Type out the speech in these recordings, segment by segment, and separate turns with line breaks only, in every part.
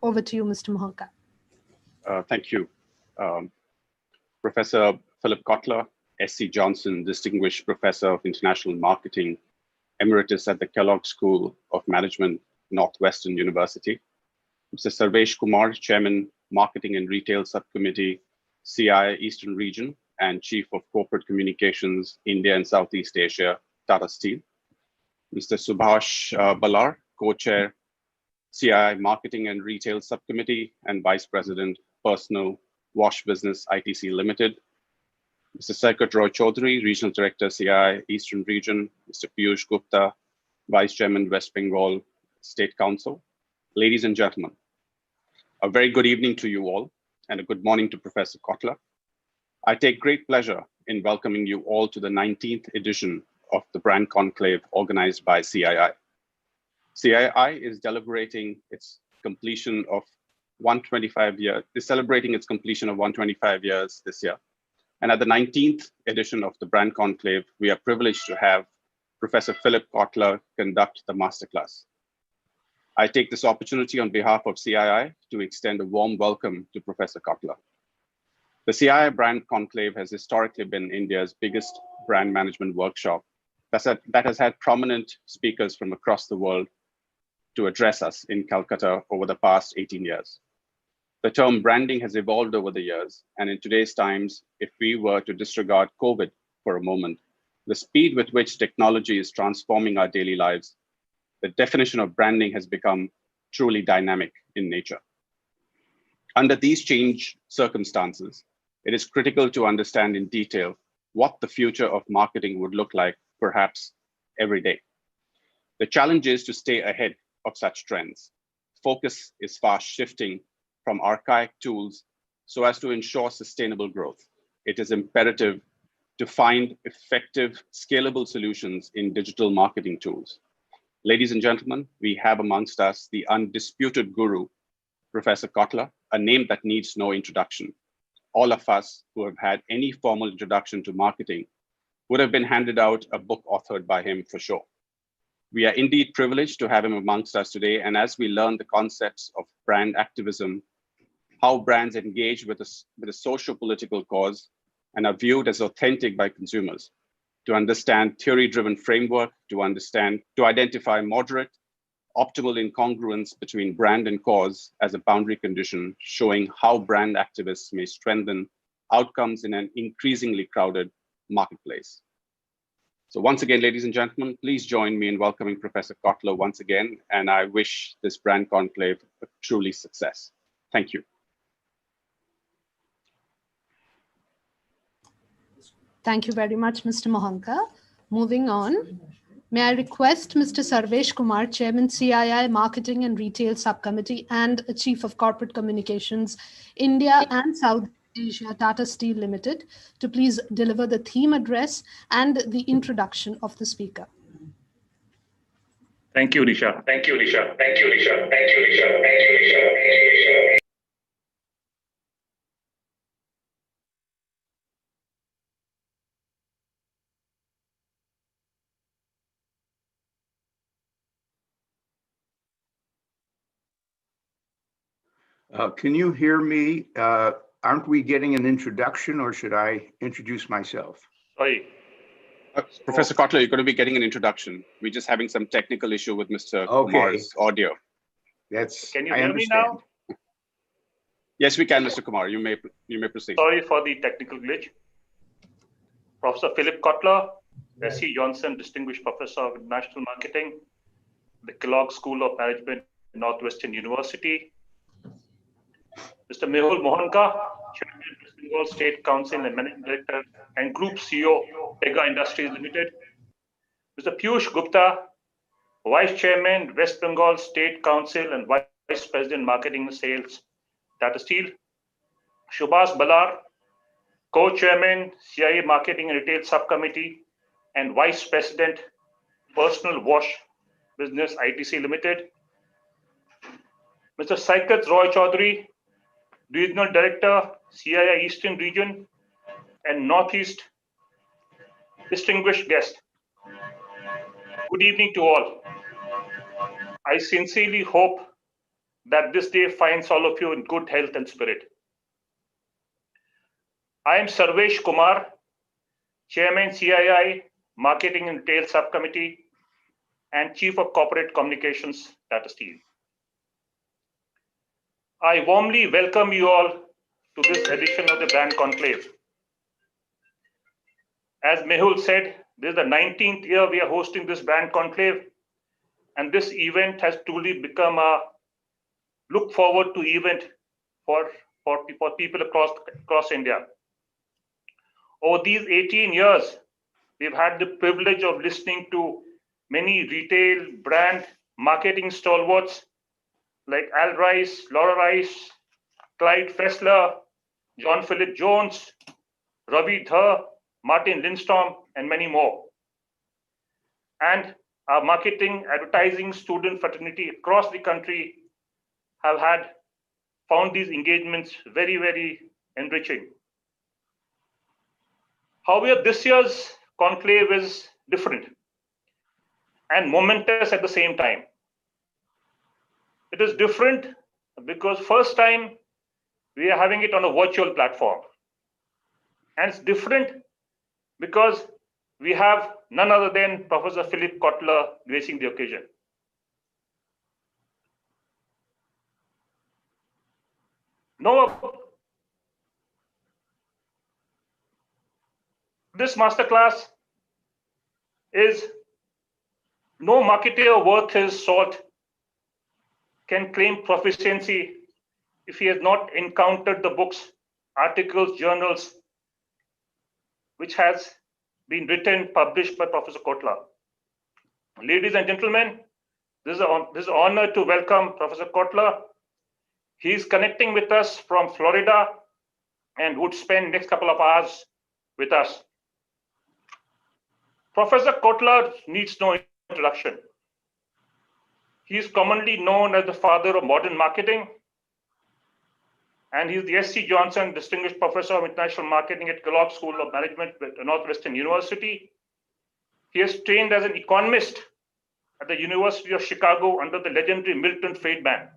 Over to you, Mr. Mohanka.
Thank you. Professor Philip Kotler, S.C. Johnson, Distinguished Professor of International Marketing, Emeritus at the Kellogg School of Management, Northwestern University. Mr. Sarvesh Kumar, Chairman, Marketing and Retail Subcommittee, CI Eastern Region, and Chief of Corporate Communications, India and Southeast Asia, Tata Steel. Mr. Subhash Balar, Co-Chair, CI Marketing and Retail Subcommittee, and Vice President, Personal Wash Business, ITC Limited. Mr. Saikat Roy Chaudhary, Regional Director, CI Eastern Region. Mr. Piyush Gupta, Vice Chairman, West Bengal State Council. Ladies and gentlemen, a very good evening to you all, and a good morning to Professor Kotler. I take great pleasure in welcoming you all to the 19th edition of the Brand Conclave organized by CII. CII is celebrating its completion of 125 years this year. And at the 19th edition of the Brand Conclave, we are privileged to have Professor Philip Kotler conduct the masterclass. I take this opportunity on behalf of CII to extend a warm welcome to Professor Kotler. The CII Brand Conclave has historically been India's biggest brand management workshop that has had prominent speakers from across the world to address us in Calcutta over the past 18 years. The term branding has evolved over the years, and in today's times, if we were to disregard COVID for a moment, the speed with which technology is transforming our daily lives, the definition of branding has become truly dynamic in nature. Under these changed circumstances, it is critical to understand in detail what the future of marketing would look like, perhaps every day. The challenge is to stay ahead of such trends. Focus is fast shifting from archaic tools so as to ensure sustainable growth. It is imperative to find effective, scalable solutions in digital marketing tools. Ladies and gentlemen, we have amongst us the undisputed guru, Professor Kotler, a name that needs no introduction. All of us who have had any formal introduction to marketing would have been handed out a book authored by him for sure. We are indeed privileged to have him amongst us today, and as we learn the concepts of brand activism, how brands engage with a socio-political cause and are viewed as authentic by consumers, to understand theory-driven framework, to identify moderate, optimal incongruence between brand and cause as a boundary condition, showing how brand activists may strengthen outcomes in an increasingly crowded marketplace. So once again, ladies and gentlemen, please join me in welcoming Professor Kotler once again, and I wish this Brand Conclave a truly success. Thank you.
Thank you very much, Mr. Mohanka. Moving on, may I request Mr. Sarvesh Kumar, Chairman, CII Marketing and Retail Subcommittee and Chief of Corporate Communications, India and South Asia, Tata Steel Limited, to please deliver the theme address and the introduction of the speaker.
Thank you, Risha.
Thank you, Risha. Thank you, Risha. Thank you, Risha. Thank you, Risha. Thank you, Risha.
Can you hear me? Aren't we getting an introduction, or should I introduce myself?
Sorry.
Professor Kotler, you're going to be getting an introduction. We're just having some technical issue with Mr. Kumar's audio.
Can you hear me now?
Yes, we can, Mr. Kumar. You may proceed.
Sorry for the technical glitch. Professor Philip Kotler, S.C. Johnson, Distinguished Professor of International Marketing, the Kellogg School of Management, Northwestern University. Mr. Mehul Mohanka, Chairman, West Bengal State Council and Managing Director and Group CEO, Pega Industries Limited. Mr. Piyush Gupta, Vice Chairman, West Bengal State Council and Vice President, Marketing and Sales, Tata Steel. Subhash Balar, Co-Chairman, CII Marketing and Retail Subcommittee and Vice President, Personal Wash Business, ITC Limited. Mr. Saikat Roy Chaudhary, Regional Director, CII Eastern Region and Northeast. Distinguished guest, good evening to all. I sincerely hope that this day finds all of you in good health and spirit. I am Sarvesh Kumar, Chairman CII Marketing and Retail Subcommittee and Chief of Corporate Communications, Tata Steel. I warmly welcome you all to this edition of the Brand Conclave. As Mehul said, this is the 19th year we are hosting this Brand Conclave, and this event has truly become a look forward to event for people across India. Over these 18 years, we've had the privilege of listening to many retail, brand, marketing stalwarts like Al Rice, Laura Rice, Clyde Fessler, John Philip Jones, Ravi Dhar, Martin Lindstrom, and many more. And our marketing, advertising student fraternity across the country have found these engagements very, very enriching. However, this year's conclave is different and momentous at the same time. It is different because first time we are having it on a virtual platform. And it's different because we have none other than Professor Philip Kotler gracing the occasion. This masterclass is no marketer worth his salt can claim proficiency if he has not encountered the books, articles, journals, which has been written, published by Professor Kotler. Ladies and gentlemen, this is an honor to welcome Professor Kotler. He is connecting with us from Florida and would spend next couple of hours with us. Professor Kotler needs no introduction. He is commonly known as the father of modern marketing, and he is the S.C. Johnson Distinguished Professor of International Marketing at Kellogg School of Management at Northwestern University. He has trained as an economist at the University of Chicago under the legendary Milton Friedman.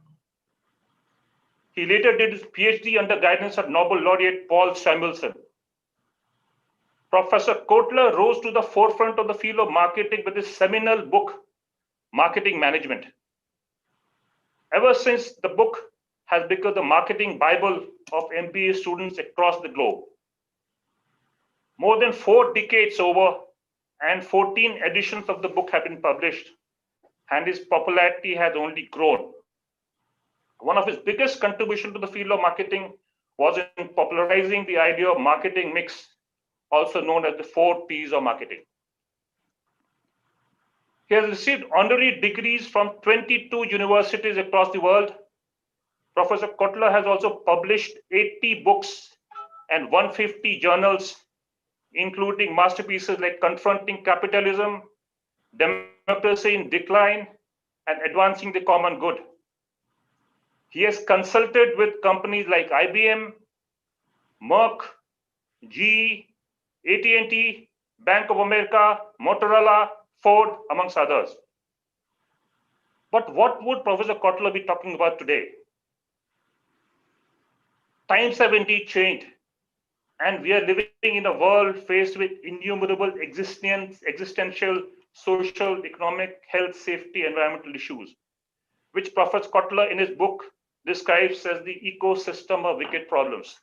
He later did his PhD under guidance of Nobel laureate Paul Samuelson. Professor Kotler rose to the forefront of the field of marketing with his seminal book, Marketing Management. Ever since, the book has become the marketing Bible of MBA students across the globe. More than 4 decades over, and 14 editions of the book have been published, and his popularity has only grown. One of his biggest contributions to the field of marketing was in popularizing the idea of marketing mix, also known as the 4 Ps of marketing. He has received honorary degrees from 22 universities across the world. Professor Kotler has also published 80 books and 150 journals, including masterpieces like Confronting Capitalism, Democracy in Decline, and Advancing the Common Good. He has consulted with companies like IBM, Merck, GE, AT&T, Bank of America, Motorola, Ford, amongst others. But what would Professor Kotler be talking about today? Times have indeed changed, and we are living in a world faced with innumerable existential, social, economic, health, safety, environmental issues, which Professor Kotler in his book describes as the ecosystem of wicked problems.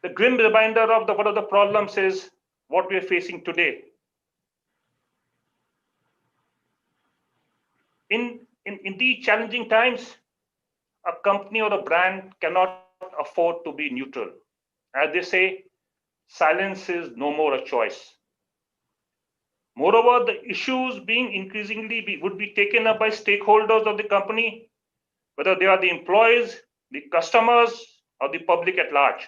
The grim reminder of one of the problems is what we are facing today. In these challenging times, a company or a brand cannot afford to be neutral. As they say, silence is no more a choice. Moreover, the issues being increasingly would be taken up by stakeholders of the company, whether they are the employees, the customers, or the public at large.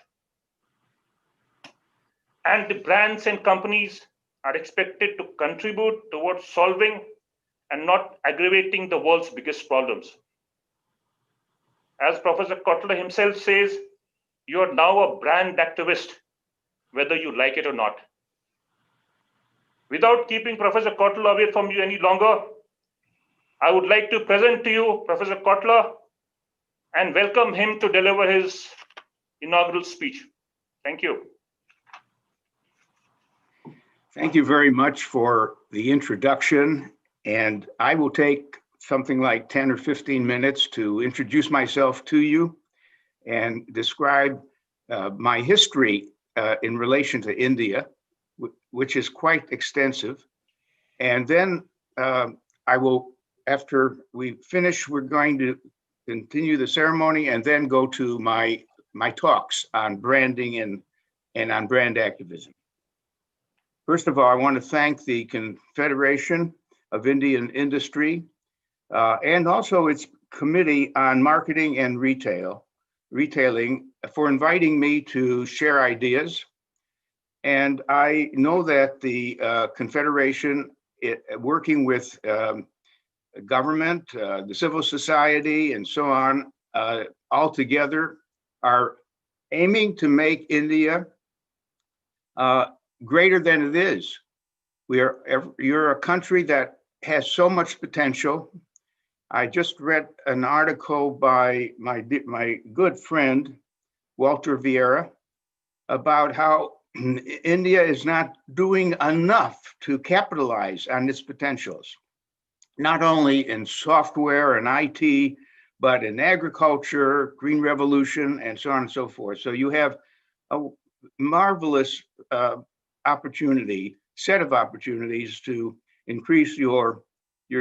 And the brands and companies are expected to contribute towards solving and not aggravating the world's biggest problems. As Professor Kotler himself says, you are now a brand activist, whether you like it or not. Without keeping Professor Kotler away from you any longer, I would like to present to you Professor Kotler and welcome him to deliver his inaugural speech. Thank you.
Thank you very much for the introduction. And I will take something like 10 or 15 minutes to introduce myself to you and describe my history in relation to India, which is quite extensive. And then I will, after we finish, we're going to continue the ceremony and then go to my talks on branding and on brand activism. First of all, I want to thank the Confederation of Indian Industry and also its Committee on Marketing and Retailing for inviting me to share ideas. And I know that the Confederation, working with government, the civil society, and so on, all together are aiming to make India greater than it is. You're a country that has so much potential. I just read an article by my good friend, Walter Vieira, about how India is not doing enough to capitalize on its potentials, not only in software and IT, but in agriculture, green revolution, and so on and so forth. So you have a marvelous set of opportunities to increase your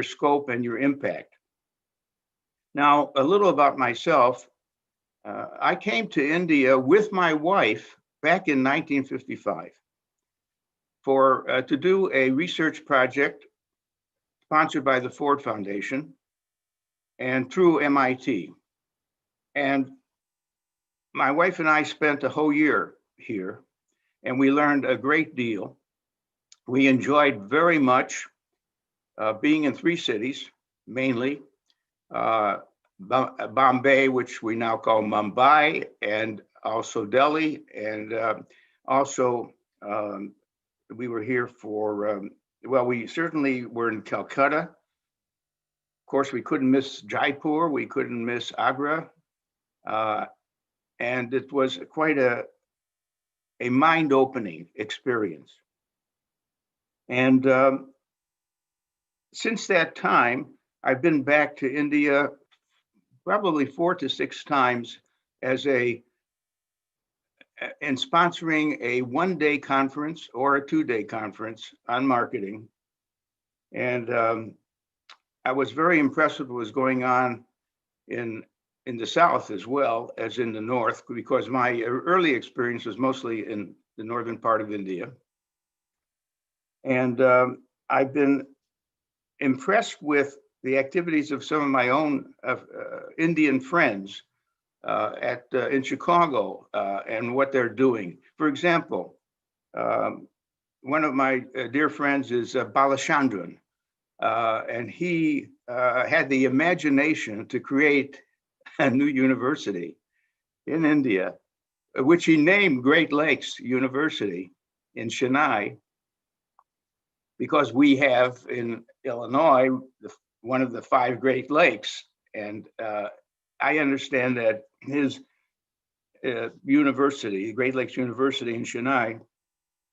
scope and your impact. Now, a little about myself. I came to India with my wife back in 1955 to do a research project sponsored by the Ford Foundation and through MIT. And my wife and I spent a whole year here, and we learned a great deal. We enjoyed very much being in 3 cities, mainly Bombay, which we now call Mumbai, and also Delhi, and also we were here for, well, we certainly were in Calcutta. Of course, we couldn't miss Jaipur, we couldn't miss Agra, and it was quite a mind-opening experience. And since that time, I've been back to India probably 4 to 6 times in sponsoring a 1-day conference or a 2-day conference on marketing. And I was very impressed with what was going on in the South as well as in the North, because my early experience was mostly in the northern part of India. And I've been impressed with the activities of some of my own Indian friends in Chicago and what they're doing. For example, one of my dear friends is Balachandran, and he had the imagination to create a new university in India, which he named Great Lakes University in Chennai, because we have in Illinois one of the 5 Great Lakes. And I understand that his university, Great Lakes University in Chennai,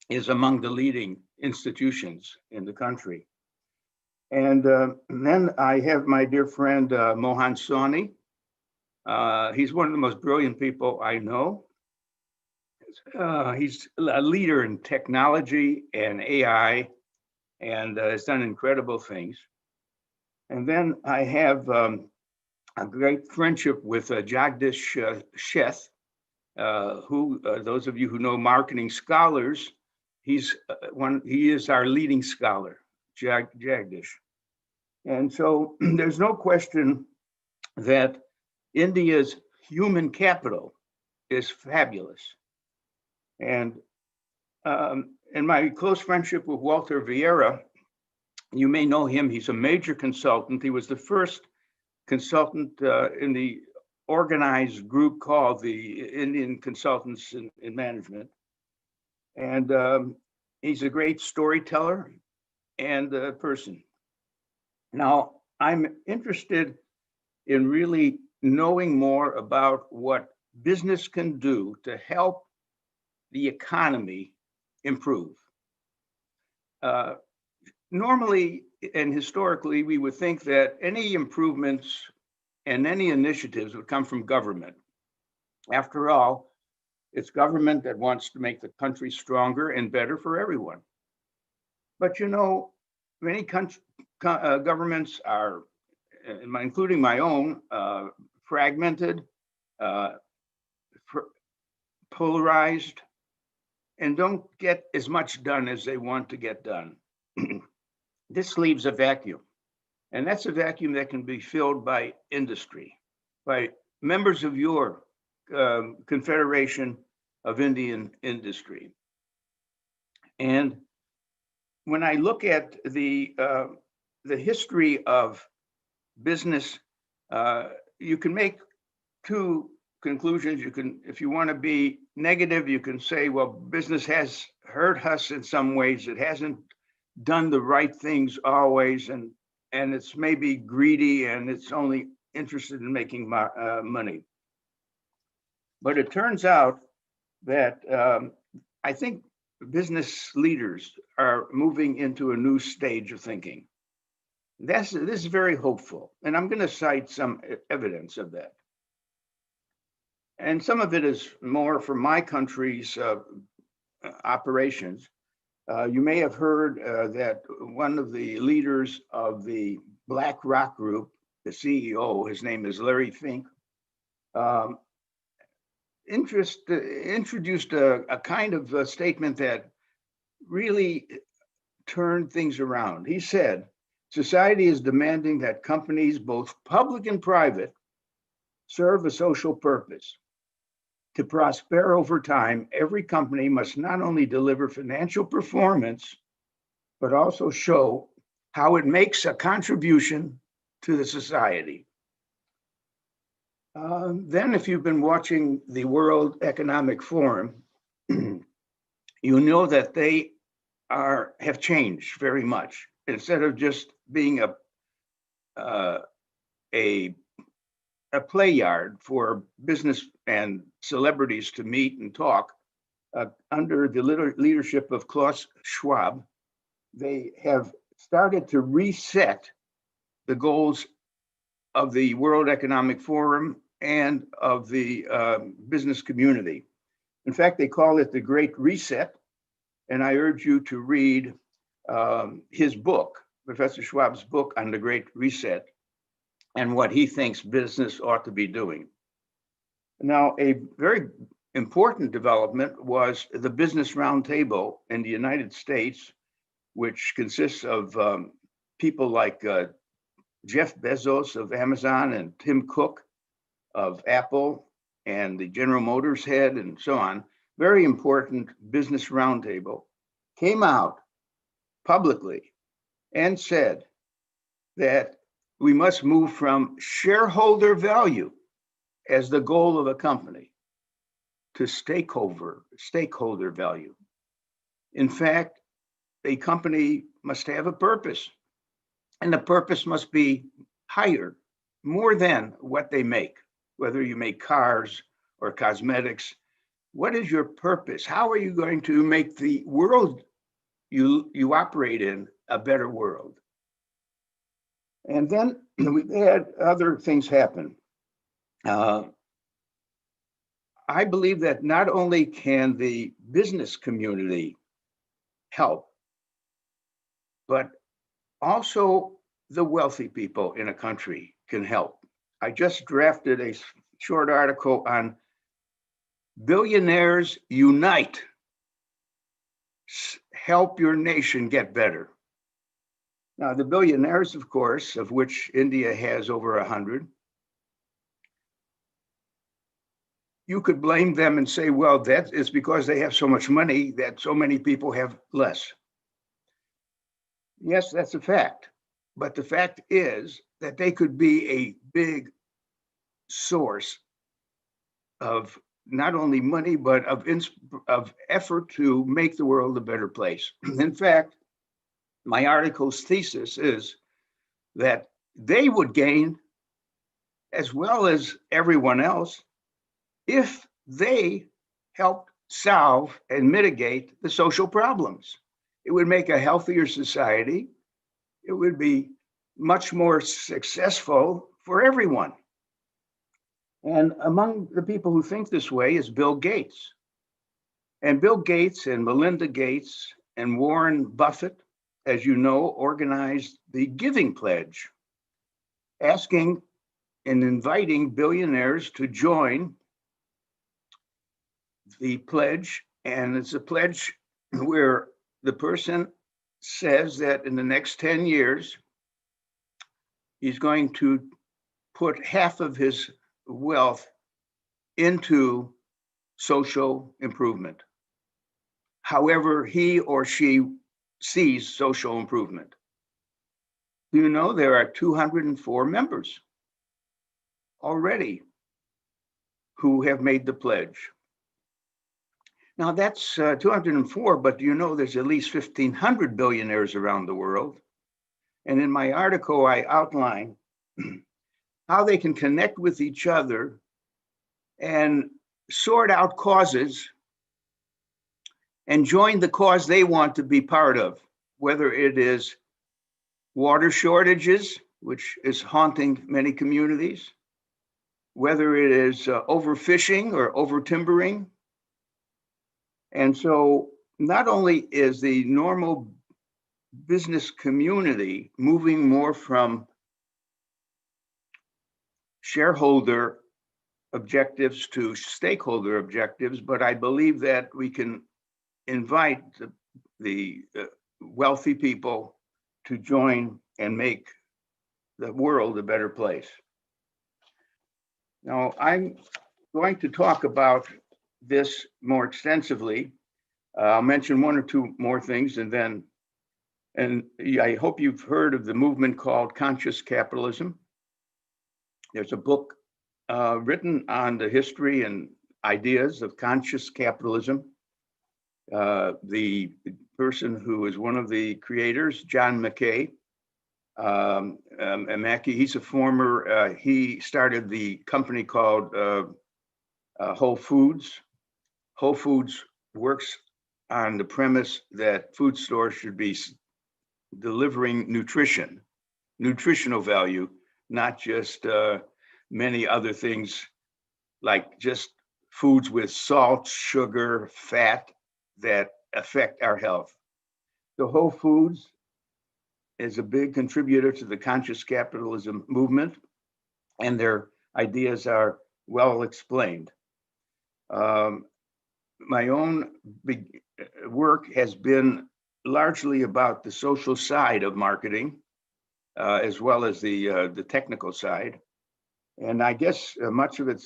is among the leading institutions in the country. And then I have my dear friend Mohan Sawhney. He's one of the most brilliant people I know. He's a leader in technology and AI, and has done incredible things. And then I have a great friendship with Jagdish Sheth, who, those of you who know Marketing Scholars, he is our leading scholar, Jagdish. And so there's no question that India's human capital is fabulous. And in my close friendship with Walter Vieira, you may know him, he's a major consultant. He was the first consultant in the organized group called the Indian Consultants in Management. And he's a great storyteller and person. Now, I'm interested in really knowing more about what business can do to help the economy improve. Normally and historically, we would think that any improvements and any initiatives would come from government. After all, it's government that wants to make the country stronger and better for everyone. But you know, many governments are, including my own, fragmented, polarized, and don't get as much done as they want to get done. This leaves a vacuum, and that's a vacuum that can be filled by industry, by members of your Confederation of Indian Industry. And when I look at the history of business, you can make two conclusions. You can, if you want to be negative, you can say, well, business has hurt us in some ways. It hasn't done the right things always, and it's maybe greedy, and it's only interested in making money. But it turns out that I think business leaders are moving into a new stage of thinking. This is very hopeful, and I'm going to cite some evidence of that. And some of it is more from my country's operations. You may have heard that one of the leaders of the BlackRock Group, the CEO, his name is Larry Fink, introduced a kind of a statement that really turned things around. He said, society is demanding that companies, both public and private, serve a social purpose. To prosper over time, every company must not only deliver financial performance, but also show how it makes a contribution to the society. Then, if you've been watching the World Economic Forum, you know that they have changed very much. Instead of just being a play yard for business and celebrities to meet and talk, under the leadership of Klaus Schwab, they have started to reset the goals of the World Economic Forum and of the business community. In fact, they call it the Great Reset, and I urge you to read his book, Professor Schwab's book on the Great Reset, and what he thinks business ought to be doing. Now, a very important development was the Business Roundtable in the United States, which consists of people like Jeff Bezos of Amazon and Tim Cook of Apple and the General Motors head and so on. Very important business roundtable came out publicly and said that we must move from shareholder value as the goal of a company to stakeholder value. In fact, a company must have a purpose, and the purpose must be higher, more than what they make, whether you make cars or cosmetics. What is your purpose? How are you going to make the world you operate in a better world? And then we had other things happen. I believe that not only can the business community help, but also the wealthy people in a country can help. I just drafted a short article on Billionaires Unite. Help your nation get better. Now, the billionaires, of course, of which India has over 100, you could blame them and say, well, that is because they have so much money that so many people have less. Yes, that's a fact. But the fact is that they could be a big source of not only money, but of effort to make the world a better place. In fact, my article's thesis is that they would gain as well as everyone else if they helped solve and mitigate the social problems. It would make a healthier society. It would be much more successful for everyone. And among the people who think this way is Bill Gates. And Bill Gates and Melinda Gates and Warren Buffett, as you know, organized the Giving Pledge, asking and inviting billionaires to join the pledge. And it's a pledge where the person says that in the next 10 years, he's going to put half of his wealth into social improvement, however he or she sees social improvement. Do you know there are 204 members already who have made the pledge? Now that's 204, but do you know there's at least 1,500 billionaires around the world? And in my article, I outline how they can connect with each other and sort out causes and join the cause they want to be part of, whether it is water shortages, which is haunting many communities, whether it is overfishing or overtimbering. And so not only is the normal business community moving more from shareholder objectives to stakeholder objectives, but I believe that we can invite the wealthy people to join and make the world a better place. Now, I'm going to talk about this more extensively. I'll mention one or two more things, and I hope you've heard of the movement called conscious capitalism. There's a book written on the history and ideas of conscious capitalism. The person who is one of the creators, John Mackey, he's a former, he started the company called Whole Foods. Whole Foods works on the premise that food stores should be delivering nutritional value, not just many other things like just foods with salt, sugar, fat that affect our health. So Whole Foods is a big contributor to the conscious capitalism movement, and their ideas are well explained. My own big work has been largely about the social side of marketing, as well as the technical side. And I guess much of it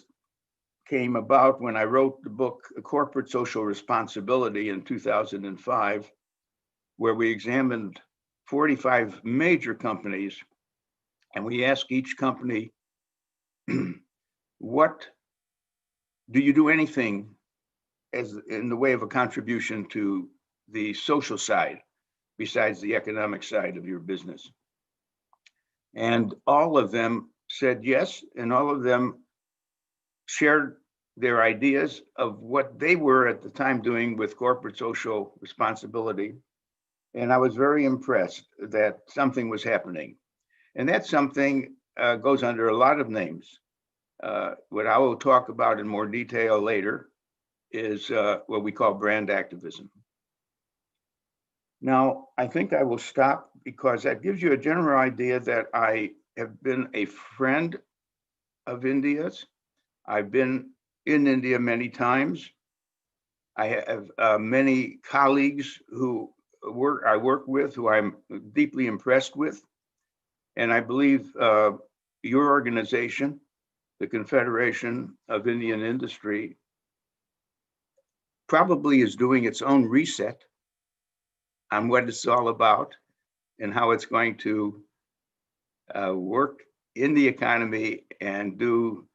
came about when I wrote the book Corporate Social Responsibility in 2005, where we examined 45 major companies, and we asked each company, what do you do anything as in the way of a contribution to the social side besides the economic side of your business? And all of them said yes, and all of them shared their ideas of what they were at the time doing with corporate social responsibility. And I was very impressed that something was happening. And that something goes under a lot of names. What I will talk about in more detail later is what we call brand activism. Now, I think I will stop because that gives you a general idea that I have been a friend of India's. I've been in India many times. I have many colleagues who I work with, who I'm deeply impressed with. And I believe your organization, the Confederation of Indian Industry, probably is doing its own reset on what it's all about and how it's going to work in the economy and do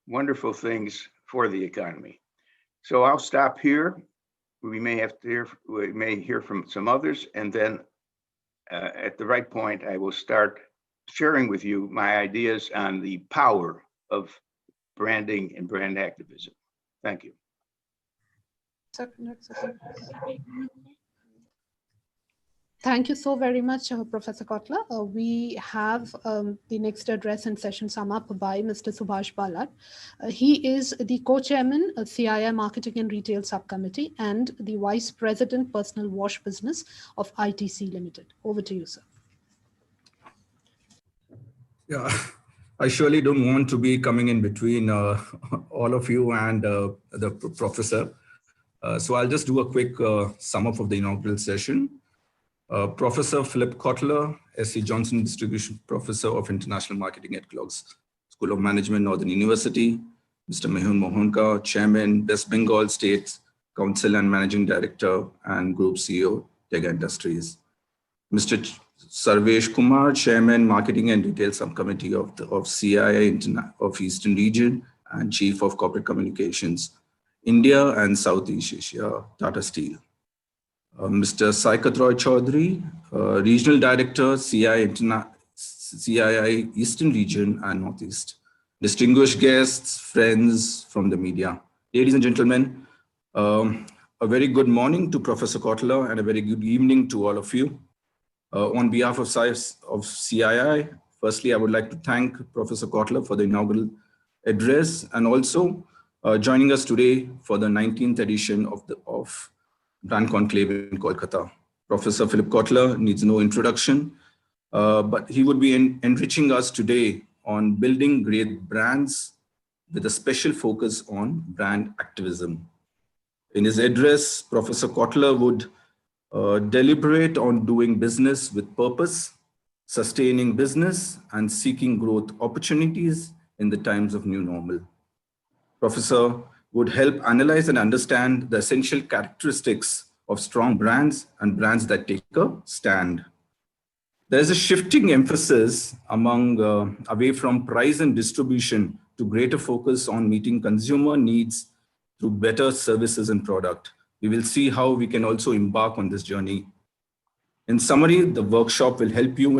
wonderful things for the economy. So I'll stop here. We may hear from some others, and then at the right point, I will start sharing with you my ideas on the power of branding and brand activism. Thank you.
Thank you so very much, Professor Kotler. We have the next address and session sum up by Mr. Subhash Balat. He is the co-chairman of CII Marketing and Retail Subcommittee and the Vice President Personal Wash Business of ITC Limited. Over to you, sir.
Yeah, I surely don't want to be coming in between all of you and the professor. So I'll just do a quick sum up of the inaugural session. Professor Philip Kotler, S.C. Johnson Distribution Professor of International Marketing at Cll School of Management, Northern University. Mr. Mehun Mohanka, Chairman, West Bengal State Council and Managing Director and Group CEO, Tega Industries. Mr. Sarvesh Kumar, Chairman, Marketing and Retail Subcommittee of CII of Eastern Region and Chief of Corporate Communications, India and Southeast Asia, Tata Steel. Mr. Saikat Roy Chaudhary, Regional Director, CII Eastern Region and Northeast. Distinguished guests, friends from the media. Ladies and gentlemen, a very good morning to Professor Kotler and a very good evening to all of you. On behalf of CII, firstly, I would like to thank Professor Kotler for the inaugural address and also joining us today for the 19th edition of Brand Conclave in Kolkata. Professor Philip Kotler needs no introduction, but he would be enriching us today on building great brands with a special focus on brand activism. In his address, Professor Kotler would deliberate on doing business with purpose, sustaining business, and seeking growth opportunities in the times of new normal. Professor would help analyze and understand the essential characteristics of strong brands and brands that take a stand. There's a shifting emphasis away from price and distribution to greater focus on meeting consumer needs through better services and product. We will see how we can also embark on this journey. In summary, the workshop will help you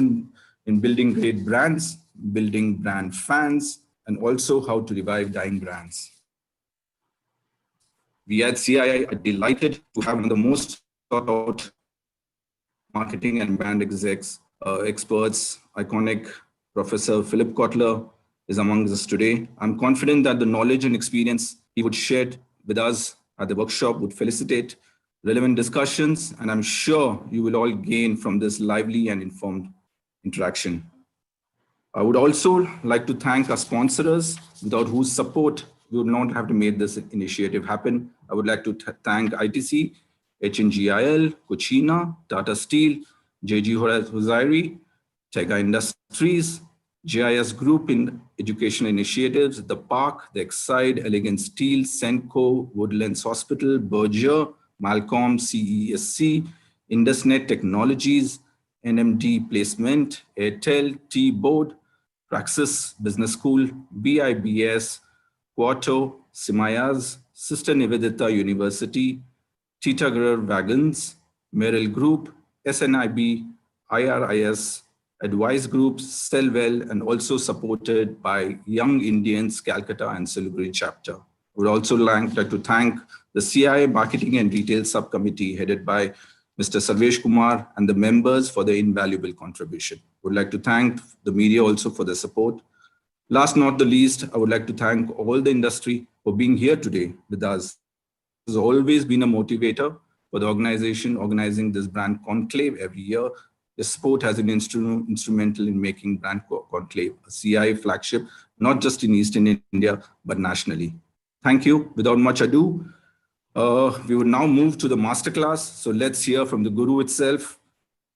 in building great brands, building brand fans, and also how to revive dying brands. We at CII are delighted to have one of the most sought out marketing and brand experts, iconic Professor Philip Kotler is among us today. I'm confident that the knowledge and experience he would share with us at the workshop would facilitate relevant discussions, and I'm sure you will all gain from this lively and informed interaction. I would also like to thank our sponsors, without whose support we would not have to make this initiative happen. I would like to thank ITC, HNGIL, Cucina, Tata Steel, JG Hosiery, Tega Industries, JIS Group in Educational Initiatives, The Park, The Excite, Elegant Steel, Senco, Woodlands Hospital, Berger, Malcolm, CESC, IndusNet Technologies, NMD Placement, Airtel, T-Board, Praxis Business School, BIBS, Quarto, Simayas, Sister Nivedita University, Titagar Wagons, Merrill Group, SNIB, IRIS, Advice Groups, Sellwell, and also supported by Young Indians, Calcutta and Siliguri chapter. I would also like to thank the CII Marketing and Retail Subcommittee headed by Mr. Sarvesh Kumar and the members for their invaluable contribution. I would like to thank the media also for their support. Last not the least, I would like to thank all the industry for being here today with us. It has always been a motivator for the organization organizing this brand conclave every year. The sport has been instrumental in making Brand Conclave a CII flagship, not just in Eastern India, but nationally. Thank you. Without much ado, we will now move to the masterclass. So let's hear from the guru itself.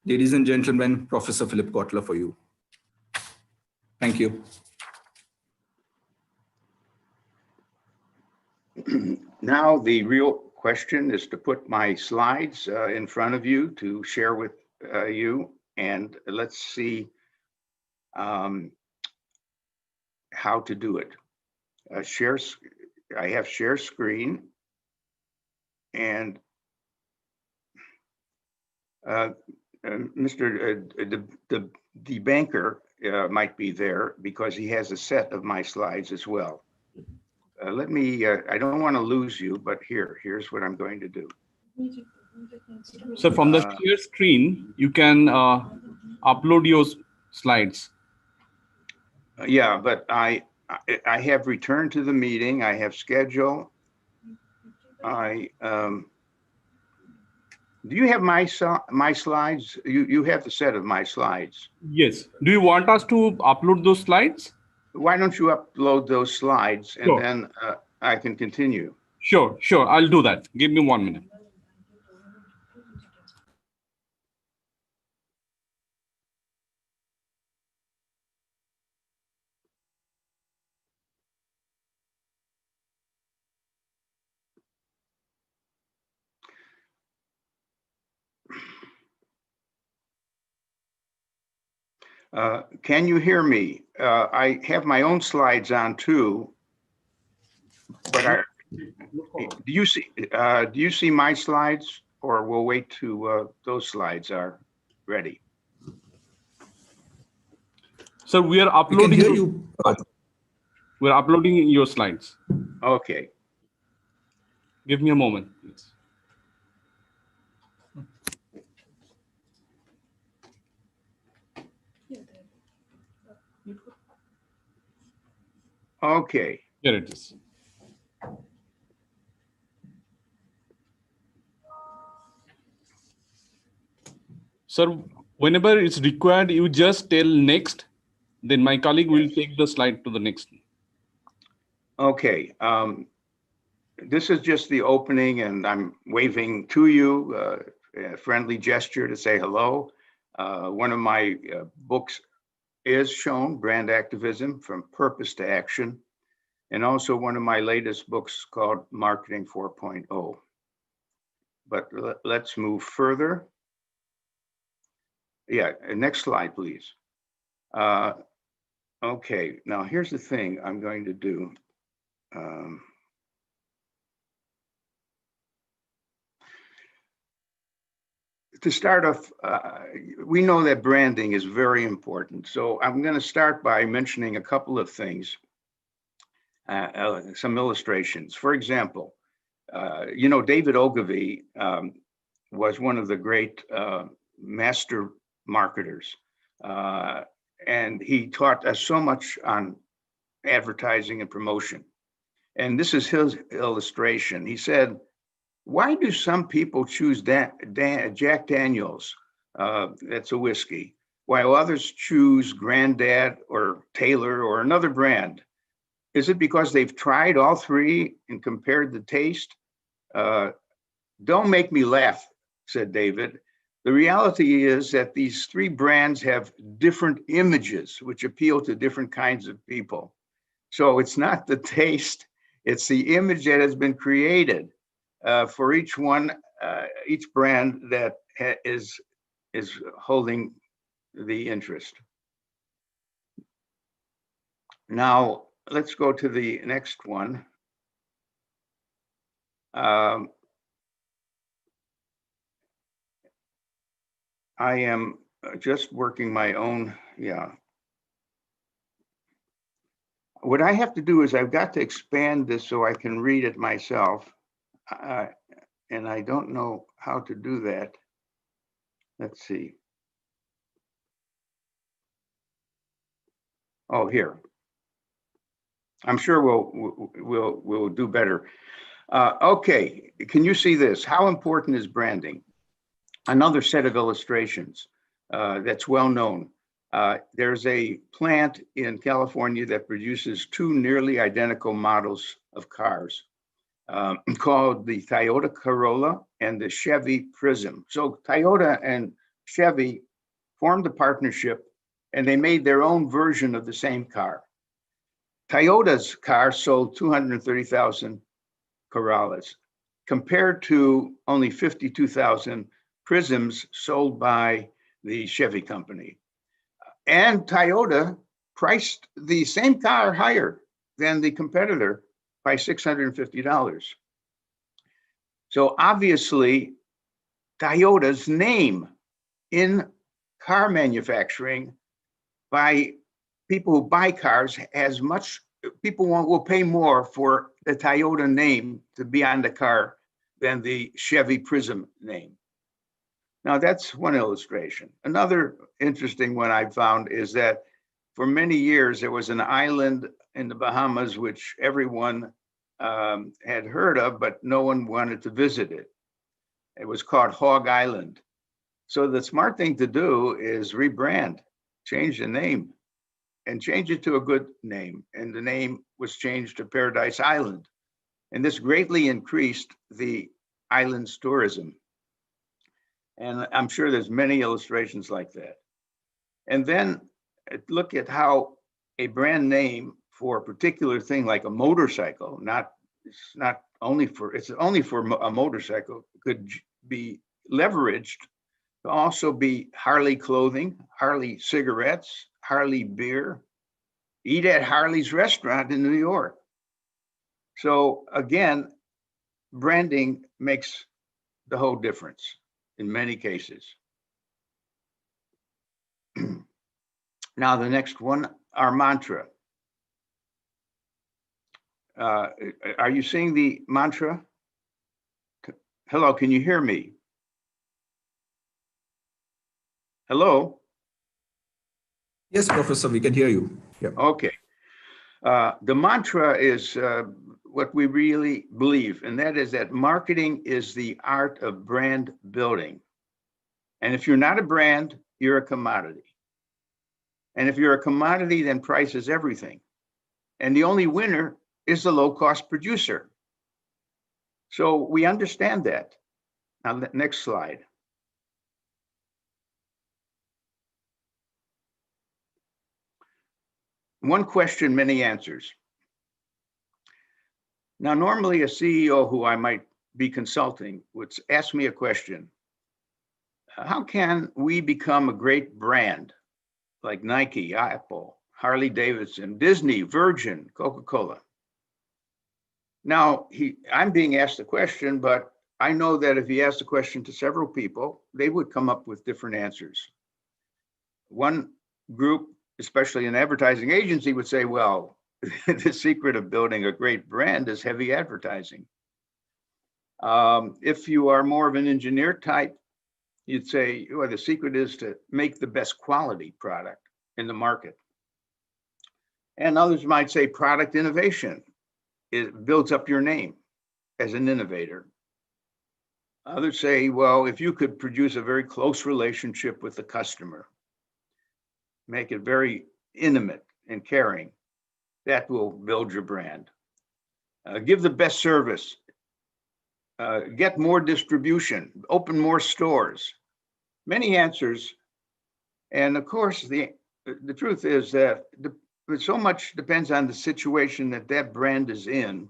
Ladies and gentlemen, Professor Philip Kotler for you. Thank you.
Now the real question is to put my slides in front of you to share with you, and let's see how to do it. I have share screen, and Mr. the banker might be there because he has a set of my slides as well. Let me, I don't want to lose you, but here's what I'm going to do.
So from the share screen, you can upload your slides.
Yeah, but I have returned to the meeting. I have schedule. Do you have my slides? You have the set of my slides.
Yes. Do you want us to upload those slides?
Why don't you upload those slides and then I can continue.
Sure. I'll do that. Give me 1 minute.
Can you hear me? I have my own slides on too, but do you see my slides, or we'll wait till those slides are ready?
So we are uploading.
We can hear you.
We're uploading your slides.
Okay.
Give me a moment, please.
Okay.
Here it is. Sir, whenever it's required, you just tell next, then my colleague will take the slide to the next.
Okay. This is just the opening, and I'm waving to you, a friendly gesture to say hello. One of my books is shown, Brand Activism, From Purpose to Action, and also one of my latest books called Marketing 4.0. But let's move further. Yeah, next slide, please. Okay, now here's the thing I'm going to do. To start off, we know that branding is very important. So I'm going to start by mentioning a couple of things, some illustrations. For example, David Ogilvy was one of the great master marketers. And he taught us so much on advertising and promotion. And this is his illustration. He said, why do some people choose Jack Daniels, that's a whiskey, while others choose Grandad or Taylor or another brand? Is it because they've tried all three and compared the taste? Don't make me laugh, said David. The reality is that these three brands have different images which appeal to different kinds of people. So it's not the taste, it's the image that has been created for each one, each brand that is holding the interest. Now, let's go to the next one. I am just working my own, What I have to do is I've got to expand this so I can read it myself. And I don't know how to do that. Let's see. Oh, here. I'm sure we'll do better. Okay, can you see this? How important is branding? Another set of illustrations that's well known. There's a plant in California that produces two nearly identical models of cars called the Toyota Corolla and the Chevy Prism. So Toyota and Chevy formed a partnership and they made their own version of the same car. Toyota's car sold 230,000 Corollas compared to only 52,000 Prisms sold by the Chevy company. And Toyota priced the same car higher than the competitor by $650. So obviously, Toyota's name in car manufacturing by people who buy cars people will pay more for the Toyota name to be on the car than the Chevy Prism name. Now that's one illustration. Another interesting one I found is that for many years, there was an island in the Bahamas which everyone had heard of, but no one wanted to visit it. It was called Hog Island. So the smart thing to do is rebrand, change the name, and change it to a good name. And the name was changed to Paradise Island. And this greatly increased the island's tourism. And I'm sure there's many illustrations like that. And then look at how a brand name for a particular thing like a motorcycle, it's only for a motorcycle, could be leveraged to also be Harley clothing, Harley cigarettes, Harley beer, eat at Harley's restaurant in New York. So again, branding makes the whole difference in many cases. Now the next one, our mantra. Are you seeing the mantra? Hello, can you hear me? Hello?
Yes, Professor, we can hear you. Yeah.
Okay. The mantra is what we really believe, and that is that marketing is the art of brand building. And if you're not a brand, you're a commodity. And if you're a commodity, then price is everything. And the only winner is the low-cost producer. So we understand that. Now, next slide. One question, many answers. Now, normally a CEO who I might be consulting would ask me a question. How can we become a great brand like Nike, Apple, Harley Davidson, Disney, Virgin, Coca-Cola? Now, I'm being asked the question, but I know that if he asked the question to several people, they would come up with different answers. One group, especially an advertising agency, would say, well, the secret of building a great brand is heavy advertising. If you are more of an engineer type, you'd say, well, the secret is to make the best quality product in the market. And others might say product innovation. It builds up your name as an innovator. Others say, well, if you could produce a very close relationship with the customer, make it very intimate and caring, that will build your brand. Give the best service, get more distribution, open more stores, many answers. And of course, the truth is that so much depends on the situation that brand is in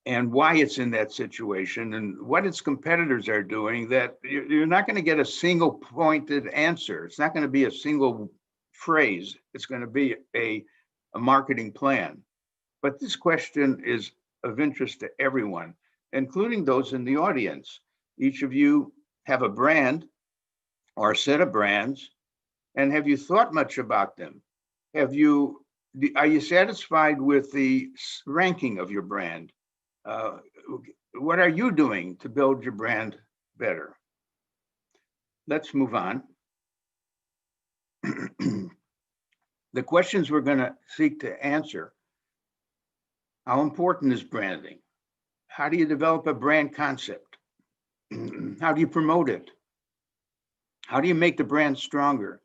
and why it's in that situation and what its competitors are doing, that you're not going to get a single pointed answer. It's not going to be a single phrase. It's going to be a marketing plan. But this question is of interest to everyone, including those in the audience. Each of you have a brand or a set of brands, and have you thought much about them? Are you satisfied with the ranking of your brand? What are you doing to build your brand better? Let's move on. The questions we're going to seek to answer: how important is branding? How do you develop a brand concept? How do you promote it? How do you make the brand stronger?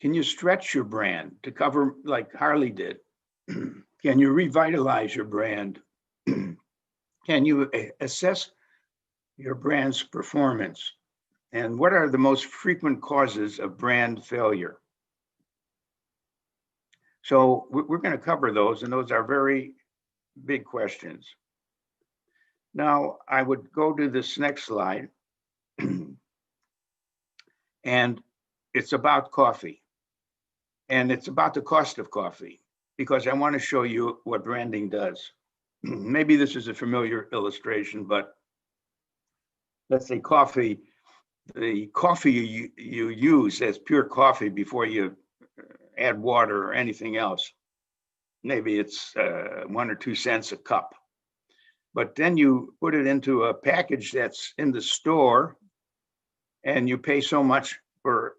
Can you stretch your brand to cover like Harley did? Can you revitalize your brand? Can you assess your brand's performance? And what are the most frequent causes of brand failure? So we're going to cover those, and those are very big questions. Now, I would go to this next slide, and it's about coffee. And it's about the cost of coffee, because I want to show you what branding does. Maybe this is a familiar illustration, but let's say coffee the coffee you use as pure coffee before you add water or anything else. Maybe it's 1 or 2 cents a cup. But then you put it into a package that's in the store and you pay so much to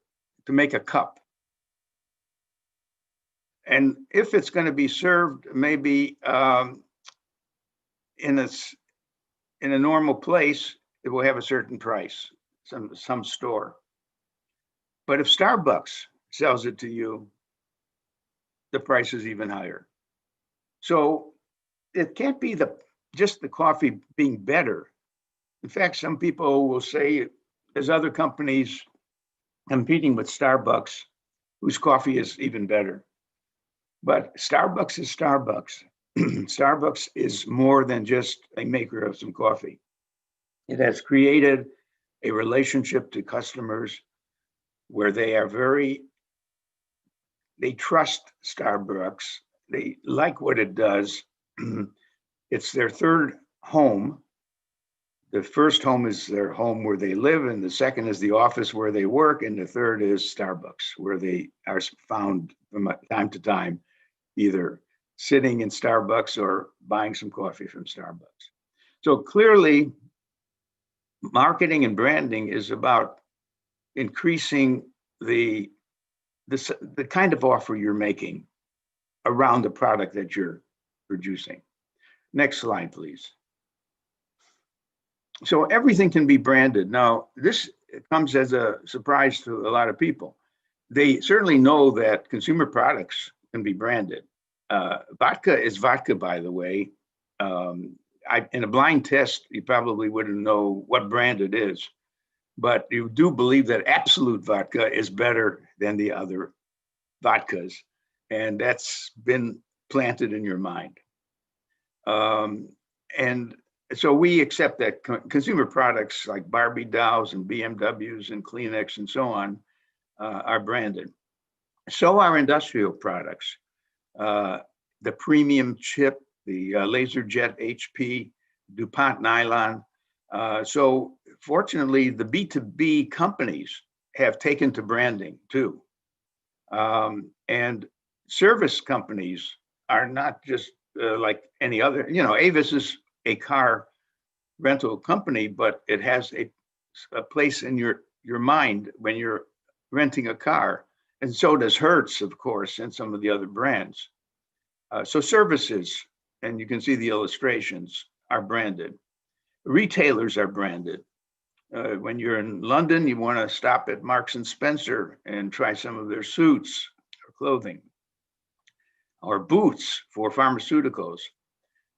make a cup. And if it's going to be served maybe in a normal place, it will have a certain price, some store. But if Starbucks sells it to you, the price is even higher. So it can't be just the coffee being better. In fact, some people will say there's other companies competing with Starbucks whose coffee is even better. But Starbucks is Starbucks. Starbucks is more than just a maker of some coffee. It has created a relationship to customers where they trust Starbucks. They like what it does. It's their third home. The first home is their home where they live, and the second is the office where they work, and the third is Starbucks, where they are found from time to time, either sitting in Starbucks or buying some coffee from Starbucks. So clearly, marketing and branding is about increasing the kind of offer you're making around the product that you're producing. Next slide, please. So everything can be branded. Now, this comes as a surprise to a lot of people. They certainly know that consumer products can be branded. Vodka is vodka, by the way. In a blind test, you probably wouldn't know what brand it is, but you do believe that Absolute vodka is better than the other vodkas, and that's been planted in your mind. And so we accept that consumer products like Barbie dolls and BMWs and Kleenex and so on are branded. So are industrial products. The premium chip, the LaserJet HP, DuPont nylon. So fortunately, the B2B companies have taken to branding too. And service companies are not just like any other, Avis is a car rental company, but it has a place in your mind when you're renting a car. And so does Hertz, of course, and some of the other brands. So services, and you can see the illustrations, are branded. Retailers are branded. When you're in London, you want to stop at Marks and Spencer and try some of their suits or clothing, or boots for pharmaceuticals,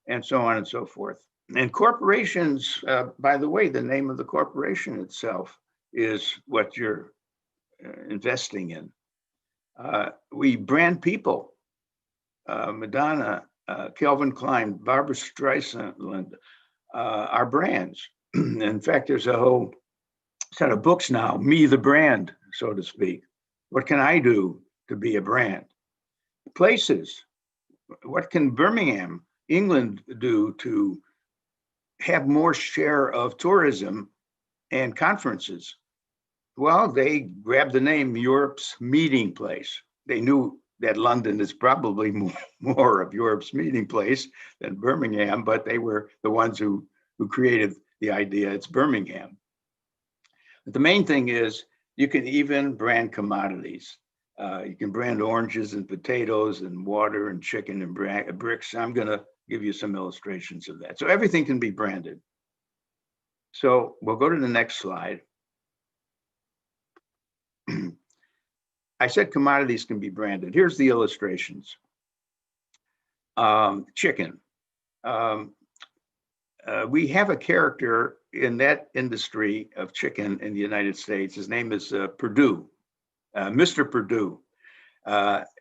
and so on and so forth. And corporations, by the way, the name of the corporation itself is what you're investing in. We brand people. Madonna, Calvin Klein, Barbara Streisand are brands. In fact, there's a whole set of books now, Me the Brand, so to speak. What can I do to be a brand? Places. What can Birmingham, England do to have more share of tourism and conferences? Well, they grabbed the name Europe's meeting place. They knew that London is probably more of Europe's meeting place than Birmingham, but they were the ones who created the idea. It's Birmingham. But the main thing is you can even brand commodities. You can brand oranges and potatoes and water and chicken and bricks. I'm going to give you some illustrations of that. So everything can be branded. So we'll go to the next slide. I said commodities can be branded. Here's the illustrations. Chicken. We have a character in that industry of chicken in the United States. His name is Perdue, Mr. Perdue.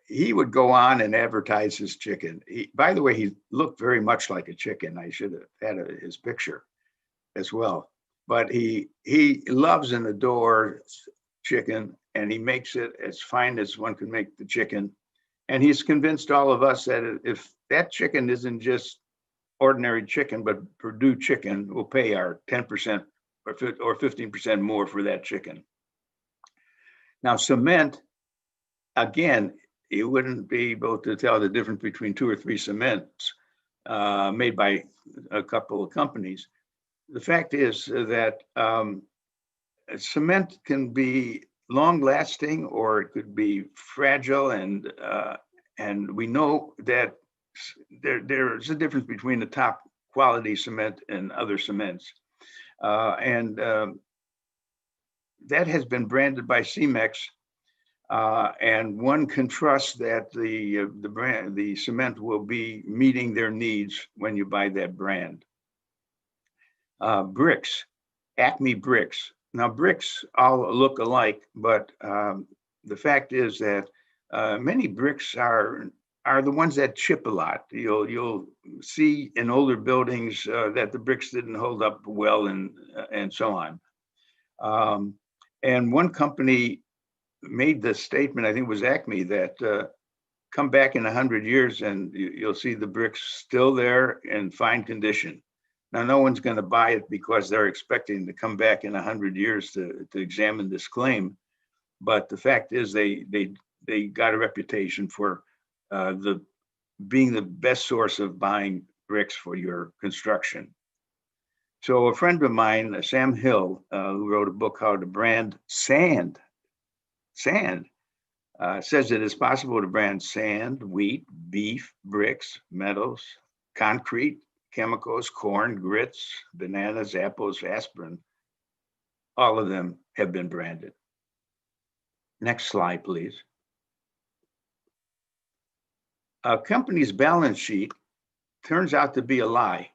He would go on and advertise his chicken. By the way, he looked very much like a chicken. I should have had his picture as well. But he loves and adores chicken, and he makes it as fine as one can make the chicken. And he's convinced all of us that if that chicken isn't just ordinary chicken, but Perdue chicken, we'll pay our 10% or 15% more for that chicken. Now, cement, again, you wouldn't be able to tell the difference between 2 or 3 cements made by a couple of companies. The fact is that cement can be long-lasting, or it could be fragile, and we know that there's a difference between the top quality cement and other cements, and that has been branded by Cemex, and one can trust that the cement will be meeting their needs when you buy that brand. Bricks, Acme bricks. Now, bricks all look alike, but the fact is that many bricks are the ones that chip a lot. You'll see in older buildings that the bricks didn't hold up well, and so on. And one company made the statement, I think it was Acme, that come back in 100 years and you'll see the bricks still there in fine condition. Now, no one's going to buy it because they're expecting to come back in 100 years to examine this claim. But the fact is they got a reputation for being the best source of buying bricks for your construction. So a friend of mine, Sam Hill, who wrote a book called The Brand Sand, says it is possible to brand sand, wheat, beef, bricks, metals, concrete, chemicals, corn, grits, bananas, apples, aspirin. All of them have been branded. Next slide, please. A company's balance sheet turns out to be a lie.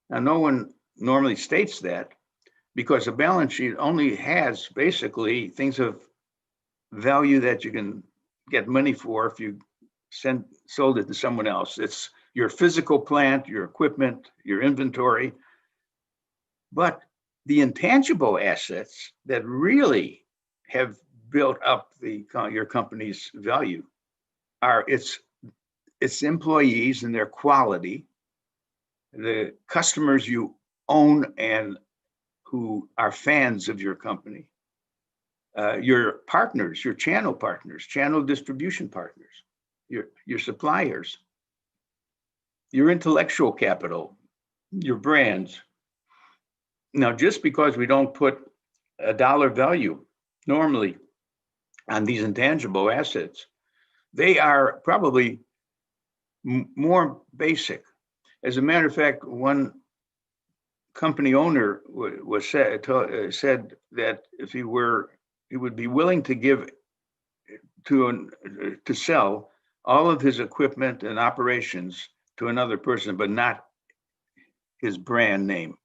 Now, no one normally states that, because a balance sheet only has basically things of value that you can get money for if you sold it to someone else. It's your physical plant, your equipment, your inventory. But the intangible assets that really have built up your company's value are its employees and their quality, the customers you own and who are fans of your company, your partners, your channel partners, channel distribution partners, your suppliers, your intellectual capital, your brands. Now, just because we don't put a dollar value normally on these intangible assets, they are probably more basic. As a matter of fact, one company owner said that if he would be willing to give to sell all of his equipment and operations to another person, but not his brand name.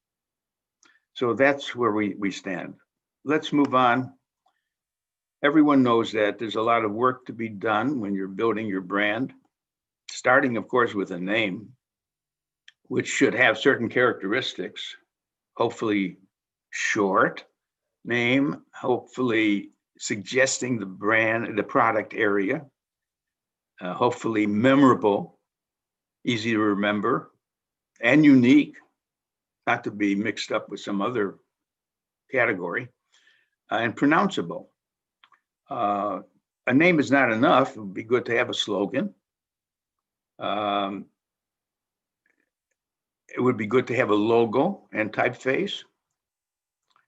So that's where we stand. Let's move on. Everyone knows that there's a lot of work to be done when you're building your brand, starting, of course, with a name, which should have certain characteristics, hopefully short name, hopefully suggesting the brand, the product area, hopefully memorable, easy to remember, and unique, not to be mixed up with some other category, and pronounceable. A name is not enough. It would be good to have a slogan. It would be good to have a logo and typeface.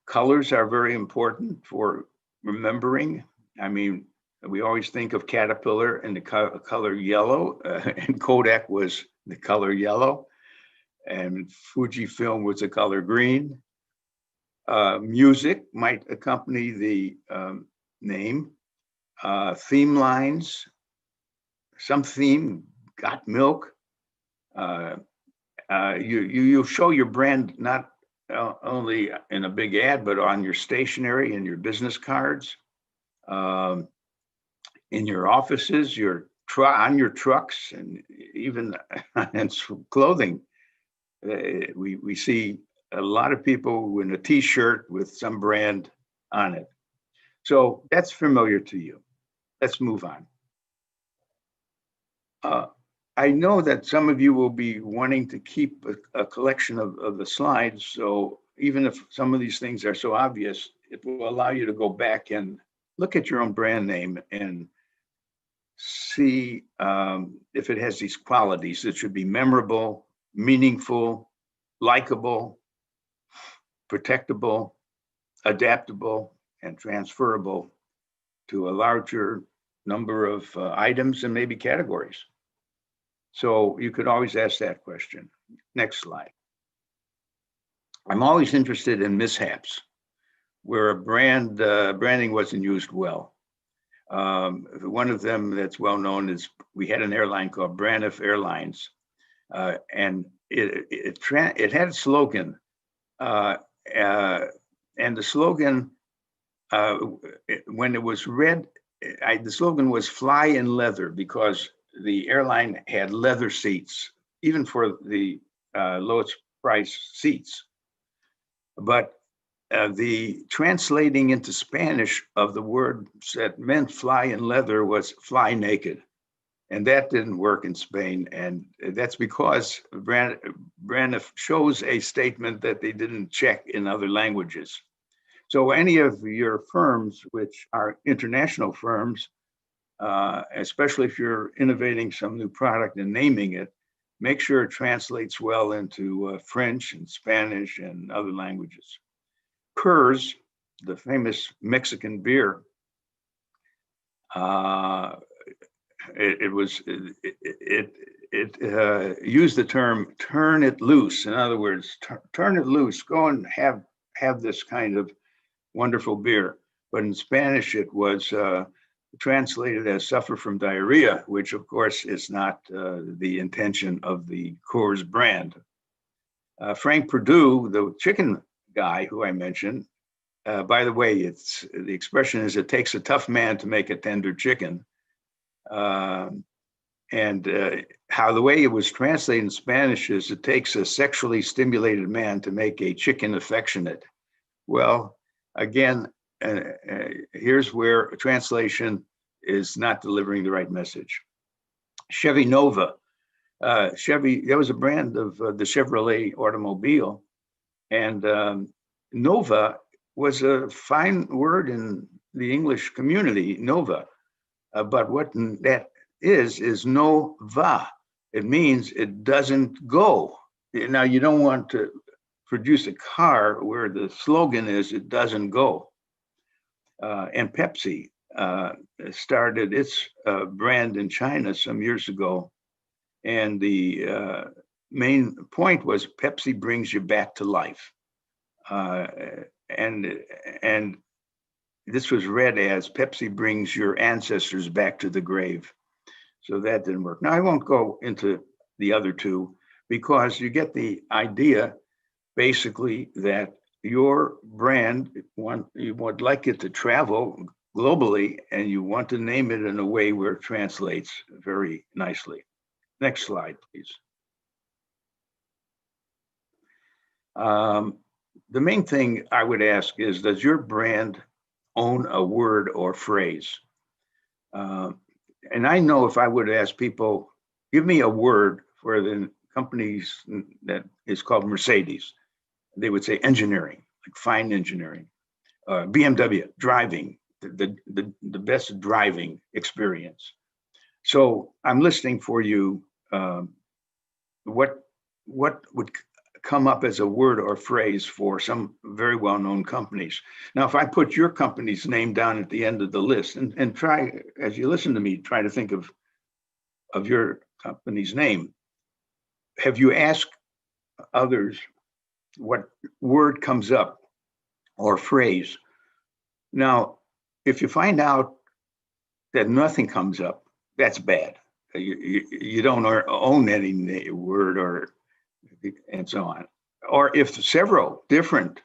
Colors are very important for remembering. I mean, we always think of Caterpillar and the color yellow, and Kodak was the color yellow, and Fujifilm was the color green. Music might accompany the name. Theme lines, some theme, got milk. You show your brand not only in a big ad, but on your stationery and your business cards, in your offices, on your trucks, and even in clothing. We see a lot of people in a T-shirt with some brand on it. So that's familiar to you. Let's move on. I know that some of you will be wanting to keep a collection of the slides. So even if some of these things are so obvious, it will allow you to go back and look at your own brand name and see if it has these qualities. It should be memorable, meaningful, likable, protectable, adaptable, and transferable to a larger number of items and maybe categories. So you could always ask that question. Next slide. I'm always interested in mishaps where a branding wasn't used well. One of them that's well known is we had an airline called Braniff Airlines, and it had a slogan, and the slogan, when it was read, the slogan was "Fly in leather," because the airline had leather seats, even for the lowest price seats. But the translating into Spanish of the word that meant fly in leather was fly naked. And that didn't work in Spain. And that's because Braniff shows a statement that they didn't check in other languages. So any of your firms, which are international firms, especially if you're innovating some new product and naming it, make sure it translates well into French and Spanish and other languages. Coors, the famous Mexican beer, it used the term "turn it loose." In other words, turn it loose. Go and have this kind of wonderful beer. But in Spanish, it was translated as "suffer from diarrhea," which of course is not the intention of the Coors brand. Frank Perdue, the chicken guy who I mentioned, by the way, the expression is, "It takes a tough man to make a tender chicken." And how the way it was translated in Spanish is, "It takes a sexually stimulated man to make a chicken affectionate." Well, again, here's where translation is not delivering the right message. Chevy Nova. Chevy, that was a brand of the Chevrolet automobile. And Nova was a fine word in the English community, Nova. But what that is no va. It means it doesn't go. Now, you don't want to produce a car where the slogan is "it doesn't go." And Pepsi started its brand in China some years ago. And the main point was Pepsi brings you back to life. And this was read as Pepsi brings your ancestors back to the grave. So that didn't work. Now, I won't go into the other two because you get the idea, basically, that your brand, you would like it to travel globally, and you want to name it in a way where it translates very nicely. Next slide, please. The main thing I would ask is, does your brand own a word or phrase? And I know if I would ask people, give me a word for the companies that is called Mercedes, they would say engineering, like fine engineering. BMW, driving, the best driving experience. So I'm listing for you what would come up as a word or phrase for some very well-known companies. Now, if I put your company's name down at the end of the list and try, as you listen to me, try to think of your company's name, have you asked others what word comes up or phrase? Now, if you find out that nothing comes up, that's bad. You don't own any word or and so on. Or if several different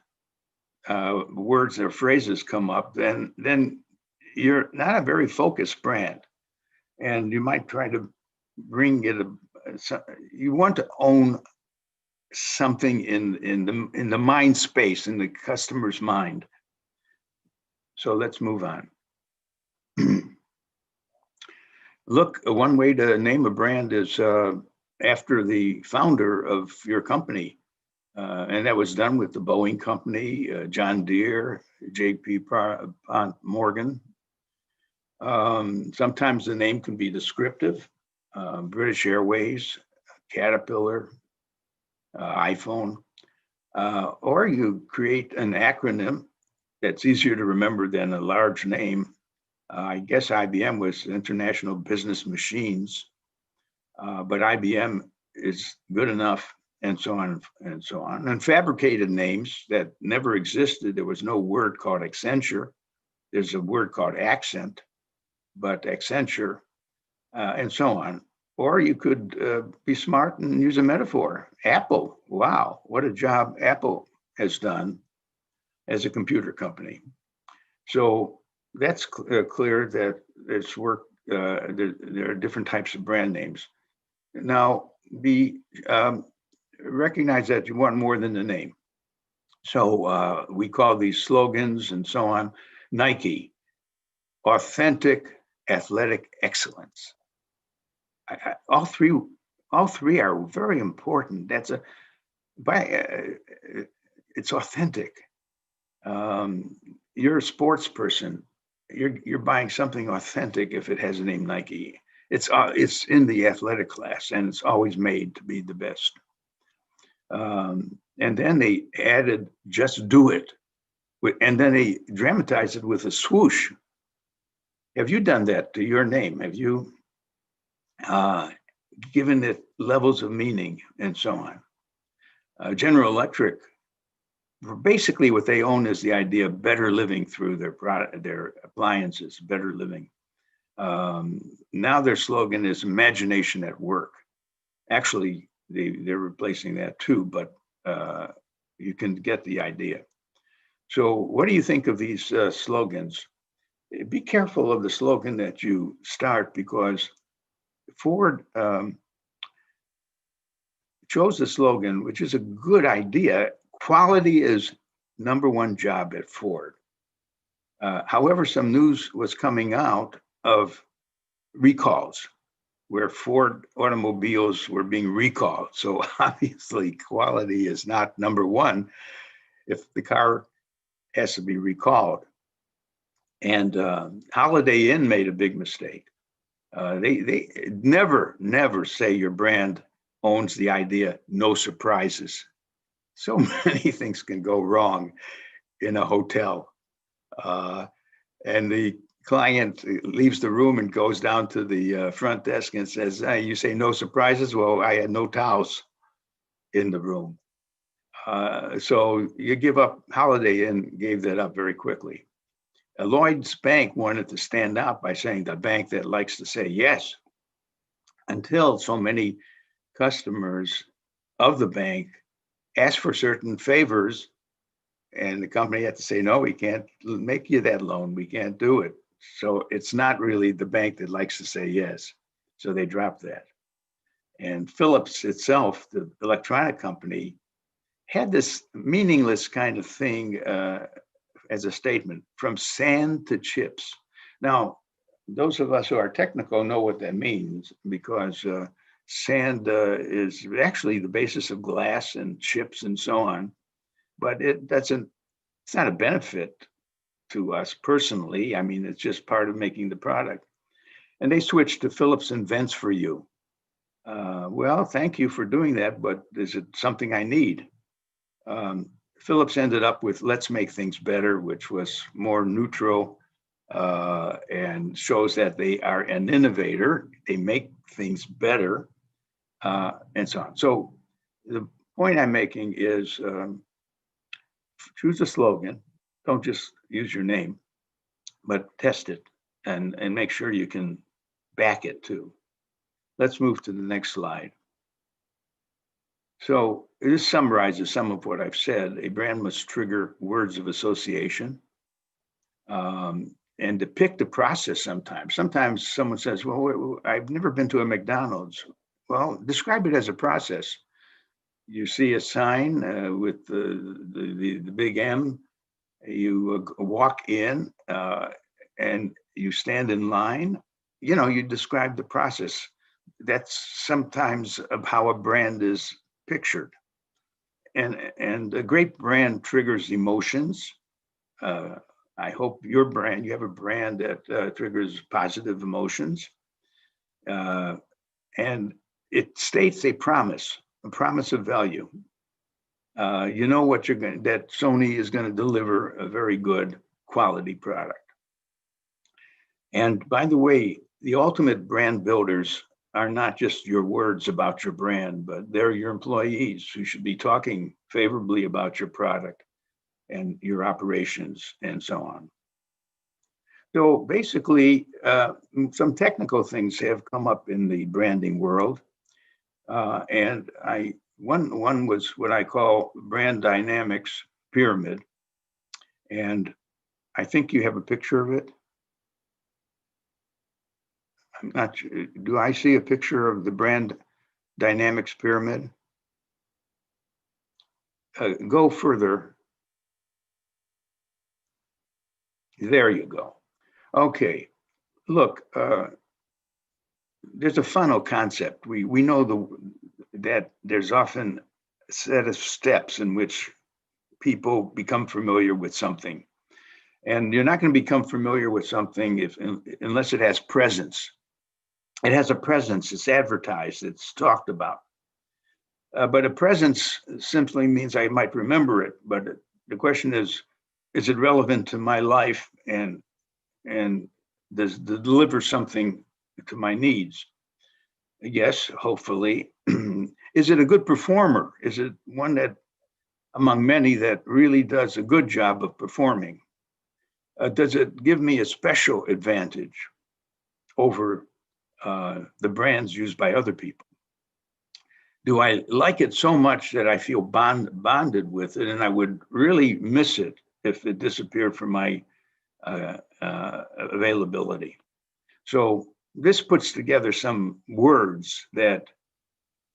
words or phrases come up, then you're not a very focused brand, and you might try to bring it. You want to own something in the mind space, in the customer's mind. So let's move on. Look, one way to name a brand is after the founder of your company. And that was done with the Boeing Company, John Deere, J.P. Morgan. Sometimes the name can be descriptive. British Airways, Caterpillar, iPhone, or you create an acronym that's easier to remember than a large name. I guess IBM was International Business Machines, but IBM is good enough, and so on and so on. And fabricated names that never existed. There was no word called Accenture. There's a word called accent, but Accenture, and so on. Or you could be smart and use a metaphor. Apple, wow, what a job Apple has done as a computer company. So that's clear that it's work. There are different types of brand names. Now, recognize that you want more than the name. So we call these slogans and so on. Nike, authentic athletic excellence. All three are very important. It's authentic. You're a sports person. You're buying something authentic if it has the name Nike. It's in the athletic class, and it's always made to be the best. And then they added "just do it," and then they dramatized it with a swoosh. Have you done that to your name? Have you given it levels of meaning and so on? General Electric, basically what they own is the idea of better living through their appliances, better living. Now their slogan is imagination at work. Actually, they're replacing that too, but you can get the idea. So what do you think of these slogans? Be careful of the slogan that you start, because Ford chose the slogan, which is a good idea. Quality is number one job at Ford. However, some news was coming out of recalls where Ford automobiles were being recalled. So obviously quality is not number one if the car has to be recalled. And Holiday Inn made a big mistake. They never say your brand owns the idea, no surprises. So many things can go wrong in a hotel. And the client leaves the room and goes down to the front desk and says, hey, you say no surprises? Well, I had no towels in the room. So you give up. Holiday Inn gave that up very quickly. Lloyd's Bank wanted to stand out by saying the bank that likes to say yes, until so many customers of the bank asked for certain favors, and the company had to say, no, we can't make you that loan. We can't do it. So it's not really the bank that likes to say yes. So they dropped that. And Philips itself, the electronic company, had this meaningless kind of thing as a statement, from sand to chips. Now, those of us who are technical know what that means, because sand is actually the basis of glass and chips and so on, but it's not a benefit to us personally. I mean, it's just part of making the product. And they switched to Philips invents for you. Well, thank you for doing that, but is it something I need? Philips ended up with Let's Make Things Better, which was more neutral and shows that they are an innovator. They make things better and so on. So the point I'm making is choose a slogan. Don't just use your name, but test it and make sure you can back it too. Let's move to the next slide. So this summarizes some of what I've said. A brand must trigger words of association and depict the process sometimes. Sometimes someone says, well, I've never been to a McDonald's. Well, describe it as a process. You see a sign with the big M, you walk in and you stand in line. You know, you describe the process. That's sometimes of how a brand is pictured. And a great brand triggers emotions. I hope your brand, you have a brand that triggers positive emotions. And it states a promise of value. You know what you're going, that Sony is going to deliver a very good quality product. And by the way, the ultimate brand builders are not just your words about your brand, but they're your employees who should be talking favorably about your product and your operations and so on. So basically, some technical things have come up in the branding world. And one was what I call brand dynamics pyramid. And I think you have a picture of it. I'm not sure. Do I see a picture of the brand dynamics pyramid? Go further. There you go. Okay, look, there's a funnel concept. We know that there's often a set of steps in which people become familiar with something. And you're not going to become familiar with something unless it has presence. It has a presence, it's advertised, it's talked about. But a presence simply means I might remember it, but the question is it relevant to my life and does it deliver something to my needs? Yes, hopefully. Is it a good performer? Is it one that, among many, that really does a good job of performing? Does it give me a special advantage over the brands used by other people? Do I like it so much that I feel bonded with it, and I would really miss it if it disappeared from my availability? So this puts together some words that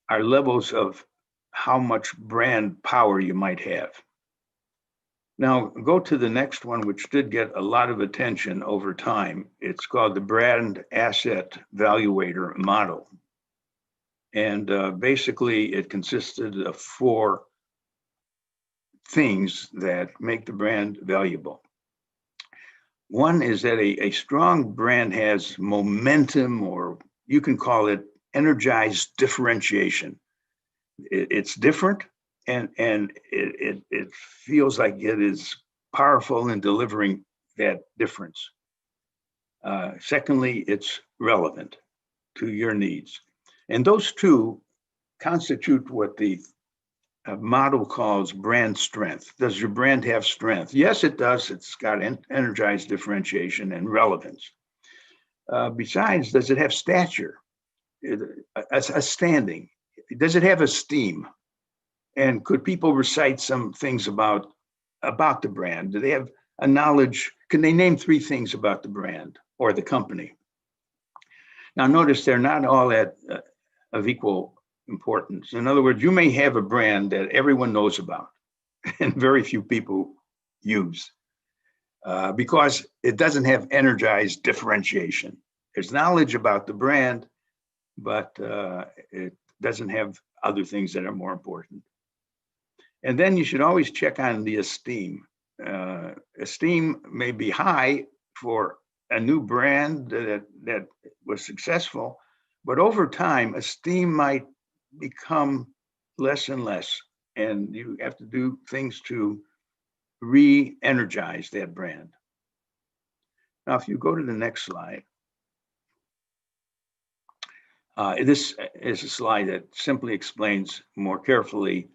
are levels of how much brand power you might have. Now, go to the next one, which did get a lot of attention over time. It's called the Brand Asset Evaluator model. And basically, it consisted of 4 things that make the brand valuable. One is that a strong brand has momentum, or you can call it energized differentiation. It's different. And it feels like it is powerful in delivering that difference. Secondly, it's relevant to your needs. And those 2 constitute what the model calls brand strength. Does your brand have strength? Yes, it does. It's got energized differentiation and relevance. Besides, does it have stature, a standing? Does it have esteem? And could people recite some things about the brand? Do they have a knowledge? Can they name 3 things about the brand or the company? Now, notice they're not all of equal importance. In other words, you may have a brand that everyone knows about and very few people use because it doesn't have energized differentiation. There's knowledge about the brand, but it doesn't have other things that are more important. And then you should always check on the esteem. Esteem may be high for a new brand that was successful, but over time, esteem might become less and less, and you have to do things to re-energize that brand. Now, if you go to the next slide, this is a slide that simply explains more carefully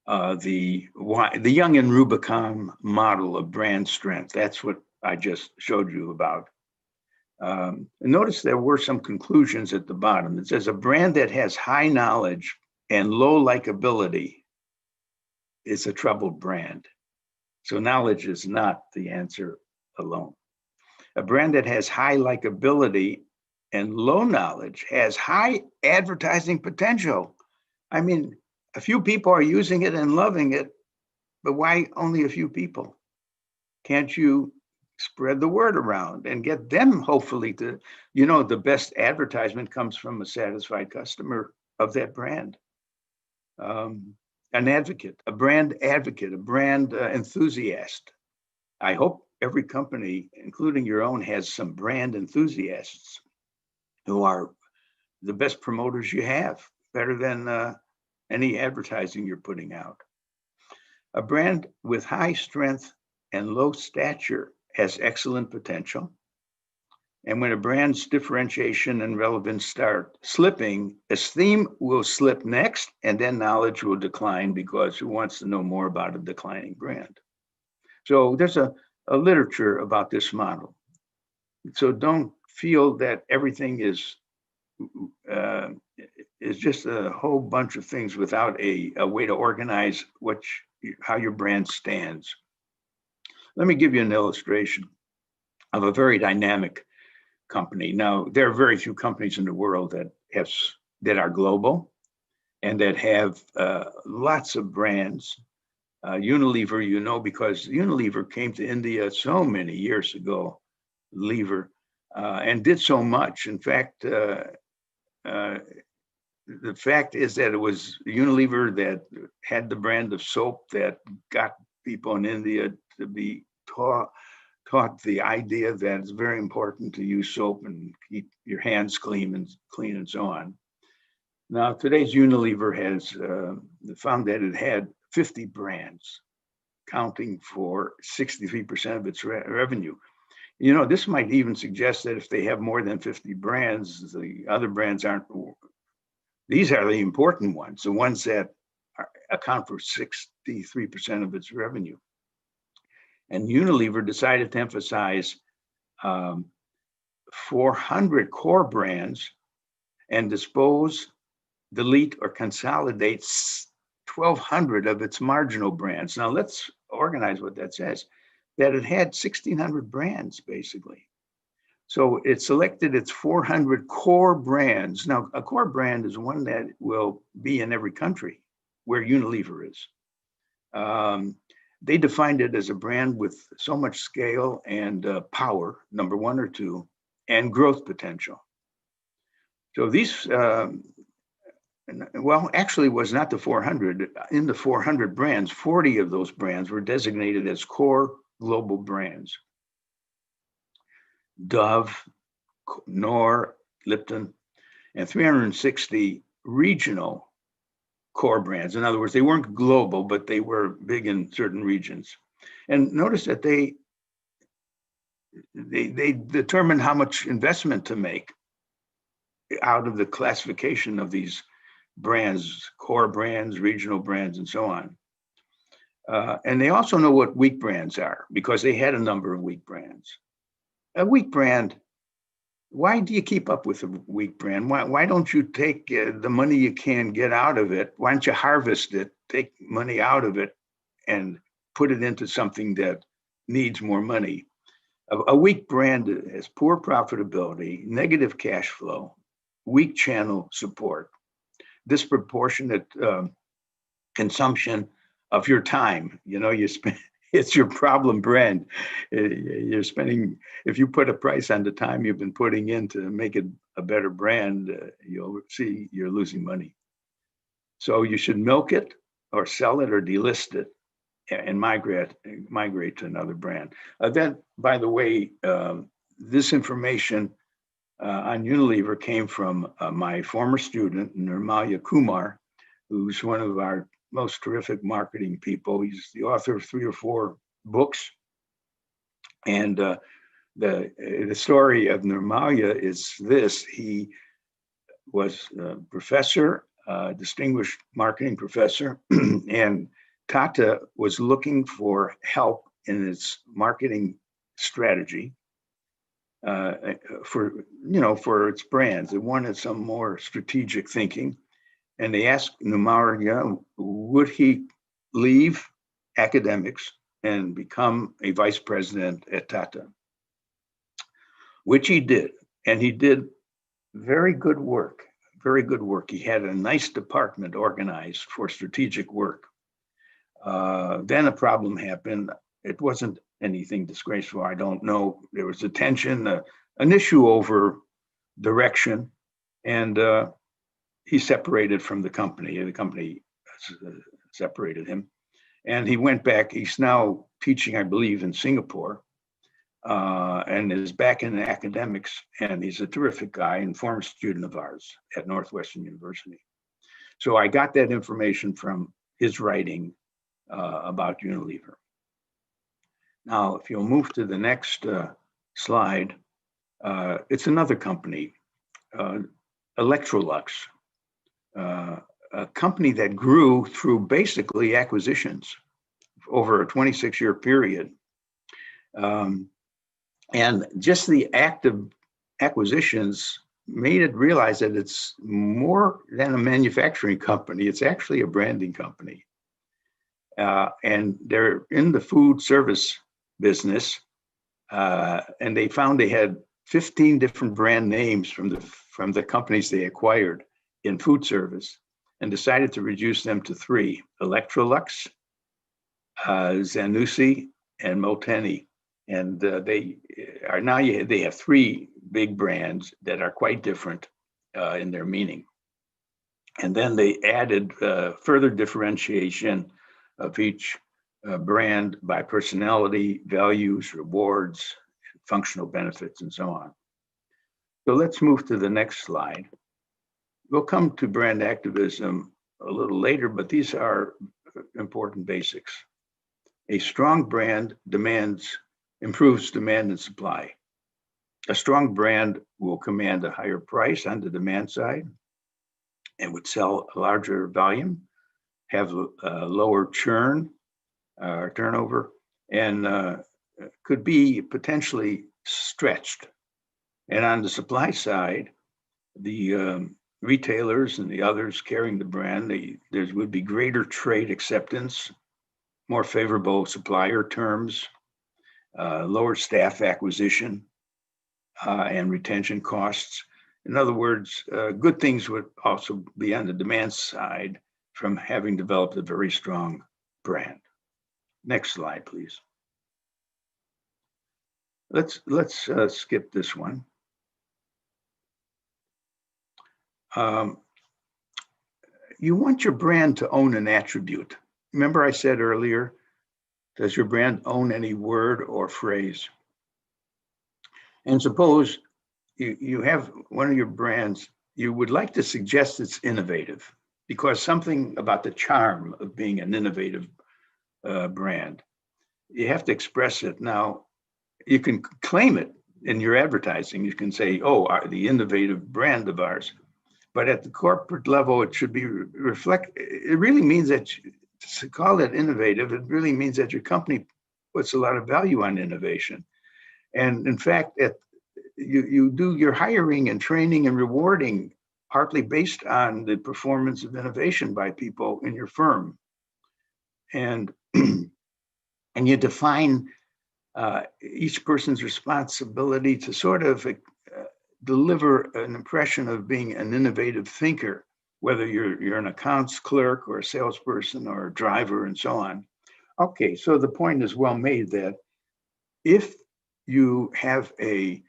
the Young and Rubicon model of brand strength. That's what I just showed you about. Notice there were some conclusions at the bottom. It says a brand that has high knowledge and low likability is a troubled brand. So knowledge is not the answer alone. A brand that has high likability and low knowledge has high advertising potential. I mean, a few people are using it and loving it, but why only a few people? Can't you spread the word around and get them hopefully to, the best advertisement comes from a satisfied customer of that brand. an advocate, a brand advocate, a brand enthusiast. I hope every company, including your own, has some brand enthusiasts who are the best promoters you have, better than any advertising you're putting out. A brand with high strength and low stature has excellent potential. And when a brand's differentiation and relevance start slipping, esteem will slip next, and then knowledge will decline, because who wants to know more about a declining brand? So there's a literature about this model. So don't feel that everything is just a whole bunch of things without a way to organize how your brand stands. Let me give you an illustration of a very dynamic company. Now, there are very few companies in the world that are global and that have lots of brands. Unilever, because Unilever came to India so many years ago, and did so much. In fact, the fact is that it was Unilever that had the brand of soap that got people in India to be taught the idea that it's very important to use soap and keep your hands clean and so on. Now, today's Unilever has found that it had 50 brands, counting for 63% of its revenue. This might even suggest that if they have more than 50 brands, the other brands aren't. These are the important ones, the ones that account for 63% of its revenue. And Unilever decided to emphasize 400 core brands and dispose, delete, or consolidate 1,200 of its marginal brands. Now let's organize what that says. That it had 1,600 brands, basically. So it selected its 400 core brands. Now, a core brand is one that will be in every country where Unilever is. They defined it as a brand with so much scale and power, number one or two, and growth potential. So these, actually was not the 400. In the 400 brands, 40 of those brands were designated as core global brands. Dove, Knorr, Lipton, and 360 regional core brands. In other words, they weren't global, but they were big in certain regions. And notice that they determined how much investment to make out of the classification of these brands, core brands, regional brands, and so on. And they also know what weak brands are, because they had a number of weak brands. A weak brand, why do you keep up with a weak brand? Why don't you take the money you can get out of it? Why don't you harvest it, take money out of it, and put it into something that needs more money? A weak brand has poor profitability, negative cash flow, weak channel support, disproportionate consumption of your time. You spend, it's your problem brand. You're spending, if you put a price on the time you've been putting in to make it a better brand, you'll see you're losing money. So you should milk it or sell it or delist it and migrate to another brand. Then, by the way, this information on Unilever came from my former student, Nirmalya Kumar, who's one of our most terrific marketing people. He's the author of 3 or 4 books. And the story of Nirmalya is this. He was a professor, distinguished marketing professor, and Tata was looking for help in its marketing strategy for its brands. It wanted some more strategic thinking. And they asked Nirmalya, would he leave academics and become a vice president at Tata? Which he did. And he did very good work, very good work. He had a nice department organized for strategic work. Then a problem happened. It wasn't anything disgraceful, I don't know. There was a tension, an issue over direction, and he separated from the company. The company separated him. And he went back. He's now teaching, I believe, in Singapore, and is back in academics. And he's a terrific guy and former student of ours at Northwestern University. So I got that information from his writing about Unilever. Now, if you'll move to the next slide, it's another company, Electrolux, a company that grew through basically acquisitions over a 26-year period. And just the act of acquisitions made it realize that it's more than a manufacturing company. It's actually a branding company. And they're in the food service business. And they found they had 15 different brand names from the companies they acquired in food service, and decided to reduce them to 3: Electrolux, Zanussi, and Molteni. And they have 3 big brands that are quite different in their meaning. And then they added further differentiation of each brand by personality, values, rewards, functional benefits, and so on. So let's move to the next slide. We'll come to brand activism a little later, but these are important basics. A strong brand improves demand and supply. A strong brand will command a higher price on the demand side and would sell a larger volume, have a lower churn or turnover, and could be potentially stretched. And on the supply side, the retailers and the others carrying the brand, there would be greater trade acceptance, more favorable supplier terms, lower staff acquisition and retention costs. In other words, good things would also be on the demand side from having developed a very strong brand. Next slide, please. Let's skip this one. You want your brand to own an attribute. Remember I said earlier, does your brand own any word or phrase? And suppose you have one of your brands, you would like to suggest it's innovative, because something about the charm of being an innovative brand, you have to express it. Now, you can claim it in your advertising. You can say, oh, the innovative brand of ours. But at the corporate level, it should be it really means that to call it innovative, it really means that your company puts a lot of value on innovation. And in fact, you do your hiring and training and rewarding partly based on the performance of innovation by people in your firm. And, and you define each person's responsibility to sort of deliver an impression of being an innovative thinker, whether you're an accounts clerk or a salesperson or a driver and so on. Okay, so the point is well made that if you have a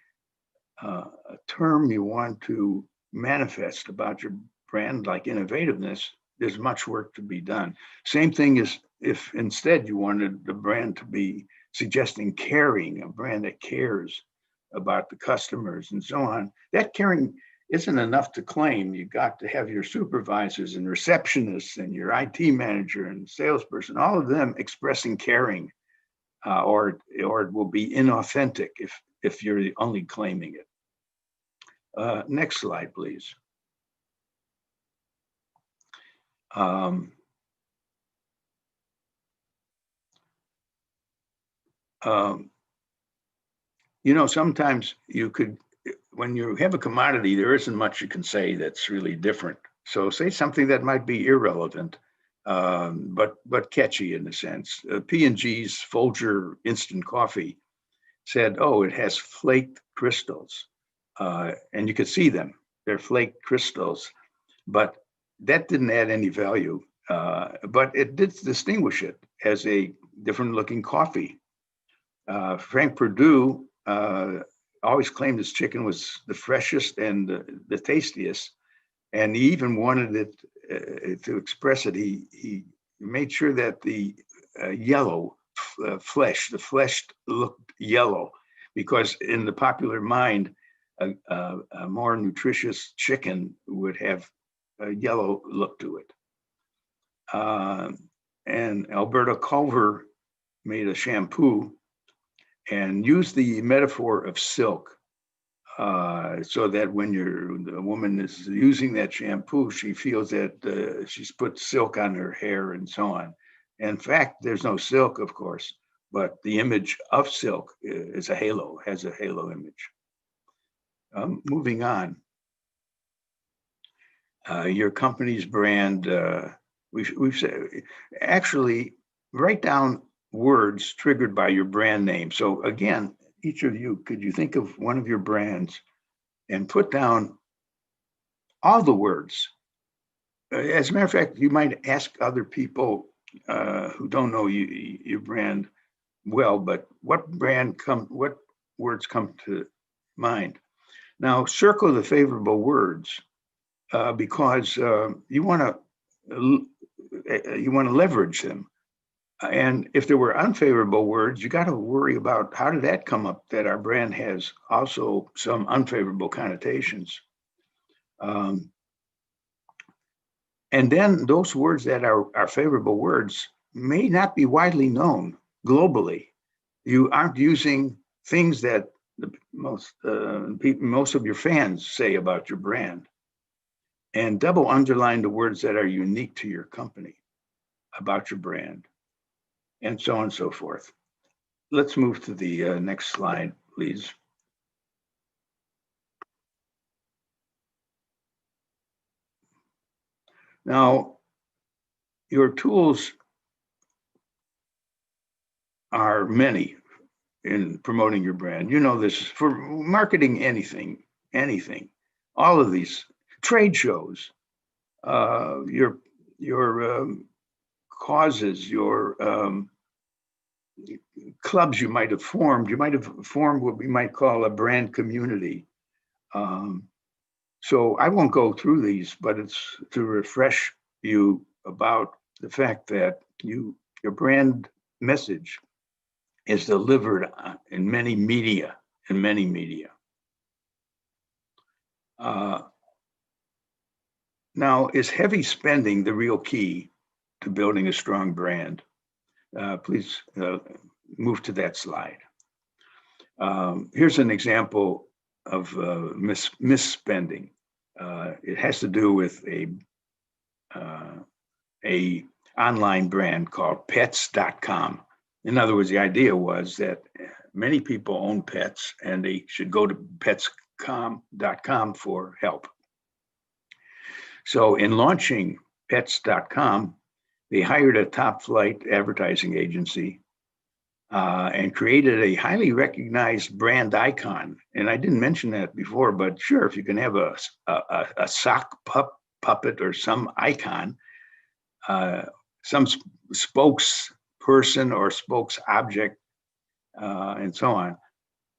term you want to manifest about your brand, like innovativeness, there's much work to be done. Same thing as if instead you wanted the brand to be suggesting caring, a brand that cares about the customers and so on. That caring isn't enough to claim. You got to have your supervisors and receptionists and your IT manager and salesperson, all of them expressing caring, or it will be inauthentic if you're only claiming it. Next slide, please. You know, sometimes you could, when you have a commodity, there isn't much you can say that's really different. So say something that might be irrelevant, but catchy in a sense. P&G's Folger instant coffee said, oh, it has flaked crystals. And you could see them, they're flaked crystals, but that didn't add any value. But it did distinguish it as a different looking coffee. Frank Perdue always claimed his chicken was the freshest and the tastiest. And he even wanted it to express it. He made sure that the yellow flesh, the flesh looked yellow, because in the popular mind, a more nutritious chicken would have a yellow look to it. And Alberta Culver made a shampoo and used the metaphor of silk, so that when the woman is using that shampoo, she feels that she's put silk on her hair and so on. In fact, there's no silk, of course, but the image of silk is a halo, has a halo image. Moving on. Your company's brand, we've said, actually write down words triggered by your brand name. So again, each of you, could you think of one of your brands and put down all the words? As a matter of fact, you might ask other people who don't know your brand well, but what words come to mind? Now, circle the favorable words because you want to leverage them. And if there were unfavorable words, you got to worry about how did that come up that our brand has also some unfavorable connotations. And then those words that are favorable words may not be widely known globally. You aren't using things that most of your fans say about your brand. And double underline the words that are unique to your company about your brand, and so on and so forth. Let's move to the next slide, please. Now, your tools are many in promoting your brand. You know this, for marketing anything, all of these trade shows, your causes, your clubs you might have formed. You might have formed what we might call a brand community. So I won't go through these, but it's to refresh you about the fact that your brand message is delivered in many media, Now, is heavy spending the real key to building a strong brand? Please move to that slide. Here's an example of misspending. It has to do with a online brand called pets.com. In other words, the idea was that many people own pets and they should go to pets.com for help. So in launching pets.com, they hired a top flight advertising agency and created a highly recognized brand icon. And I didn't mention that before, but sure, if you can have a sock puppet or some icon, some spokesperson or spokes object, and so on.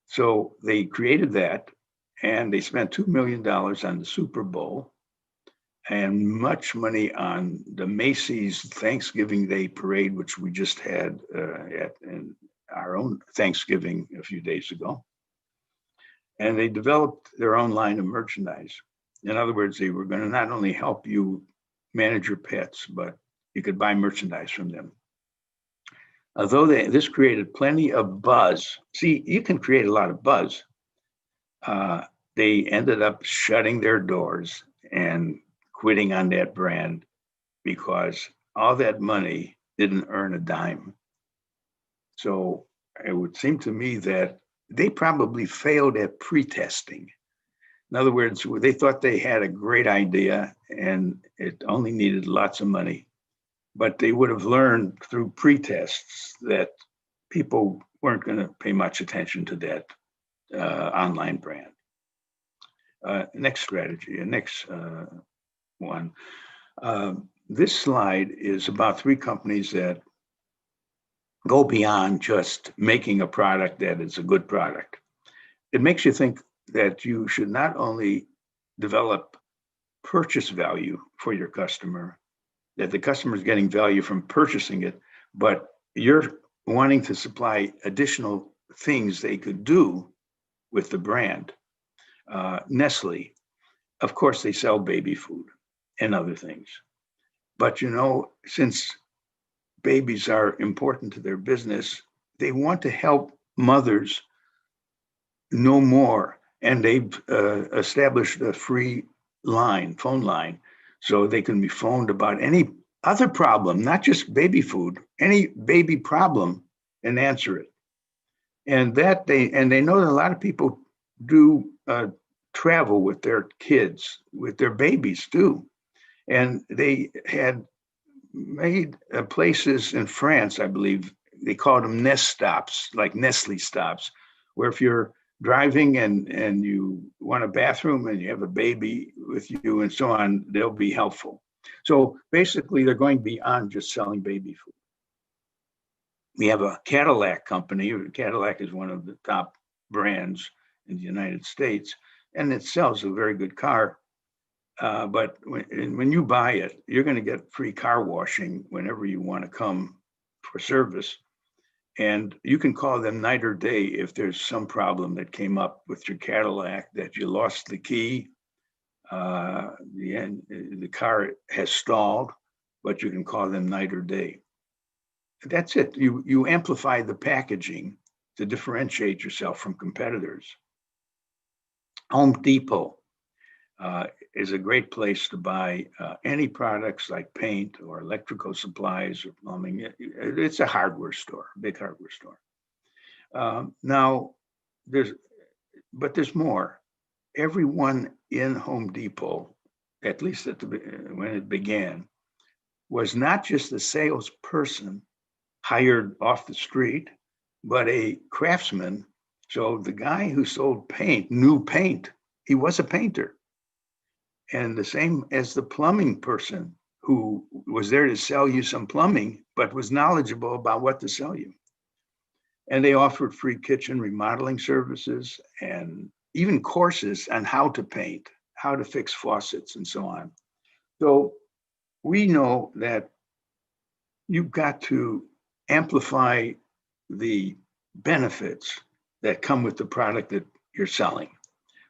So they created that, and they spent $2 million on the Super Bowl and much money on the Macy's Thanksgiving Day parade, which we just had in our own Thanksgiving a few days ago. And they developed their own line of merchandise. In other words, they were going to not only help you manage your pets, but you could buy merchandise from them. Although this created plenty of buzz. See, you can create a lot of buzz. They ended up shutting their doors and quitting on that brand because all that money didn't earn a dime. So it would seem to me that they probably failed at pre-testing. In other words, they thought they had a great idea and it only needed lots of money, but they would have learned through pre-tests that people weren't going to pay much attention to that online brand. Next strategy, next one. This slide is about 3 companies that go beyond just making a product that is a good product. It makes you think that you should not only develop purchase value for your customer, that the customer is getting value from purchasing it, but you're wanting to supply additional things they could do with the brand. Nestle, of course, they sell baby food and other things. But you know, since babies are important to their business, they want to help mothers know more. And they've established a free phone line, so they can be phoned about any other problem, not just baby food, any baby problem, and answer it. And they know that a lot of people do travel with their kids, with their babies too. And they had made places in France, I believe, they called them nest stops, like Nestle stops, where if you're driving and you want a bathroom and you have a baby with you and so on, they'll be helpful. So basically, they're going beyond just selling baby food. We have a Cadillac company. Cadillac is one of the top brands in the United States, and it sells a very good car. But when you buy it, you're going to get free car washing whenever you want to come for service. And you can call them night or day if there's some problem that came up with your Cadillac, that you lost the key, the car has stalled, but you can call them night or day. That's it. You amplify the packaging to differentiate yourself from competitors. Home Depot is a great place to buy any products like paint or electrical supplies or plumbing. It's a hardware store, big hardware store. Now, there's more. Everyone in Home Depot, at least when it began, was not just a salesperson hired off the street, but a craftsman. So the guy who sold paint knew paint. He was a painter. And the same as the plumbing person who was there to sell you some plumbing, but was knowledgeable about what to sell you. And they offered free kitchen remodeling services and even courses on how to paint, how to fix faucets and so on. So we know that you've got to amplify the benefits that come with the product that you're selling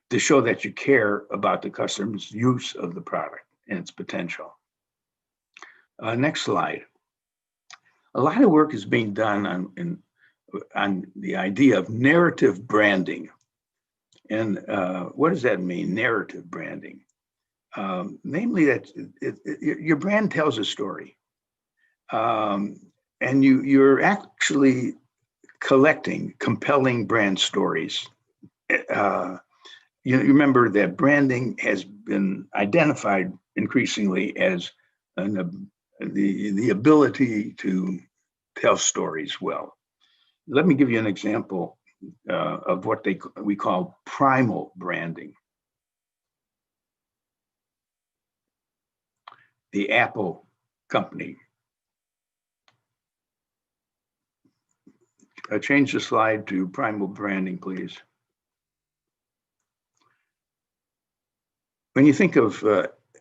to show that you care about the customer's use of the product and its potential. Next slide. A lot of work is being done on the idea of narrative branding. And what does that mean, narrative branding? Namely that your brand tells a story. And you're actually collecting compelling brand stories. You remember that branding has been identified increasingly as the ability to tell stories well. Let me give you an example of what we call primal branding. The Apple company. Change the slide to primal branding, please. When you think of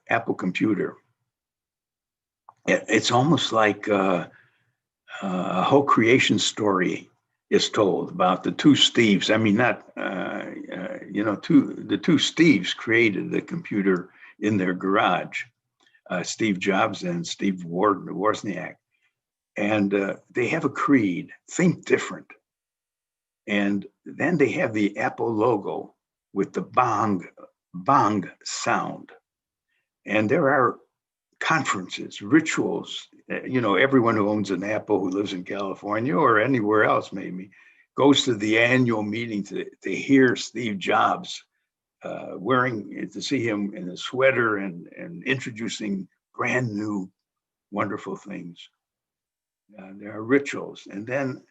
Apple computer, it's almost like a whole creation story is told about the two Steves. I mean, not, the two Steves created the computer in their garage, Steve Jobs and Steve Wozniak. And they have a creed, think different. And then they have the Apple logo with the bong sound. And there are conferences, rituals, everyone who owns an Apple who lives in California or anywhere else maybe goes to the annual meeting to hear Steve Jobs to see him in a sweater and introducing brand new, wonderful things. There are rituals. And then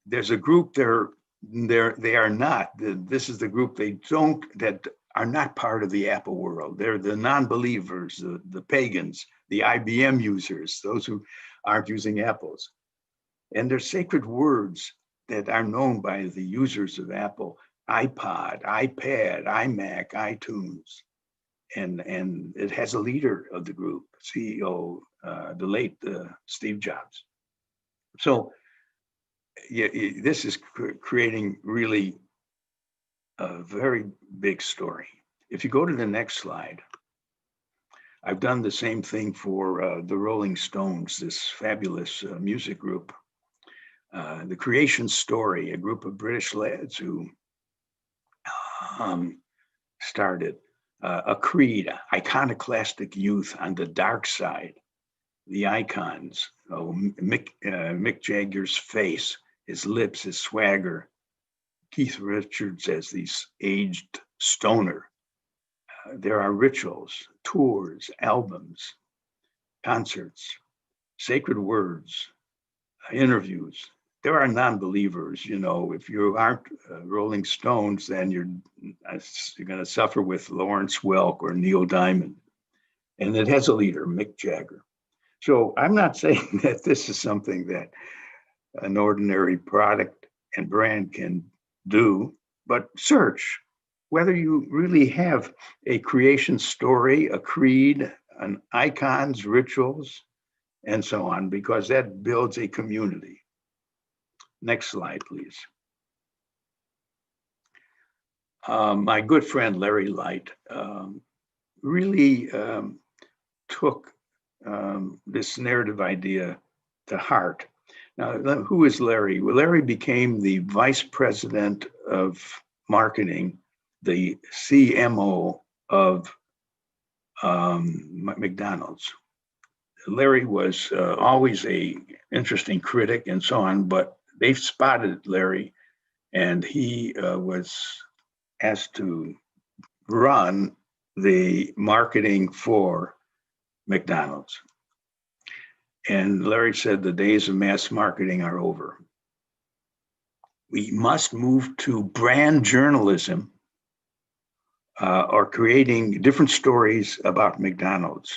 there's a group they are not. This is the group that are not part of the Apple world. They're the non-believers, the pagans, the IBM users, those who aren't using Apples. And there's sacred words that are known by the users of Apple: iPod, iPad, iMac, iTunes. and it has a leader of the group, CEO, the late Steve Jobs. So yeah, this is creating really a very big story. If you go to the next slide, I've done the same thing for the Rolling Stones, this fabulous music group. The Creation Story, a group of British lads who started a creed, iconoclastic youth on the dark side, the icons, Mick Jagger's face, his lips, his swagger, Keith Richards as these aged stoner. There are rituals, tours, albums, concerts, sacred words, interviews. There are non-believers, you know, if you aren't Rolling Stones, then you're going to suffer with Lawrence Welk or Neil Diamond. And it has a leader, Mick Jagger. So I'm not saying that this is something that an ordinary product and brand can do, but search whether you really have a creation story, a creed, an icons, rituals, and so on, because that builds a community. Next slide, please. My good friend Larry Light really took this narrative idea to heart. Now, who is Larry? Well, Larry became the vice president of marketing, the CMO of McDonald's. Larry was always an interesting critic and so on, but they spotted Larry and he was asked to run the marketing for McDonald's. And Larry said the days of mass marketing are over. We must move to brand journalism or creating different stories about McDonald's.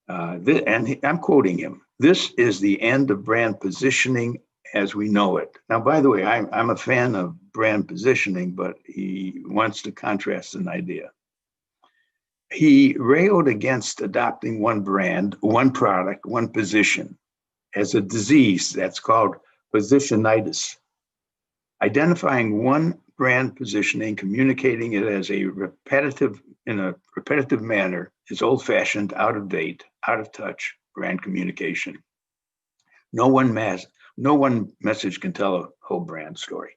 And I'm quoting him, "This is the end of brand positioning as we know it." Now, by the way, I'm a fan of brand positioning, but he wants to contrast an idea. He railed against adopting one brand, one product, one position as a disease that's called positionitis. Identifying one brand positioning, communicating it as in a repetitive manner is old-fashioned, out of date, out of touch brand communication. No one message can tell a whole brand story.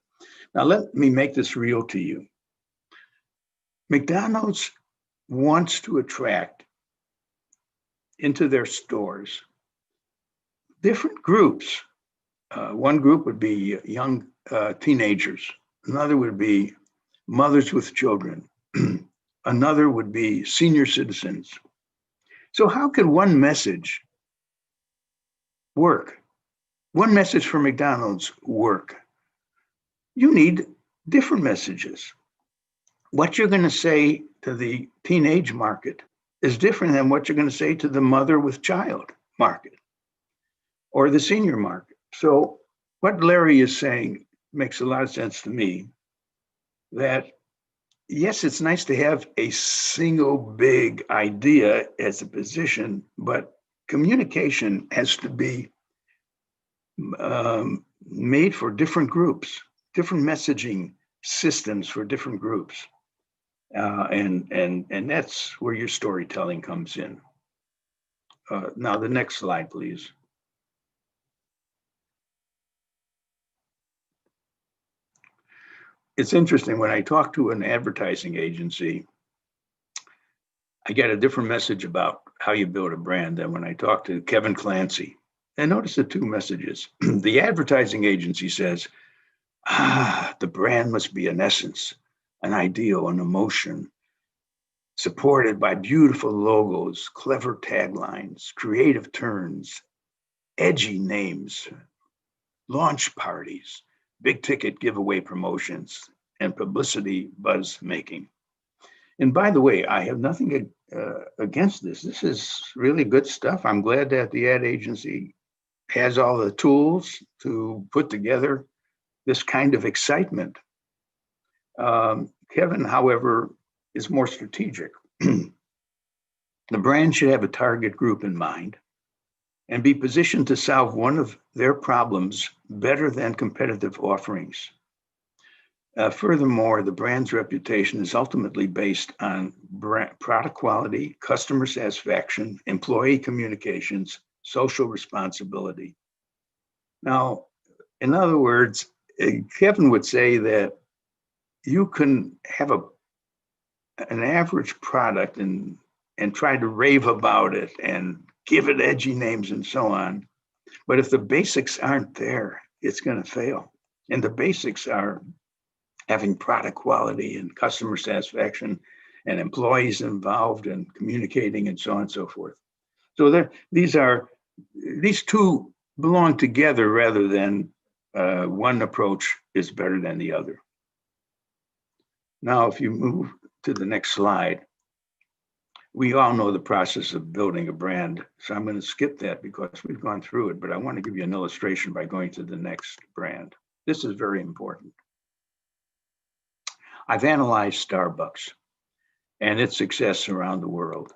Now, let me make this real to you. McDonald's wants to attract into their stores different groups. One group would be young teenagers. Another would be mothers with children. Another would be senior citizens. So how could one message work? One message for McDonald's work? You need different messages. What you're going to say to the teenage market is different than what you're going to say to the mother with child market or the senior market. So what Larry is saying makes a lot of sense to me, that yes, it's nice to have a single big idea as a position, but communication has to be made for different groups, different messaging systems for different groups. And that's where your storytelling comes in. Now, the next slide, please. It's interesting, when I talk to an advertising agency, I get a different message about how you build a brand than when I talk to Kevin Clancy. And notice the two messages. The advertising agency says, the brand must be an essence, an ideal, an emotion, supported by beautiful logos, clever taglines, creative turns, edgy names, launch parties, big ticket giveaway promotions, and publicity buzz making. And by the way, I have nothing against this. This is really good stuff. I'm glad that the ad agency has all the tools to put together this kind of excitement. Kevin, however, is more strategic. The brand should have a target group in mind and be positioned to solve one of their problems better than competitive offerings. Furthermore, the brand's reputation is ultimately based on product quality, customer satisfaction, employee communications, social responsibility. Now, in other words, Kevin would say that you can have an average product and try to rave about it and give it edgy names and so on. But if the basics aren't there, it's going to fail. And the basics are having product quality and customer satisfaction and employees involved and communicating and so on and so forth. So these two belong together rather than one approach is better than the other. Now, if you move to the next slide, we all know the process of building a brand. So I'm going to skip that because we've gone through it, but I want to give you an illustration by going to the next brand. This is very important. I've analyzed Starbucks and its success around the world.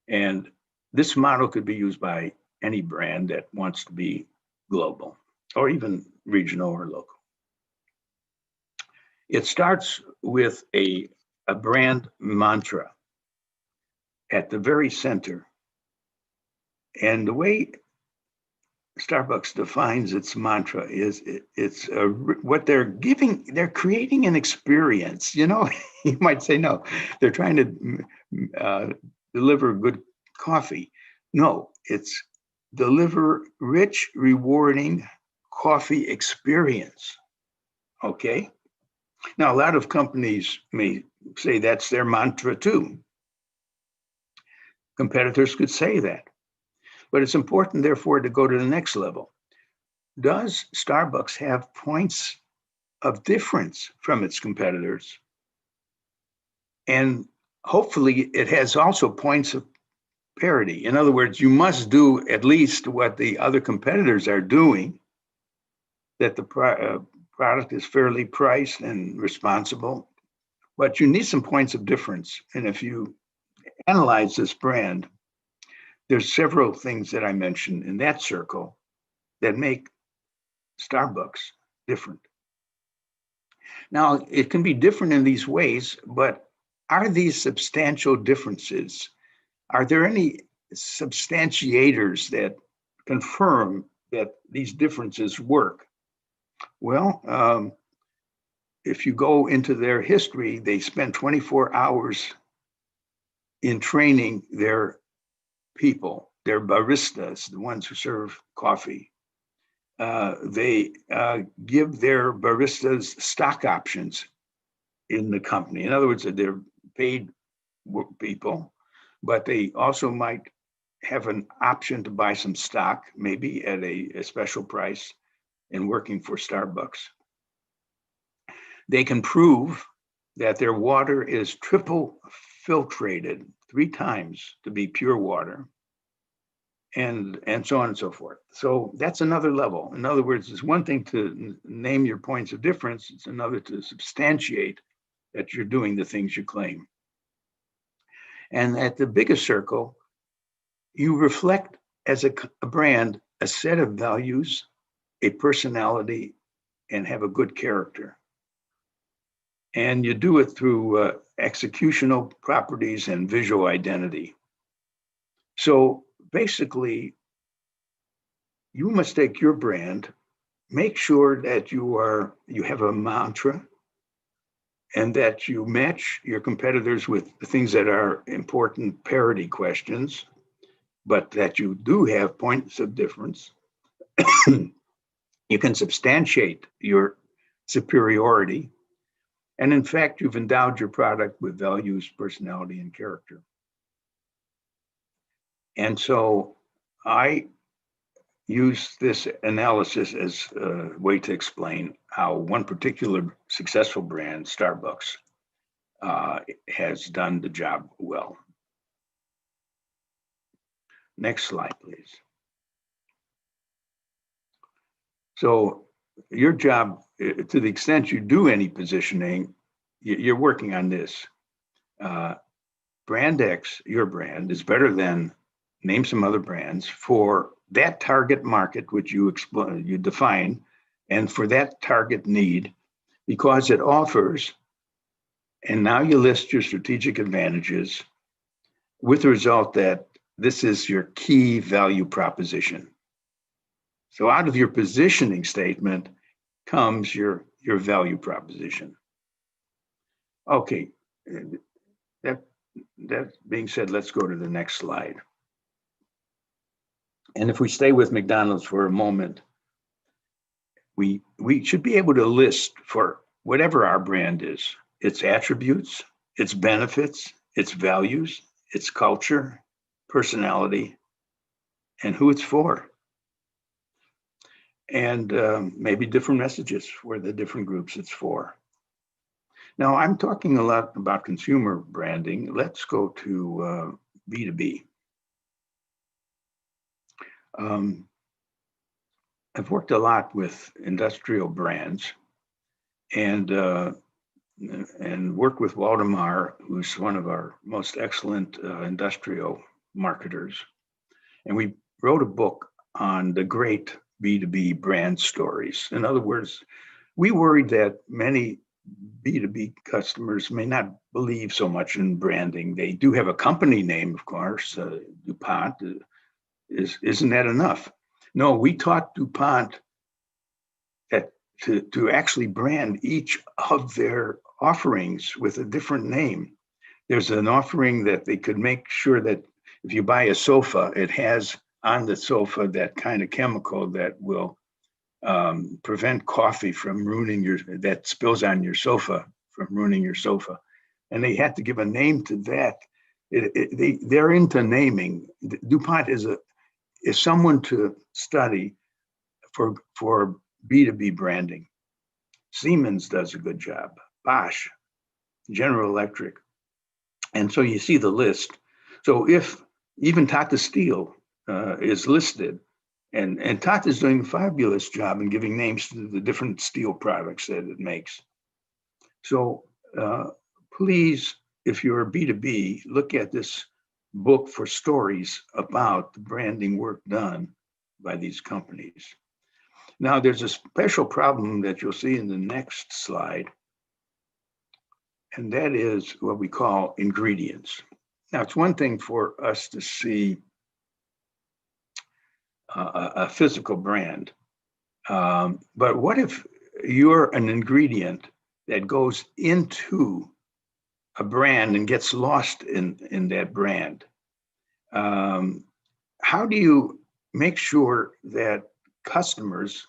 And this model could be used by any brand that wants to be global or even regional or local. It starts with a brand mantra at the very center. And the way Starbucks defines its mantra is what they're giving, they're creating an experience. You know, you might say, no, they're trying to deliver good coffee. No, it's deliver rich, rewarding coffee experience. Okay. Now, a lot of companies may say that's their mantra too. Competitors could say that. But it's important, therefore, to go to the next level. Does Starbucks have points of difference from its competitors? And hopefully it has also points of parity. In other words, you must do at least what the other competitors are doing, that the product is fairly priced and responsible, but you need some points of difference. And if you analyze this brand, there's several things that I mentioned in that circle that make Starbucks different. Now, it can be different in these ways, but are these substantial differences? Are there any substantiators that confirm that these differences work? Well, if you go into their history, they spent 24 hours in training their people, their baristas, the ones who serve coffee. They give their baristas stock options in the company. In other words, they're paid people, but they also might have an option to buy some stock, maybe at a special price in working for Starbucks. They can prove that their water is triple filtrated 3 times to be pure water, and so on and so forth. So that's another level. In other words, it's one thing to name your points of difference, it's another to substantiate that you're doing the things you claim. And at the biggest circle, you reflect as a brand a set of values, a personality, and have a good character. And you do it through executional properties and visual identity. So basically, you must take your brand, make sure that you have a mantra, and that you match your competitors with the things that are important parity questions, but that you do have points of difference. You can substantiate your superiority. And in fact, you've endowed your product with values, personality, and character. And so I use this analysis as a way to explain how one particular successful brand, Starbucks, has done the job well. Next slide, please. So your job, to the extent you do any positioning, you're working on this. brand X, your brand, is better than name some other brands for that target market, which you define, and for that target need, because it offers, and now you list your strategic advantages with the result that this is your key value proposition. So out of your positioning statement comes your value proposition. Okay, that being said, let's go to the next slide. And if we stay with McDonald's for a moment, we should be able to list for whatever our brand is, its attributes, its benefits, its values, its culture, personality, and who it's for. And maybe different messages for the different groups it's for. Now, I'm talking a lot about consumer branding. Let's go to B2B. I've worked a lot with industrial brands and worked with Waldemar, who's one of our most excellent industrial marketers. And we wrote a book on the great B2B brand stories. In other words, we worried that many B2B customers may not believe so much in branding. They do have a company name, of course, DuPont. Isn't that enough? No, we taught DuPont that to actually brand each of their offerings with a different name. There's an offering that they could make sure that if you buy a sofa, it has on the sofa that kind of chemical that will prevent coffee from ruining that spills on your sofa, from ruining your sofa. And they had to give a name to that. They're into naming. DuPont is someone to study for B2B branding. Siemens does a good job, Bosch, General Electric. And so you see the list. So if even Tata Steel is listed, and Tata is doing a fabulous job in giving names to the different steel products that it makes. So please, if you're a B2B, look at this book for stories about the branding work done by these companies. Now, there's a special problem that you'll see in the next slide, and that is what we call ingredients. Now, it's one thing for us to see a physical brand, but what if you're an ingredient that goes into a brand and gets lost in that brand? How do you make sure that customers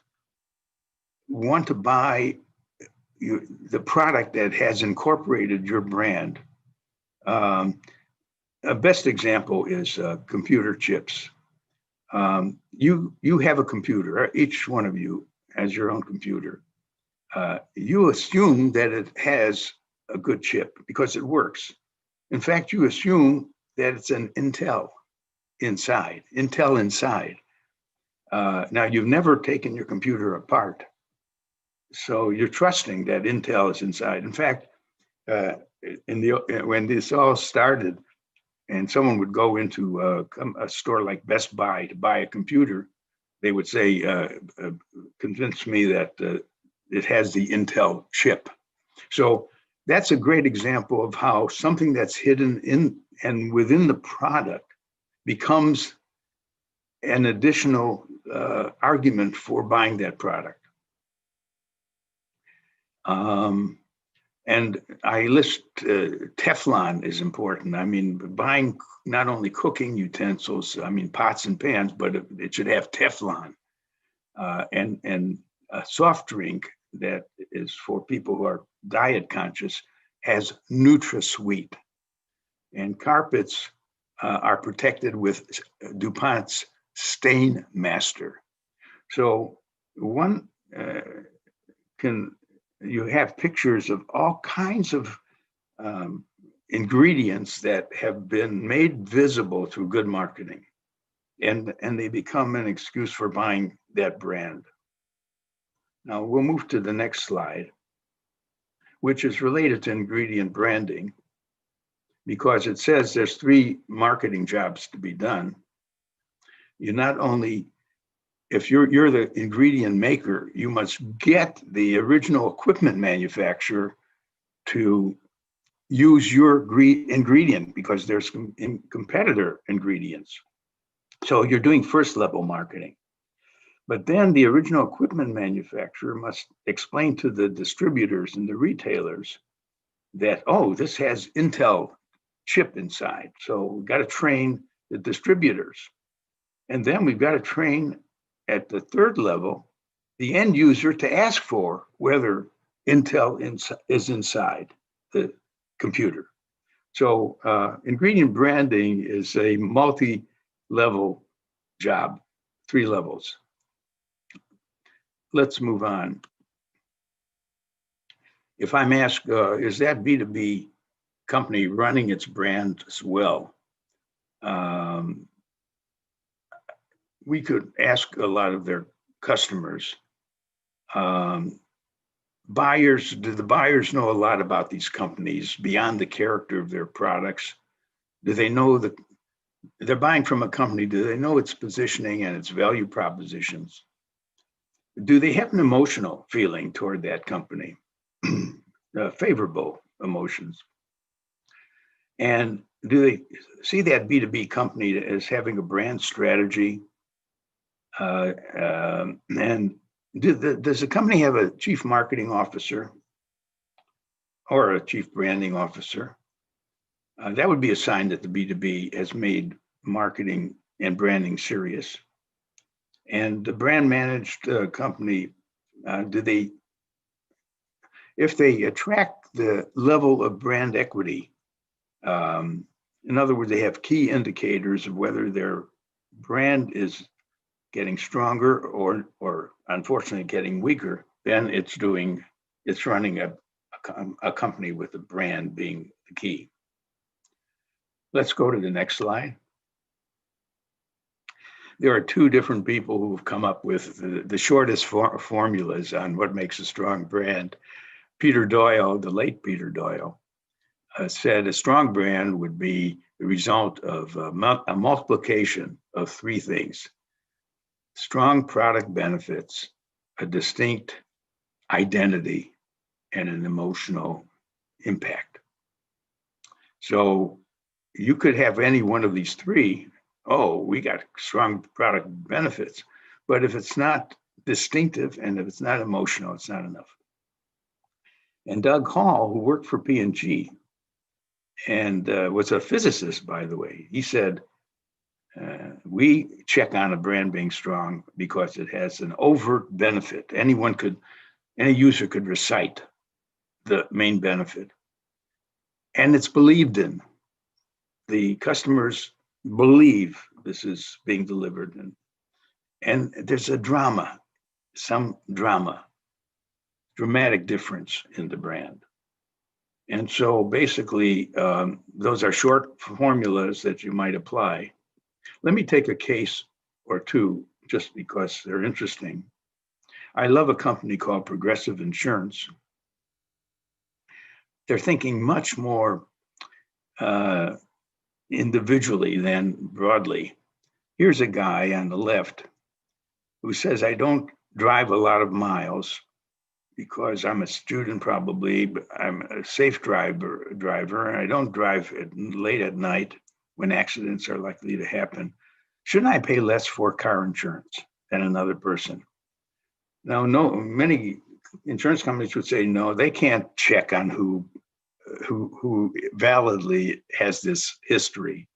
want to buy the product that has incorporated your brand? A best example is computer chips. You have a computer. Each one of you has your own computer. You assume that it has a good chip because it works. In fact, you assume that it's an Intel inside. Now, you've never taken your computer apart, so you're trusting that Intel is inside. In fact, when this all started, and someone would go into a store like Best Buy to buy a computer, they would say, convince me that it has the Intel chip. So that's a great example of how something that's hidden in and within the product becomes an additional argument for buying that product. And I list Teflon is important. I mean, buying not only cooking utensils, I mean, pots and pans, but it should have Teflon. And a soft drink that is for people who are diet conscious has NutraSweet. And carpets are protected with DuPont's Stain Master. So one you have pictures of all kinds of ingredients that have been made visible through good marketing, and they become an excuse for buying that brand. Now we'll move to the next slide, which is related to ingredient branding. because it says there's 3 marketing jobs to be done. You not only, if you're the ingredient maker, you must get the original equipment manufacturer to use your ingredient because there's competitor ingredients. So you're doing first level marketing. But then the original equipment manufacturer must explain to the distributors and the retailers that, oh, this has Intel chip inside. So we've got to train the distributors. And then we've got to train at the 3rd level, the end user to ask for whether Intel is inside the computer. So ingredient branding is a multi-level job, 3 levels. Let's move on. If I'm asked, is that B2B company running its brand as well? We could ask a lot of their customers. Buyers, do the buyers know a lot about these companies beyond the character of their products? Do they know that they're buying from a company? Do they know its positioning and its value propositions? Do they have an emotional feeling toward that company? Favorable emotions. And do they see that B2B company as having a brand strategy? And does the company have a chief marketing officer or a chief branding officer? That would be a sign that the B2B has made marketing and branding serious. And the brand managed company, if they attract the level of brand equity, in other words, they have key indicators of whether their brand is getting stronger or unfortunately getting weaker, then it's running a company with a brand being the key. Let's go to the next slide. There are 2 different people who've come up with the shortest formulas on what makes a strong brand. Peter Doyle, the late Peter Doyle, said a strong brand would be the result of a multiplication of 3 things: strong product benefits, a distinct identity, and an emotional impact. So you could have any one of these 3. Oh, we got strong product benefits. But if it's not distinctive and if it's not emotional, it's not enough. And Doug Hall, who worked for P&G and was a physicist, by the way, he said, we check on a brand being strong because it has an overt benefit. Any user could recite the main benefit. And it's believed in. The customers believe this is being delivered. And there's a dramatic difference in the brand. And so basically, those are short formulas that you might apply. Let me take a case or 2 just because they're interesting. I love a company called Progressive Insurance. They're thinking much more individually than broadly. Here's a guy on the left who says, I don't drive a lot of miles because I'm a student probably, but I'm a safe driver, and I don't drive late at night when accidents are likely to happen. Shouldn't I pay less for car insurance than another person? Now, no, many insurance companies would say, no, they can't check on who validly has this history.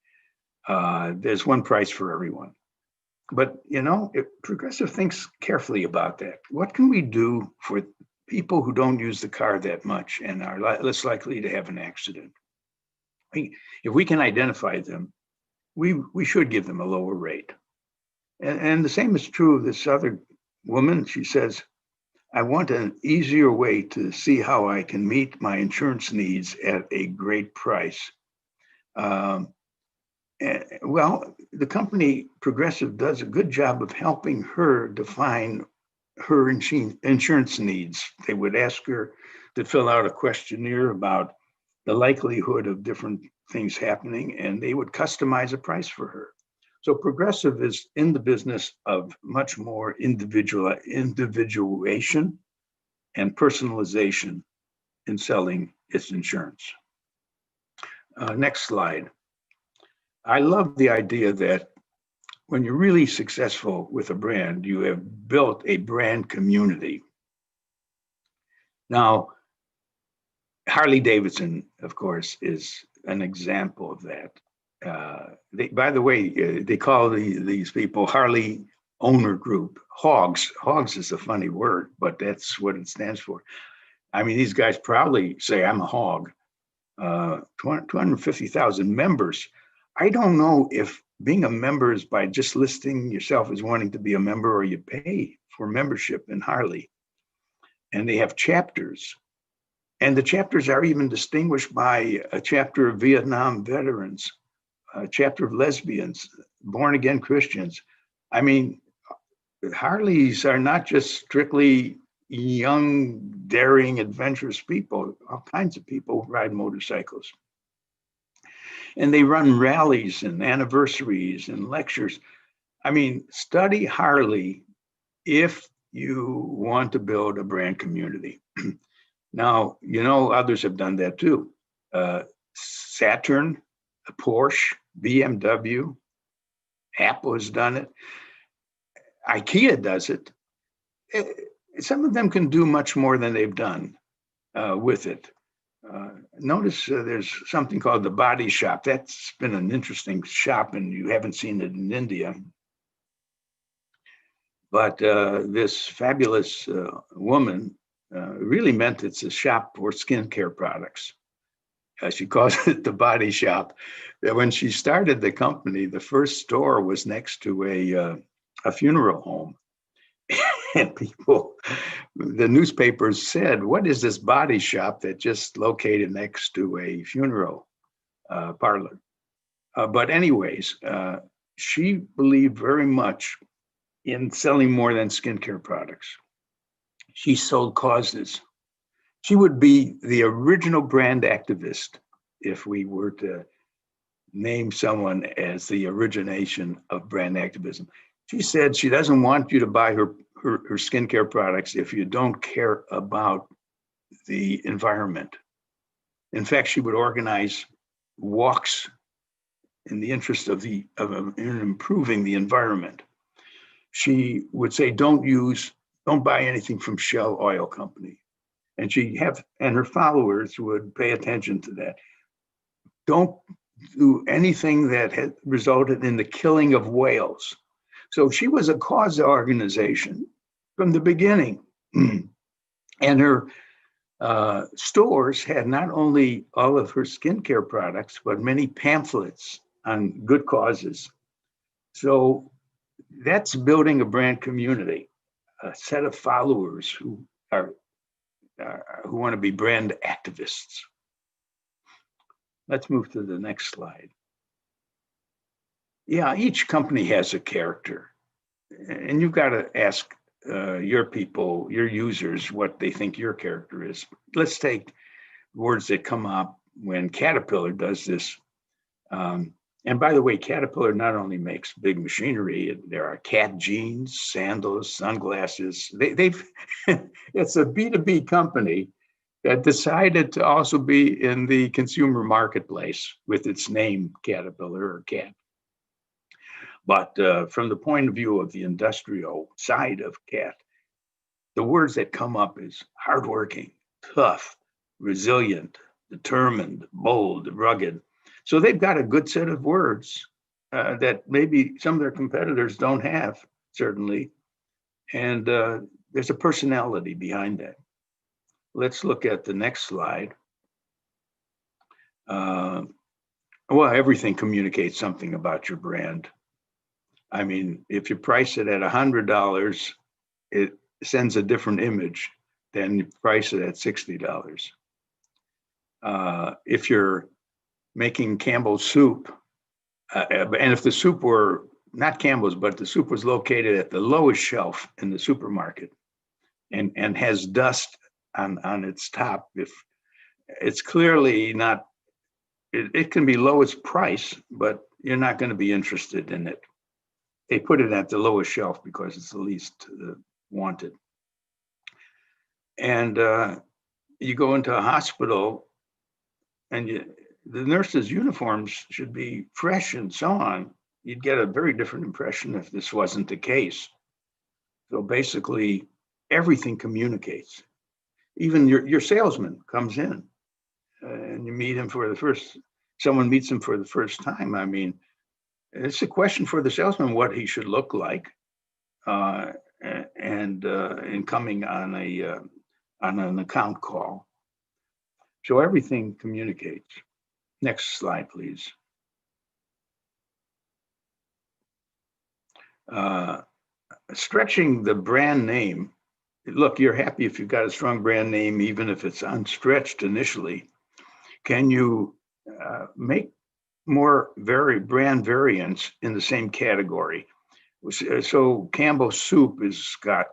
There's one price for everyone. But, if Progressive thinks carefully about that, what can we do for people who don't use the car that much and are less likely to have an accident? If we can identify them, we should give them a lower rate. And the same is true of this other woman. She says, I want an easier way to see how I can meet my insurance needs at a great price. Well, the company Progressive does a good job of helping her define her insurance needs. They would ask her to fill out a questionnaire about the likelihood of different things happening, and they would customize a price for her. So Progressive is in the business of much more individuation and personalization in selling its insurance. Next slide. I love the idea that when you're really successful with a brand, you have built a brand community. Now, Harley Davidson, of course, is an example of that. By the way, they call these people Harley Owner Group, Hogs. Hogs is a funny word, but that's what it stands for. I mean, these guys proudly say, I'm a hog. 250,000 members. I don't know if being a member is by just listing yourself as wanting to be a member, or you pay for membership in Harley. And they have chapters. And the chapters are even distinguished by a chapter of Vietnam veterans, a chapter of lesbians, born-again Christians. I mean, Harleys are not just strictly young, daring, adventurous people. All kinds of people ride motorcycles. And they run rallies and anniversaries and lectures. I mean, study Harley if you want to build a brand community. Now, you know, others have done that too. Saturn, Porsche, BMW, Apple has done it. IKEA does it. Some of them can do much more than they've done with it. Notice there's something called the Body Shop. That's been an interesting shop, and you haven't seen it in India. But this fabulous woman really meant it's a shop for skincare products. She calls it the Body Shop. When she started the company, the first store was next to a funeral home. And people, the newspapers said, what is this body shop that just located next to a funeral parlor? But anyways, she believed very much in selling more than skincare products. She sold causes. She would be the original brand activist if we were to name someone as the origination of brand activism. She said she doesn't want you to buy her skincare products if you don't care about the environment. In fact, she would organize walks in the interest of improving the environment. She would say, don't buy anything from Shell Oil Company. And her followers would pay attention to that. Don't do anything that had resulted in the killing of whales. So she was a cause organization from the beginning. And her stores had not only all of her skincare products, but many pamphlets on good causes. So that's building a brand community, a set of followers who want to be brand activists. Let's move to the next slide. Yeah, each company has a character, and you've got to ask your people, your users, what they think your character is. Let's take words that come up when Caterpillar does this. And by the way, Caterpillar not only makes big machinery, there are cat jeans, sandals, sunglasses. They've it's a B2B company that decided to also be in the consumer marketplace with its name, Caterpillar or Cat. But from the point of view of the industrial side of Cat, the words that come up is hardworking, tough, resilient, determined, bold, rugged. So they've got a good set of words that maybe some of their competitors don't have, certainly. And there's a personality behind that. Let's look at the next slide. Well, everything communicates something about your brand. I mean, if you price it at $100, it sends a different image than you price it at $60. If you're making Campbell's soup, and if the soup were not Campbell's, but the soup was located at the lowest shelf in the supermarket and has dust on its top, if it's clearly not it can be lowest price, but you're not going to be interested in it. They put it at the lowest shelf because it's the least wanted. And you go into a hospital and the nurses' uniforms should be fresh and so on. You'd get a very different impression if this wasn't the case. So basically, everything communicates. Even your salesman comes in and you meet him someone meets him for the first time. I mean, it's a question for the salesman what he should look like in coming on an account call. So everything communicates. Next slide, please. Stretching the brand name. Look, you're happy if you've got a strong brand name, even if it's unstretched initially. Can you make more brand variants in the same category? So Campbell's soup has got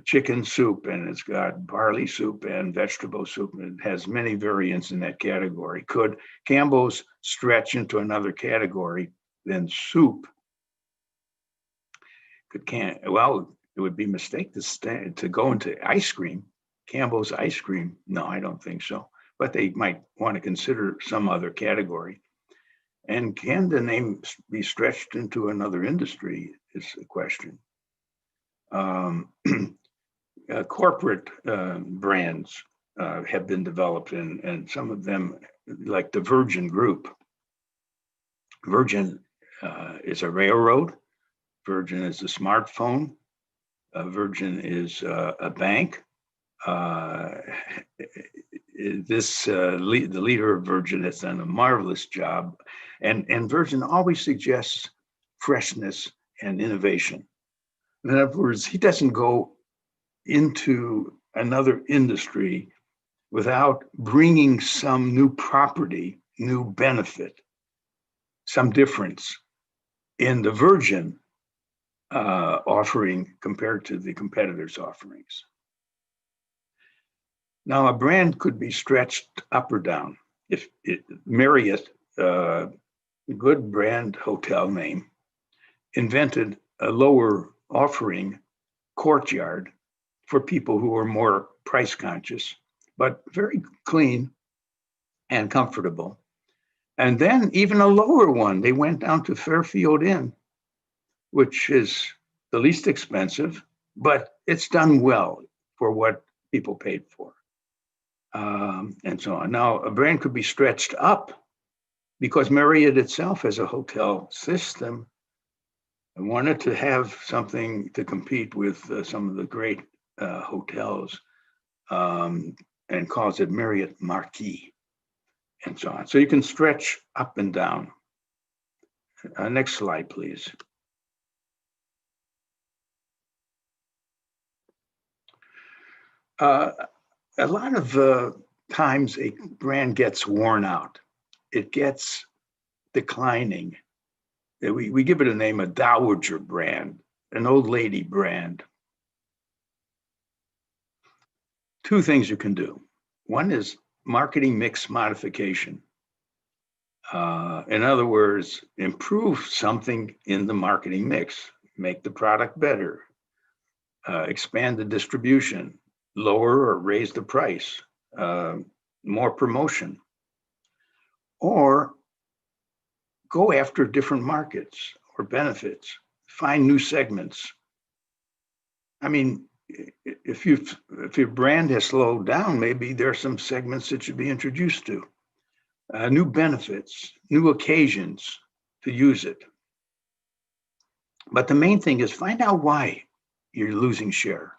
chicken soup, and it's got barley soup and vegetable soup. It has many variants in that category. Could Campbell's stretch into another category than soup? Well, it would be a mistake to go into ice cream. Campbell's ice cream? No, I don't think so. But they might want to consider some other category. And can the name be stretched into another industry is the question. Corporate brands have been developed, and some of them, like the Virgin Group. Virgin is a railroad. Virgin is a smartphone. Virgin is a bank. The leader of Virgin has done a marvelous job, and Virgin always suggests freshness and innovation. In other words, he doesn't go into another industry without bringing some new property, new benefit, some difference in the Virgin offering compared to the competitors' offerings. Now, a brand could be stretched up or down. If Marriott, good brand hotel name, invented a lower offering Courtyard for people who are more price conscious, but very clean and comfortable. And then even a lower one, they went down to Fairfield Inn, which is the least expensive, but it's done well for what people paid for. And so on. Now, a brand could be stretched up because Marriott itself has a hotel system and wanted to have something to compete with some of the great hotels and calls it Marriott Marquis and so on. So you can stretch up and down. Next slide, please. A lot of times a brand gets worn out. It gets declining. We give it a name, a dowager brand, an old lady brand. Two things you can do. One is marketing mix modification. In other words, improve something in the marketing mix, make the product better, expand the distribution, lower or raise the price, more promotion, or go after different markets or benefits, find new segments. I mean, if your brand has slowed down, maybe there are some segments that should be introduced to, new benefits, new occasions to use it. But the main thing is find out why you're losing share.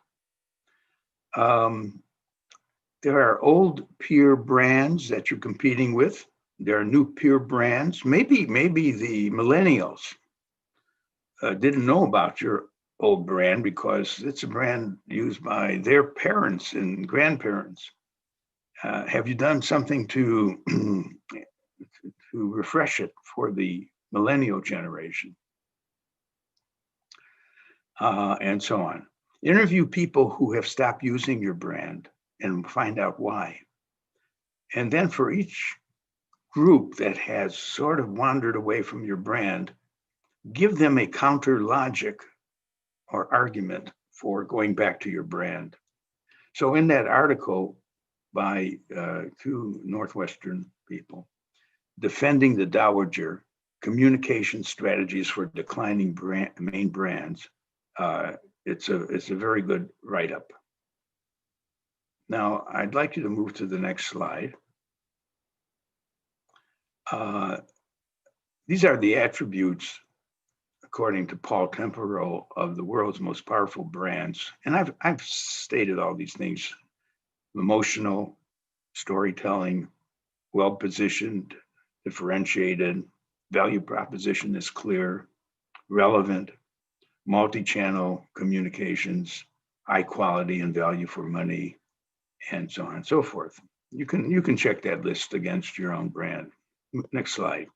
There are old peer brands that you're competing with. There are new peer brands. Maybe the millennials didn't know about your old brand because it's a brand used by their parents and grandparents. Have you done something to refresh it for the millennial generation? And so on. Interview people who have stopped using your brand and find out why. And then for each group that has sort of wandered away from your brand, give them a counter logic or argument for going back to your brand. So in that article by two Northwestern people, Defending the Dowager, Communication Strategies for Declining Main Brands, it's a very good write-up. Now, I'd like you to move to the next slide. These are the attributes, according to Paul Temporal, of the world's most powerful brands. And I've stated all these things: emotional, storytelling, well-positioned, differentiated, value proposition is clear, relevant, multi-channel communications, high quality and value for money, and so on and so forth. You can check that list against your own brand. Next slide.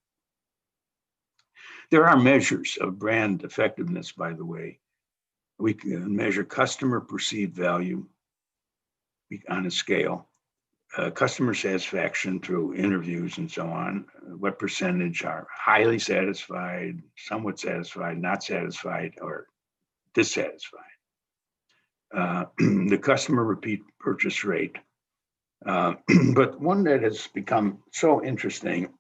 There are measures of brand effectiveness, by the way. We can measure customer perceived value on a scale, customer satisfaction through interviews and so on. What percentage are highly satisfied, somewhat satisfied, not satisfied, or dissatisfied? The customer repeat purchase rate. But one that has become so interesting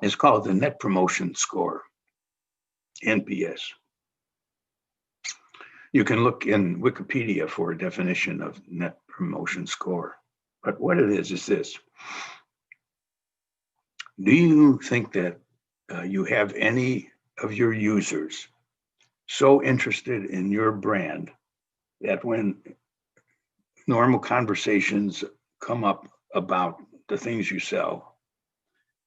is called the Net Promotion Score, NPS. You can look in Wikipedia for a definition of Net Promotion Score. But what it is this. Do you think that you have any of your users so interested in your brand that when normal conversations come up about the things you sell,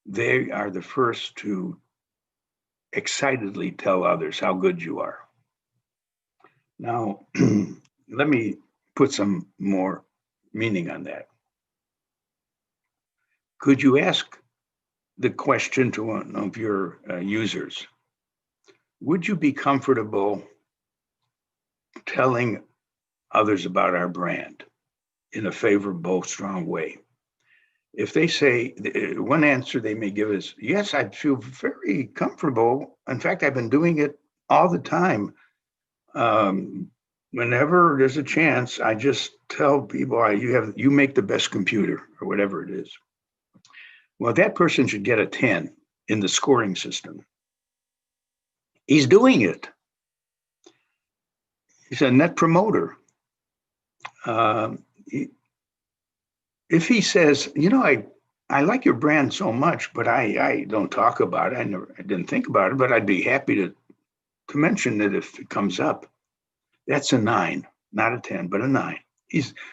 they are the first to excitedly tell others how good you are? Now, let me put some more meaning on that. Could you ask the question to one of your users, would you be comfortable telling others about our brand in a favorable, strong way? If they say, one answer they may give is, yes, I'd feel very comfortable. In fact, I've been doing it all the time. Whenever there's a chance, I just tell people, you make the best computer, or whatever it is. Well, that person should get a 10 in the scoring system. He's doing it. He's a net promoter. If he says, I like your brand so much, but I don't talk about it. I didn't think about it, but I'd be happy to mention it if it comes up. That's a 9, not a 10, but a 9.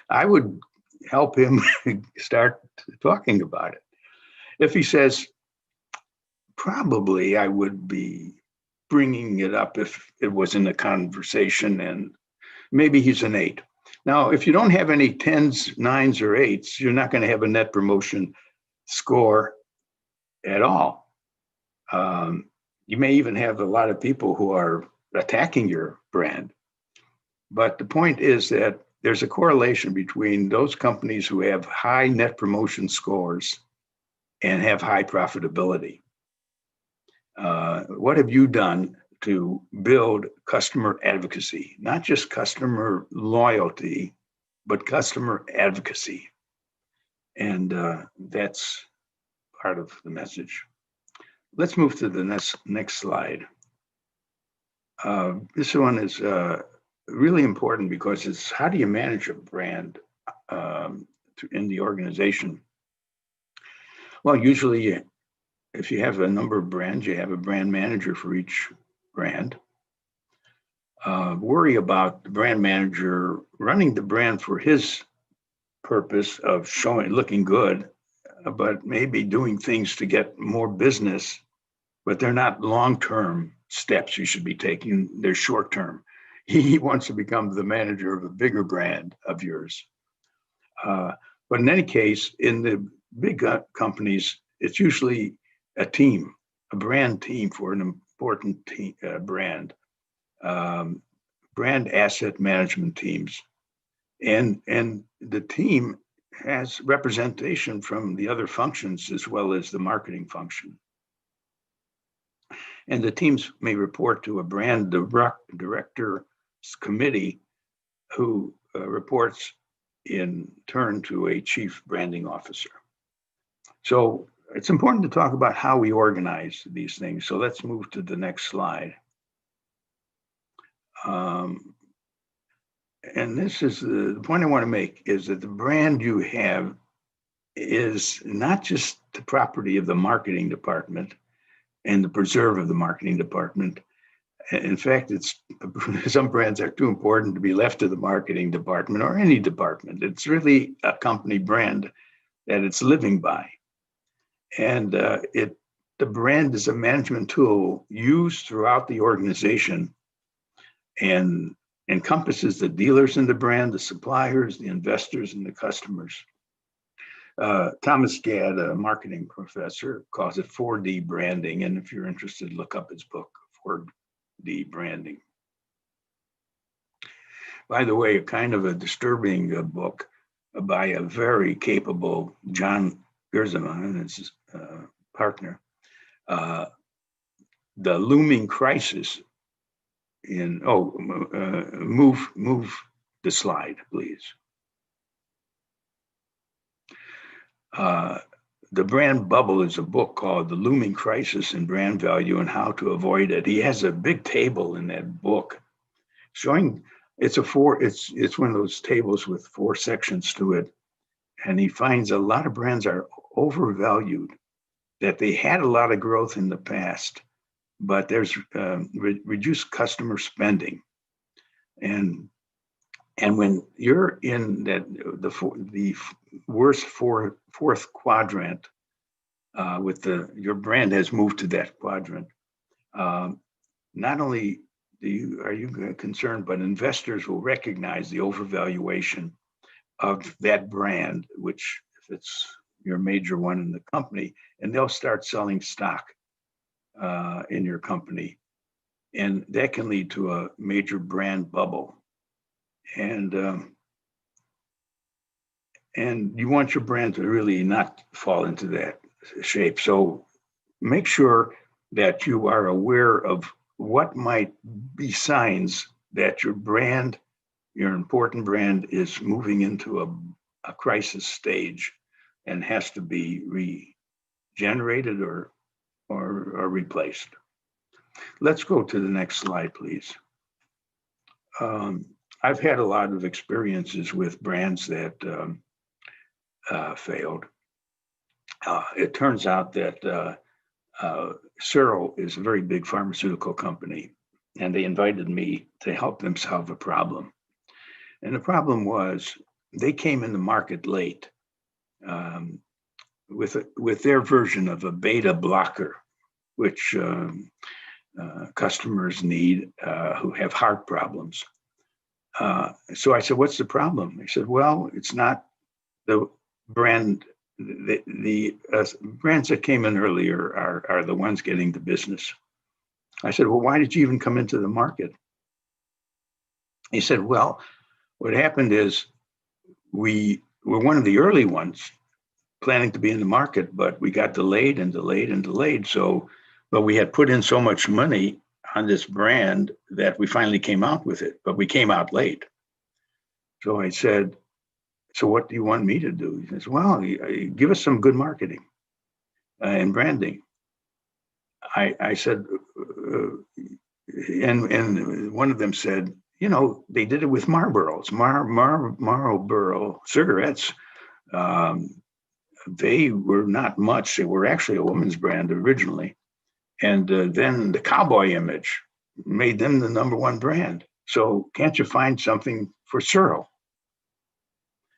I would help him start talking about it. If he says, probably I would be bringing it up if it was in a conversation, and maybe he's an 8. Now, if you don't have any 10s, 9s, or 8s, you're not going to have a net promotion score at all. You may even have a lot of people who are attacking your brand. But the point is that there's a correlation between those companies who have high net promotion scores and have high profitability. What have you done to build customer advocacy? Not just customer loyalty, but customer advocacy. And that's part of the message. Let's move to the next slide. This one is really important because it's how do you manage a brand in the organization? Well, usually if you have a number of brands, you have a brand manager for each brand. Worry about the brand manager running the brand for his purpose of looking good, but maybe doing things to get more business, but they're not long-term steps you should be taking, they're short-term. He wants to become the manager of a bigger brand of yours. But in any case, in the big companies, it's usually a team, a brand team for an important brand, brand asset management teams. And the team has representation from the other functions as well as the marketing function. And the teams may report to a brand director's committee who reports in turn to a chief branding officer. So it's important to talk about how we organize these things. So let's move to the next slide. And this is the point I want to make, is that the brand you have is not just the property of the marketing department and the preserve of the marketing department. In fact, some brands are too important to be left to the marketing department or any department. It's really a company brand that it's living by. And the brand is a management tool used throughout the organization and encompasses the dealers in the brand, the suppliers, the investors, and the customers. Thomas Gadd, a marketing professor, calls it 4D branding. And if you're interested, look up his book, 4D branding. By the way, a kind of a disturbing book by a very capable John Gerzeman, his partner, The Looming Crisis in, move the slide, please. The Brand Bubble is a book called The Looming Crisis in Brand Value and How to Avoid It. He has a big table in that book showing it's one of those tables with 4 sections to it. And he finds a lot of brands are overvalued, that they had a lot of growth in the past, but there's reduced customer spending. And when you're in the worst fourth quadrant, your brand has moved to that quadrant, not only are you concerned, but investors will recognize the overvaluation of that brand, which if it's your major one in the company, and they'll start selling stock in your company. And that can lead to a major brand bubble. And you want your brand to really not fall into that shape. So make sure that you are aware of what might be signs that your brand, your important brand, is moving into a crisis stage and has to be regenerated or replaced. Let's go to the next slide, please. I've had a lot of experiences with brands that failed. It turns out that Searle is a very big pharmaceutical company, and they invited me to help them solve a problem. And the problem was they came in the market late with their version of a beta blocker, which customers need who have heart problems. So I said, what's the problem? They said, well, it's not the brand. The brands that came in earlier are the ones getting the business. I said, well, why did you even come into the market? He said, well, what happened is we were one of the early ones planning to be in the market, but we got delayed and delayed and delayed. But we had put in so much money on this brand that we finally came out with it, but we came out late. So I said, so what do you want me to do? He says, well, give us some good marketing and branding. I said, and one of them said, you know, they did it with Marlboros, Marlboro cigarettes. They were not much. They were actually a woman's brand originally. And then the cowboy image made them the #1 brand. So can't you find something for Searle?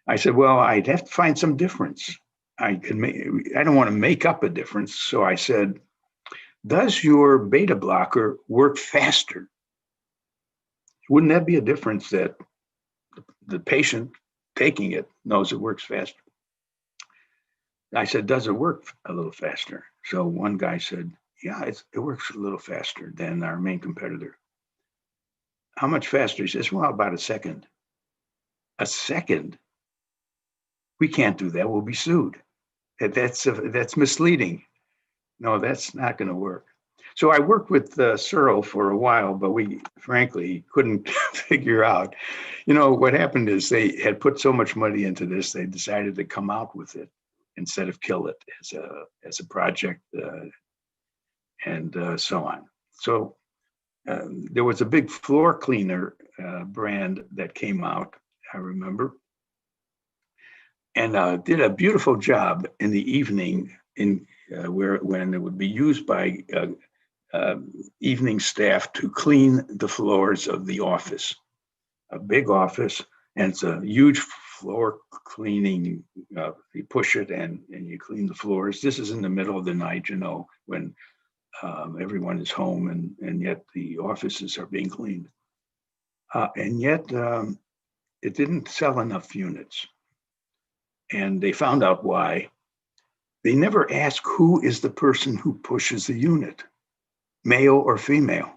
I said, well, I'd have to find some difference. I don't want to make up a difference. So I said, does your beta blocker work faster? Wouldn't that be a difference that the patient taking it knows it works faster? I said, does it work a little faster? So one guy said, yeah, it works a little faster than our main competitor. How much faster? He says, well, about a second. A second? We can't do that. We'll be sued. That's misleading. No, that's not going to work. So I worked with Searle for a while, but we frankly couldn't figure out. What happened is they had put so much money into this, they decided to come out with it instead of kill it as a project and so on. So there was a big floor cleaner brand that came out, I remember, and did a beautiful job in the evening when it would be used by evening staff to clean the floors of the office, a big office, and it's a huge floor cleaning. You push it and you clean the floors. This is in the middle of the night, when everyone is home and yet the offices are being cleaned. And yet it didn't sell enough units. And they found out why. They never ask who is the person who pushes the unit, male or female.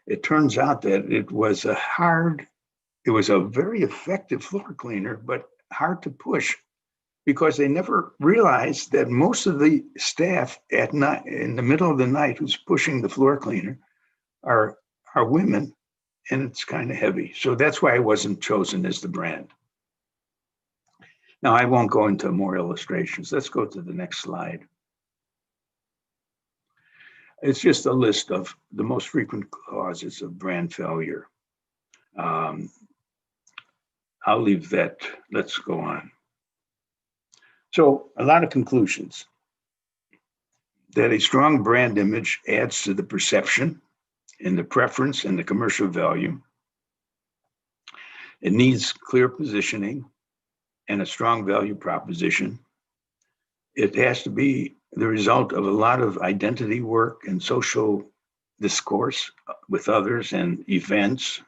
It turns out that it was a very effective floor cleaner, but hard to push because they never realized that most of the staff at night, in the middle of the night, who's pushing the floor cleaner are women, and it's kind of heavy. So that's why it wasn't chosen as the brand. Now, I won't go into more illustrations. Let's go to the next slide. It's just a list of the most frequent causes of brand failure. I'll leave that. Let's go on. So a lot of conclusions. That a strong brand image adds to the perception and the preference and the commercial value. It needs clear positioning and a strong value proposition. It has to be the result of a lot of identity work and social discourse with others and events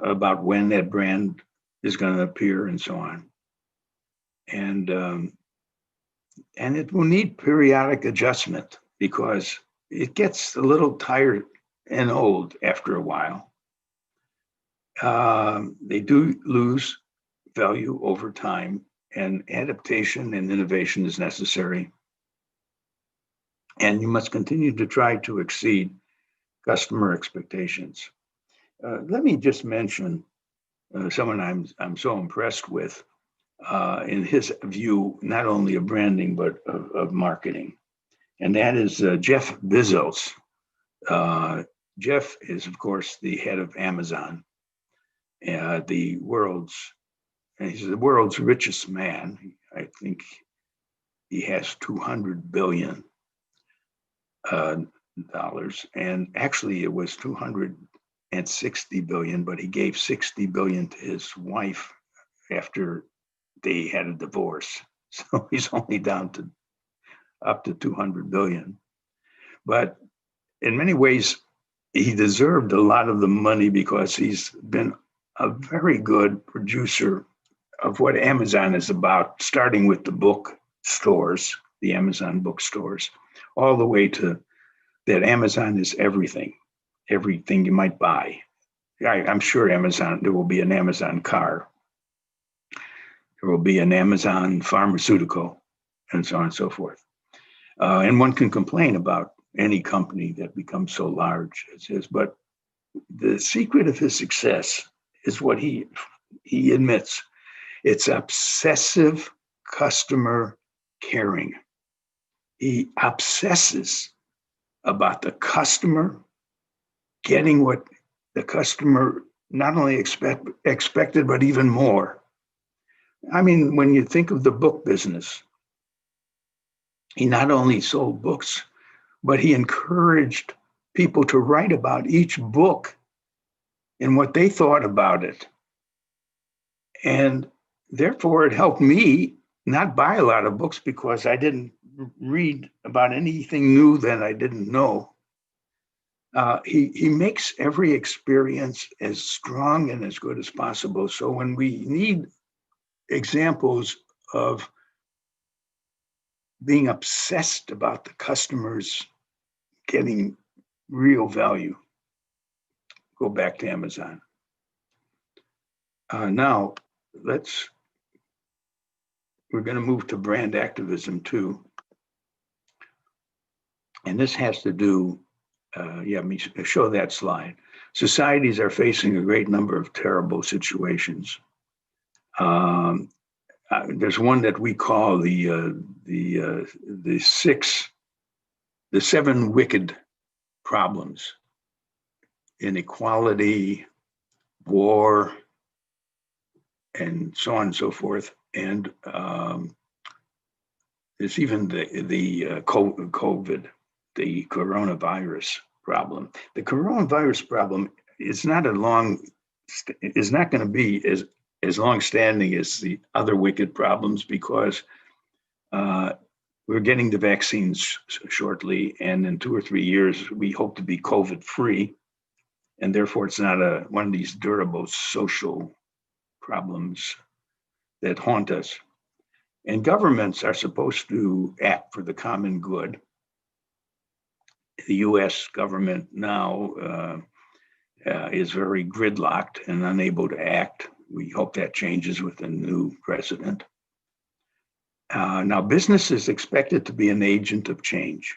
about when that brand is going to appear and so on. And it will need periodic adjustment because it gets a little tired and old after a while. They do lose value over time, and adaptation and innovation is necessary. And you must continue to try to exceed customer expectations. Let me just mention someone I'm so impressed with in his view, not only of branding, but of marketing. And that is Jeff Bezos. Jeff is, of course, the head of Amazon, he's the world's richest man. I think he has $200 billion. And actually it was 260 billion, but he gave 60 billion to his wife after they had a divorce. So he's only down to up to 200 billion. But in many ways, he deserved a lot of the money because he's been a very good producer of what Amazon is about, starting with the bookstores, the Amazon bookstores, all the way to that Amazon is everything you might buy. I'm sure there will be an Amazon car. There will be an Amazon pharmaceutical and so on and so forth. And one can complain about any company that becomes so large as his, but the secret of his success is what he admits. It's obsessive customer caring. He obsesses about the customer getting what the customer not only expected, but even more. I mean, when you think of the book business, he not only sold books, but he encouraged people to write about each book and what they thought about it. And therefore, it helped me not buy a lot of books because I didn't read about anything new that I didn't know. He makes every experience as strong and as good as possible. So when we need examples of being obsessed about the customers getting real value, go back to Amazon. Now, let's we're going to move to brand activism too. And this has to do, let me show that slide. Societies are facing a great number of terrible situations. There's one that we call the seven wicked problems: inequality, war, and so on and so forth. And there's even the COVID, the coronavirus problem. The coronavirus problem is not going to be as long-standing as the other wicked problems, because we're getting the vaccines shortly, and in 2 or 3 years, we hope to be COVID-free, and therefore it's not one of these durable social problems that haunt us. And governments are supposed to act for the common good. The US government now is very gridlocked and unable to act. We hope that changes with a new president. Now, business is expected to be an agent of change.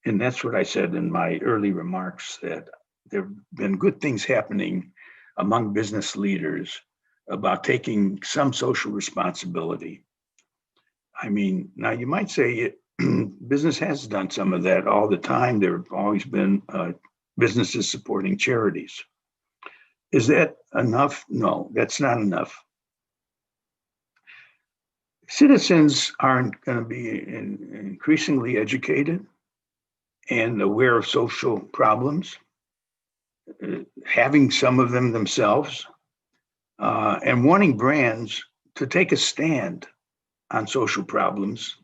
And that's what I said in my early remarks, that there have been good things happening among business leaders about taking some social responsibility. I mean, now you might say business has done some of that all the time. There have always been businesses supporting charities. Is that enough? No, that's not enough. Citizens aren't going to be increasingly educated and aware of social problems, having some of them themselves, and wanting brands to take a stand on social problems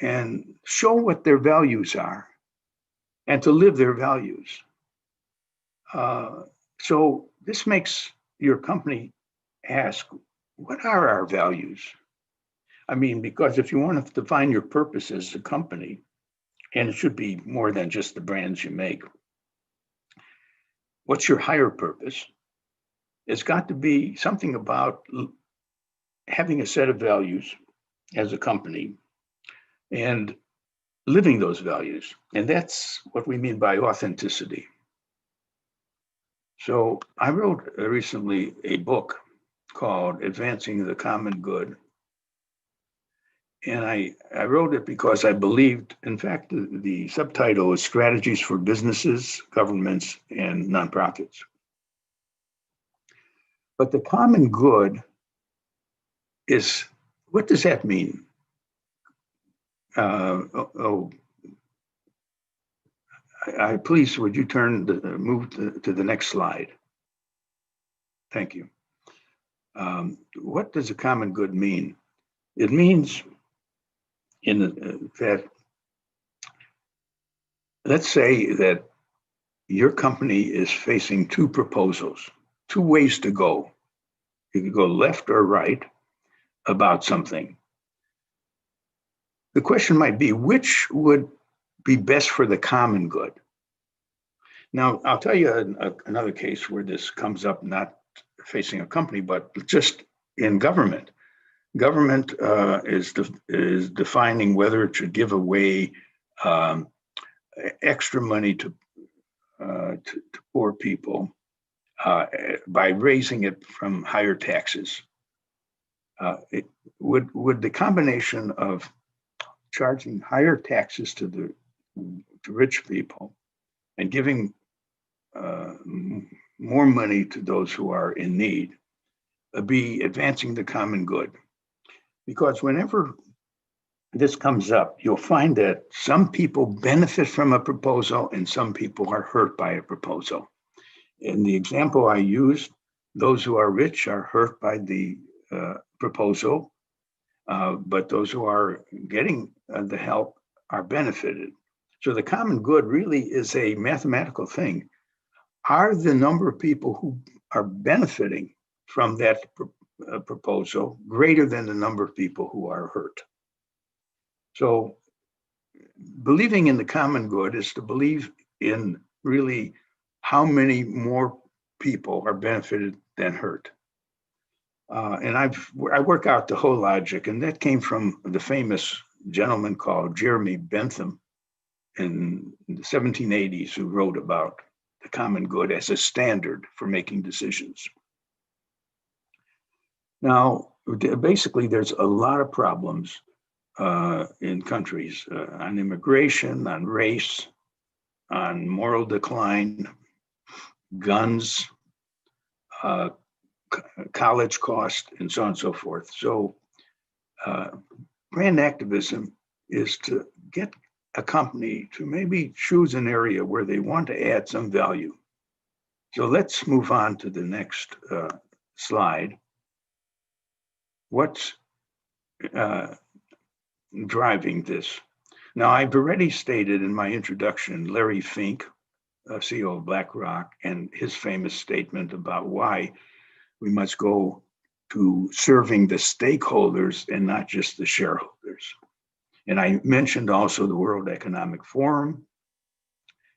and show what their values are and to live their values. So this makes your company ask, what are our values? I mean, because if you want to define your purpose as a company, and it should be more than just the brands you make, what's your higher purpose? It's got to be something about having a set of values as a company and living those values. And that's what we mean by authenticity. So I wrote recently a book called Advancing the Common Good. And I wrote it because I believed, in fact, the subtitle is Strategies for Businesses, Governments, and Nonprofits. But the common good is, what does that mean? Please, would you move to the next slide? Thank you. What does a common good mean? It means that, let's say that your company is facing two proposals, two ways to go. You could go left or right about something. The question might be, which would be best for the common good? Now, I'll tell you another case where this comes up, not facing a company, but just in government. Government is defining whether it should give away extra money to poor people by raising it from higher taxes. Would the combination of charging higher taxes to rich people and giving more money to those who are in need be advancing the common good? Because whenever this comes up, you'll find that some people benefit from a proposal and some people are hurt by a proposal. In the example I used, those who are rich are hurt by the proposal, but those who are getting the help are benefited. So the common good really is a mathematical thing. Are the number of people who are benefiting from that proposal greater than the number of people who are hurt? So believing in the common good is to believe in really how many more people are benefited than hurt. And I work out the whole logic, and that came from the famous gentleman called Jeremy Bentham in the 1780s, who wrote about the common good as a standard for making decisions. Now, basically, there's a lot of problems in countries on immigration, on race, on moral decline, guns, college cost, and so on and so forth. So brand activism is to get a company to maybe choose an area where they want to add some value. So let's move on to the next slide. What's driving this? Now, I've already stated in my introduction, Larry Fink, CEO of BlackRock, and his famous statement about why we must go to serving the stakeholders and not just the shareholders. And I mentioned also the World Economic Forum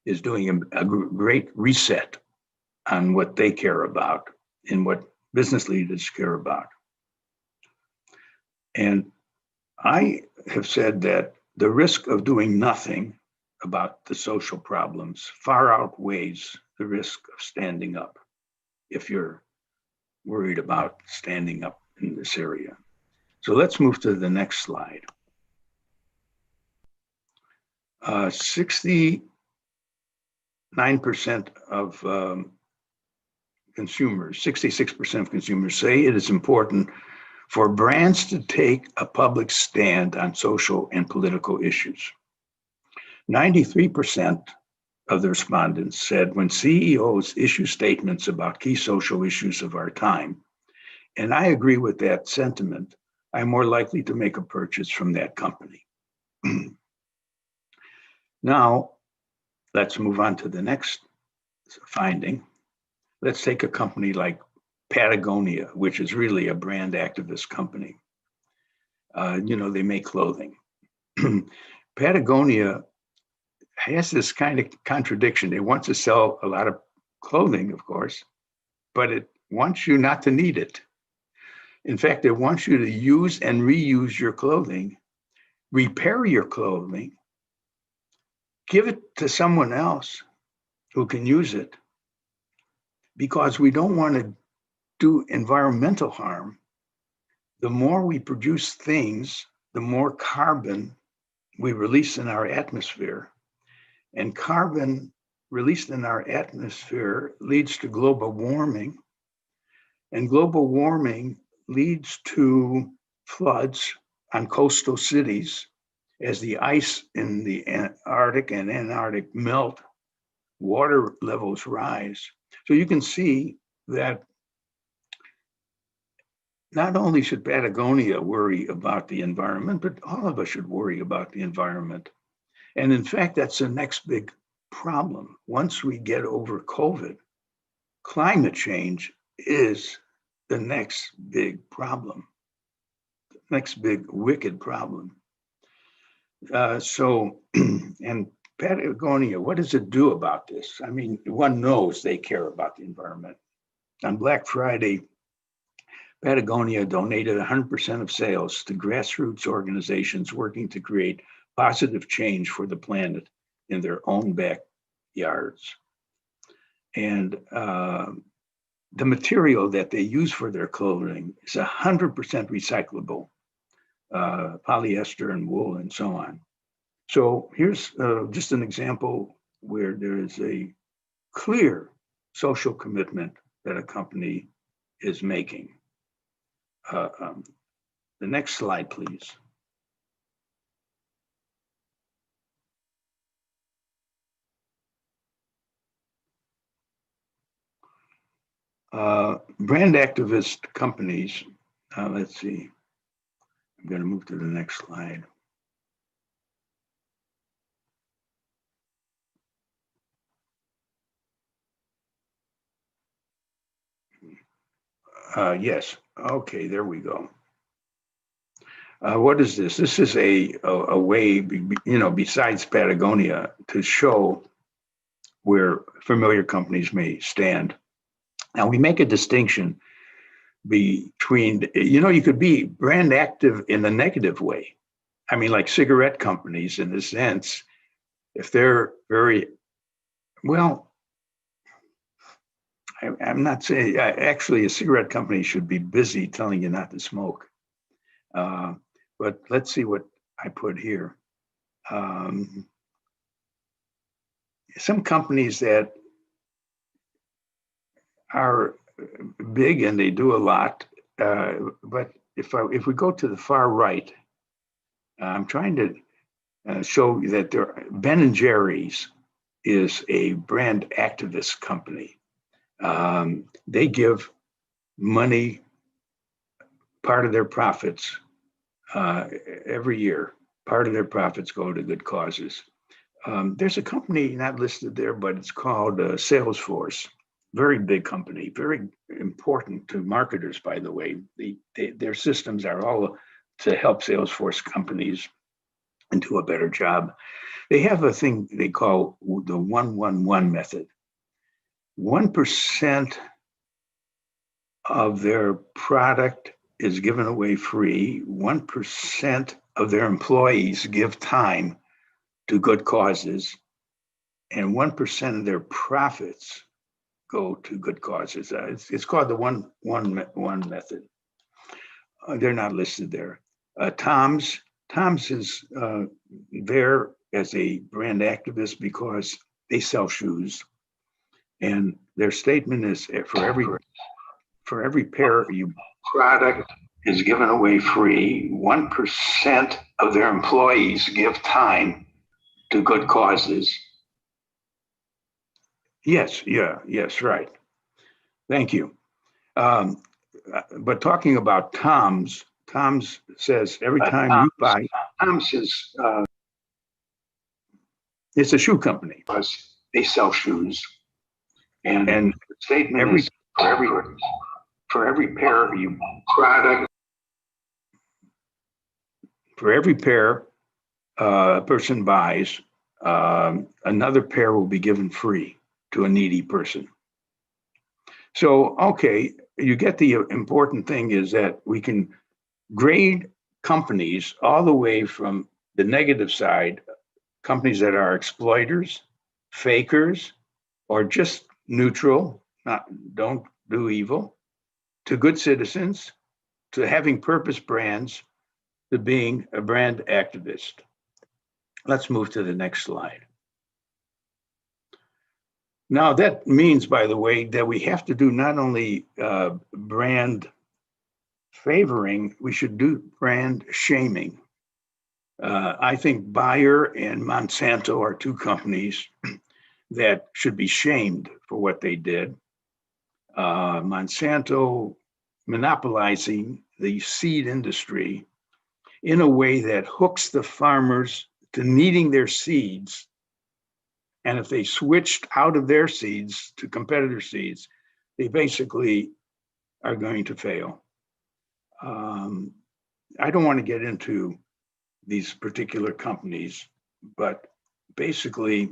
is doing a great reset on what they care about and what business leaders care about. And I have said that the risk of doing nothing about the social problems far outweighs the risk of standing up if you're worried about standing up in this area. So let's move to the next slide. 69% of consumers, 66% of consumers say it is important for brands to take a public stand on social and political issues. 93% of the respondents said when CEOs issue statements about key social issues of our time, and I agree with that sentiment, I'm more likely to make a purchase from that company. Now, let's move on to the next finding. Let's take a company like Patagonia, which is really a brand activist company. They make clothing. Patagonia has this kind of contradiction. It wants to sell a lot of clothing, of course, but it wants you not to need it. In fact, it wants you to use and reuse your clothing, repair your clothing, give it to someone else who can use it, because we don't want to do environmental harm. The more we produce things, the more carbon we release in our atmosphere. And carbon released in our atmosphere leads to global warming. And global warming leads to floods on coastal cities as the ice in the Arctic and Antarctic melt, water levels rise. So you can see that not only should Patagonia worry about the environment, but all of us should worry about the environment. And in fact, that's the next big problem. Once we get over COVID, climate change is the next big problem, next big wicked problem. And Patagonia, what does it do about this? I mean, one knows they care about the environment. On Black Friday, Patagonia donated 100% of sales to grassroots organizations working to create positive change for the planet in their own backyards. And the material that they use for their clothing is 100% recyclable, polyester and wool and so on. So here's just an example where there is a clear social commitment that a company is making. The next slide, please. Brand activist companies, let's see, I'm going to move to the next slide. Yes, okay, there we go. What is this? This is a way, besides Patagonia, to show where familiar companies may stand. Now, we make a distinction between, you could be brand active in a negative way. I mean, like cigarette companies, in a sense, if they're very, well, I'm not saying, actually a cigarette company should be busy telling you not to smoke. But let's see what I put here. Some companies that are big and they do a lot, but if we go to the far right, I'm trying to show you that Ben & Jerry's is a brand activist company. They give money, part of their profits, every year. Part of their profits go to good causes. There's a company not listed there, but it's called Salesforce. Very big company, very important to marketers, by the way. Their systems are all to help Salesforce companies and do a better job. They have a thing they call the 1-1-1 method. 1% of their product is given away free. 1% of their employees give time to good causes, and 1% of their profits go to good causes. It's called the 1-1-1 method. They're not listed there. Tom's is there as a brand activist because they sell shoes, and their statement is for every pair you product is given away free, 1% of their employees give time to good causes. Yes, right. Thank you. But talking about Tom's says every time you buy, Tom's is, it's a shoe company because they sell shoes. And the statement is for every pair you product, for every pair a person buys, another pair will be given free to a needy person. So, okay, you get the important thing is that we can grade companies all the way from the negative side, companies that are exploiters, fakers, or just neutral, don't do evil, to good citizens, to having purpose brands, to being a brand activist. Let's move to the next slide. Now that means, by the way, that we have to do not only brand favoring, we should do brand shaming. I think Bayer and Monsanto are two companies that should be shamed for what they did. Monsanto monopolizing the seed industry in a way that hooks the farmers to needing their seeds. And if they switched out of their seeds to competitor seeds, they basically are going to fail. I don't want to get into these particular companies, but basically,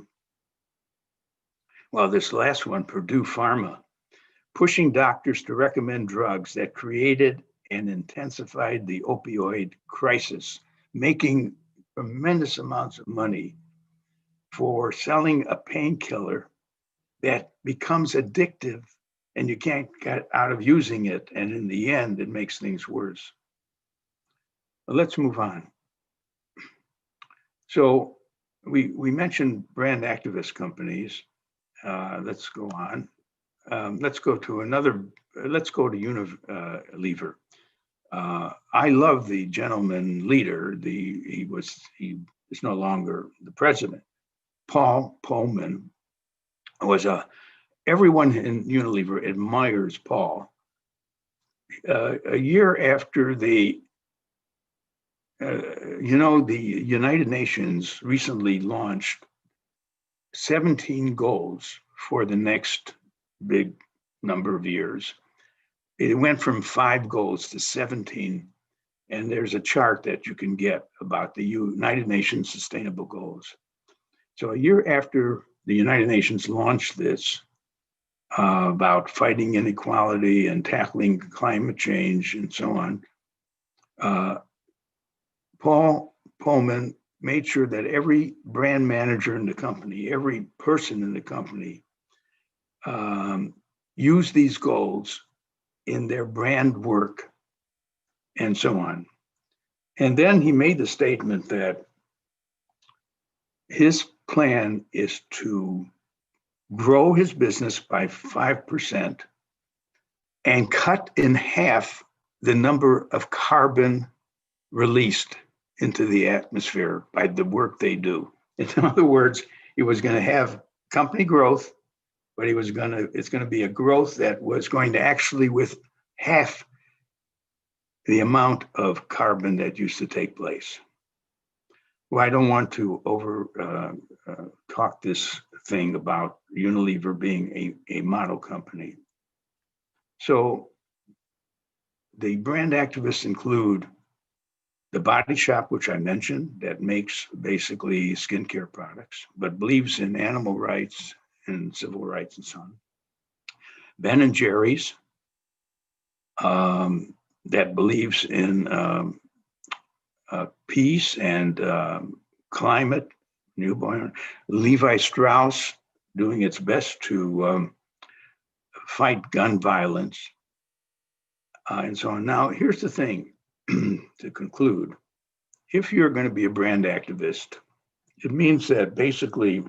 well, this last one, Purdue Pharma, pushing doctors to recommend drugs that created and intensified the opioid crisis, making tremendous amounts of money for selling a painkiller that becomes addictive and you can't get out of using it. And in the end, it makes things worse. But let's move on. So we mentioned brand activist companies. Let's go on. Let's go to Unilever. I love the gentleman leader. He is no longer the president. Paul Polman was everyone in Unilever admires Paul. A year after the United Nations recently launched 17 goals for the next big number of years. It went from 5 goals to 17. And there's a chart that you can get about the United Nations Sustainable Goals. So a year after the United Nations launched this, about fighting inequality and tackling climate change and so on, Paul Pullman made sure that every brand manager in the company, every person in the company, use these goals in their brand work and so on. And then he made the statement that his plan is to grow his business by 5% and cut in half the number of carbon released into the atmosphere by the work they do. In other words, he was going to have company growth, but it's going to be a growth that was going to actually with half the amount of carbon that used to take place. Well, I don't want to talk this thing about Unilever being a model company. So the brand activists include the Body Shop, which I mentioned, that makes basically skincare products, but believes in animal rights and civil rights and so on. Ben and Jerry's, that believes in peace and climate, newborn. Levi Strauss doing its best to fight gun violence, and so on. Now, here's the thing to conclude. If you're going to be a brand activist, it means that basically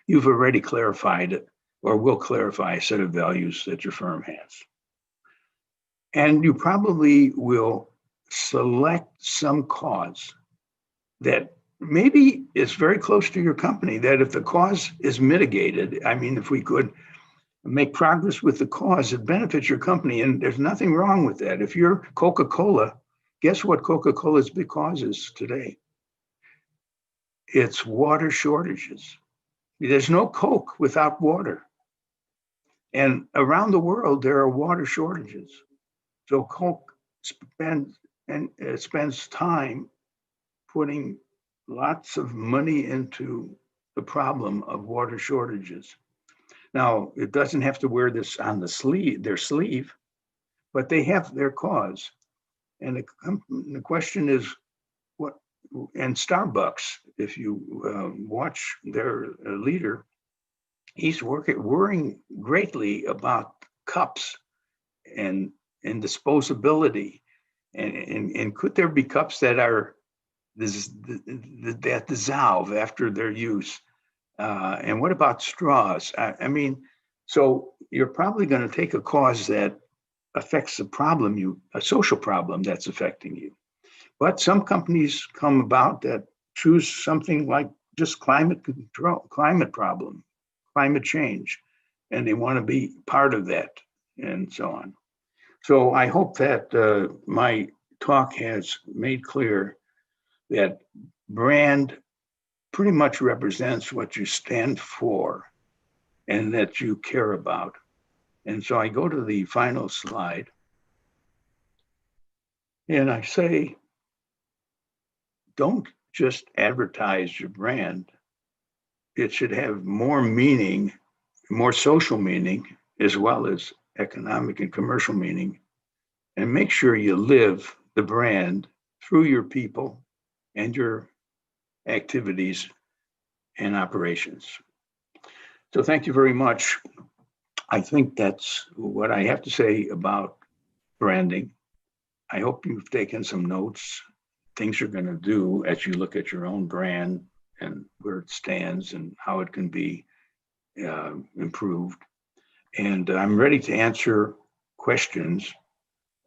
you've already clarified or will clarify a set of values that your firm has. And you probably will select some cause that maybe is very close to your company, that if the cause is mitigated, I mean, if we could make progress with the cause, it benefits your company, and there's nothing wrong with that. If you're Coca-Cola, guess what Coca-Cola's big cause is today? It's water shortages. There's no Coke without water. And around the world, there are water shortages. So Coke spends time putting lots of money into the problem of water shortages. Now, it doesn't have to wear this on their sleeve, but they have their cause. And the question is, what? And Starbucks, if you watch their leader, he's worrying greatly about cups and disposability. And could there be cups that are that dissolve after their use? And what about straws? I mean, so you're probably going to take a cause that affects a social problem that's affecting you. But some companies come about that choose something like just climate control, climate problem, climate change, and they want to be part of that and so on. So I hope that my talk has made clear that brand pretty much represents what you stand for and that you care about. And so I go to the final slide and I say, don't just advertise your brand. It should have more meaning, more social meaning, as well as economic and commercial meaning. And make sure you live the brand through your people and your activities and operations. So thank you very much. I think that's what I have to say about branding. I hope you've taken some notes, things you're going to do as you look at your own brand and where it stands and how it can be improved. And I'm ready to answer questions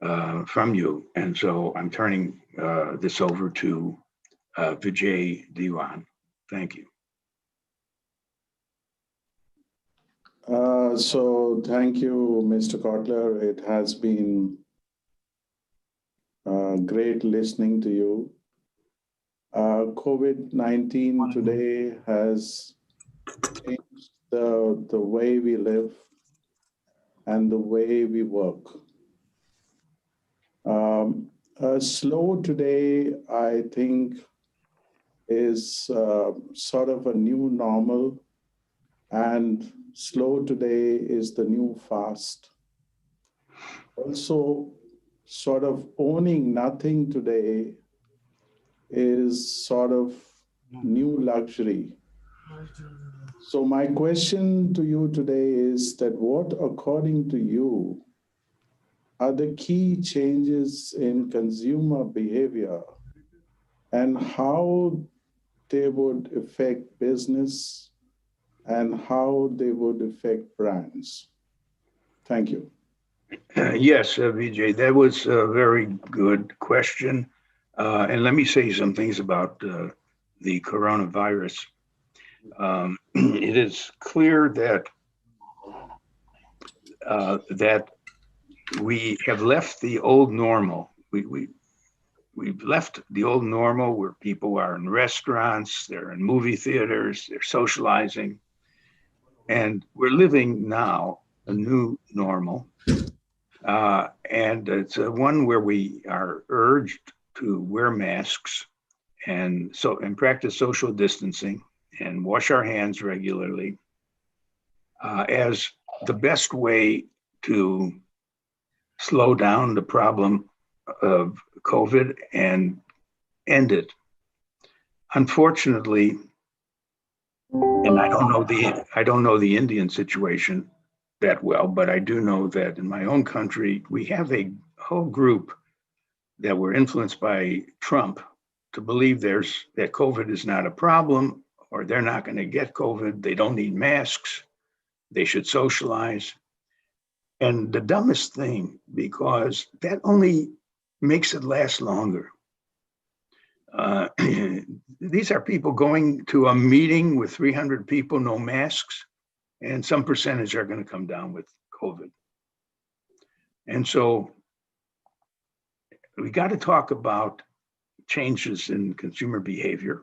from you. And so I'm turning this over to Vijay Diwan. Thank you.
So thank you, Mr. Kotler. It has been great listening to you. COVID-19 today has changed the way we live and the way we work. Slow today, I think, is sort of a new normal, and slow today is the new fast. Also, sort of owning nothing today is sort of new luxury. So my question to you today is that what, according to you, are the key changes in consumer behavior and how they would affect business and how they would affect brands? Thank you.
Yes, Vijay, that was a very good question. And let me say some things about the coronavirus. It is clear that that we have left the old normal. We've left the old normal where people are in restaurants, they're in movie theaters, they're socializing, and we're living now a new normal. And it's one where we are urged to wear masks and practice social distancing and wash our hands regularly as the best way to slow down the problem of COVID and end it. Unfortunately, and I don't know the Indian situation that well, but I do know that in my own country, we have a whole group that were influenced by Trump to believe that COVID is not a problem, or they're not going to get COVID. They don't need masks. They should socialize. And the dumbest thing, because that only makes it last longer. These are people going to a meeting with 300 people, no masks, and some percentage are going to come down with COVID. And so we got to talk about changes in consumer behavior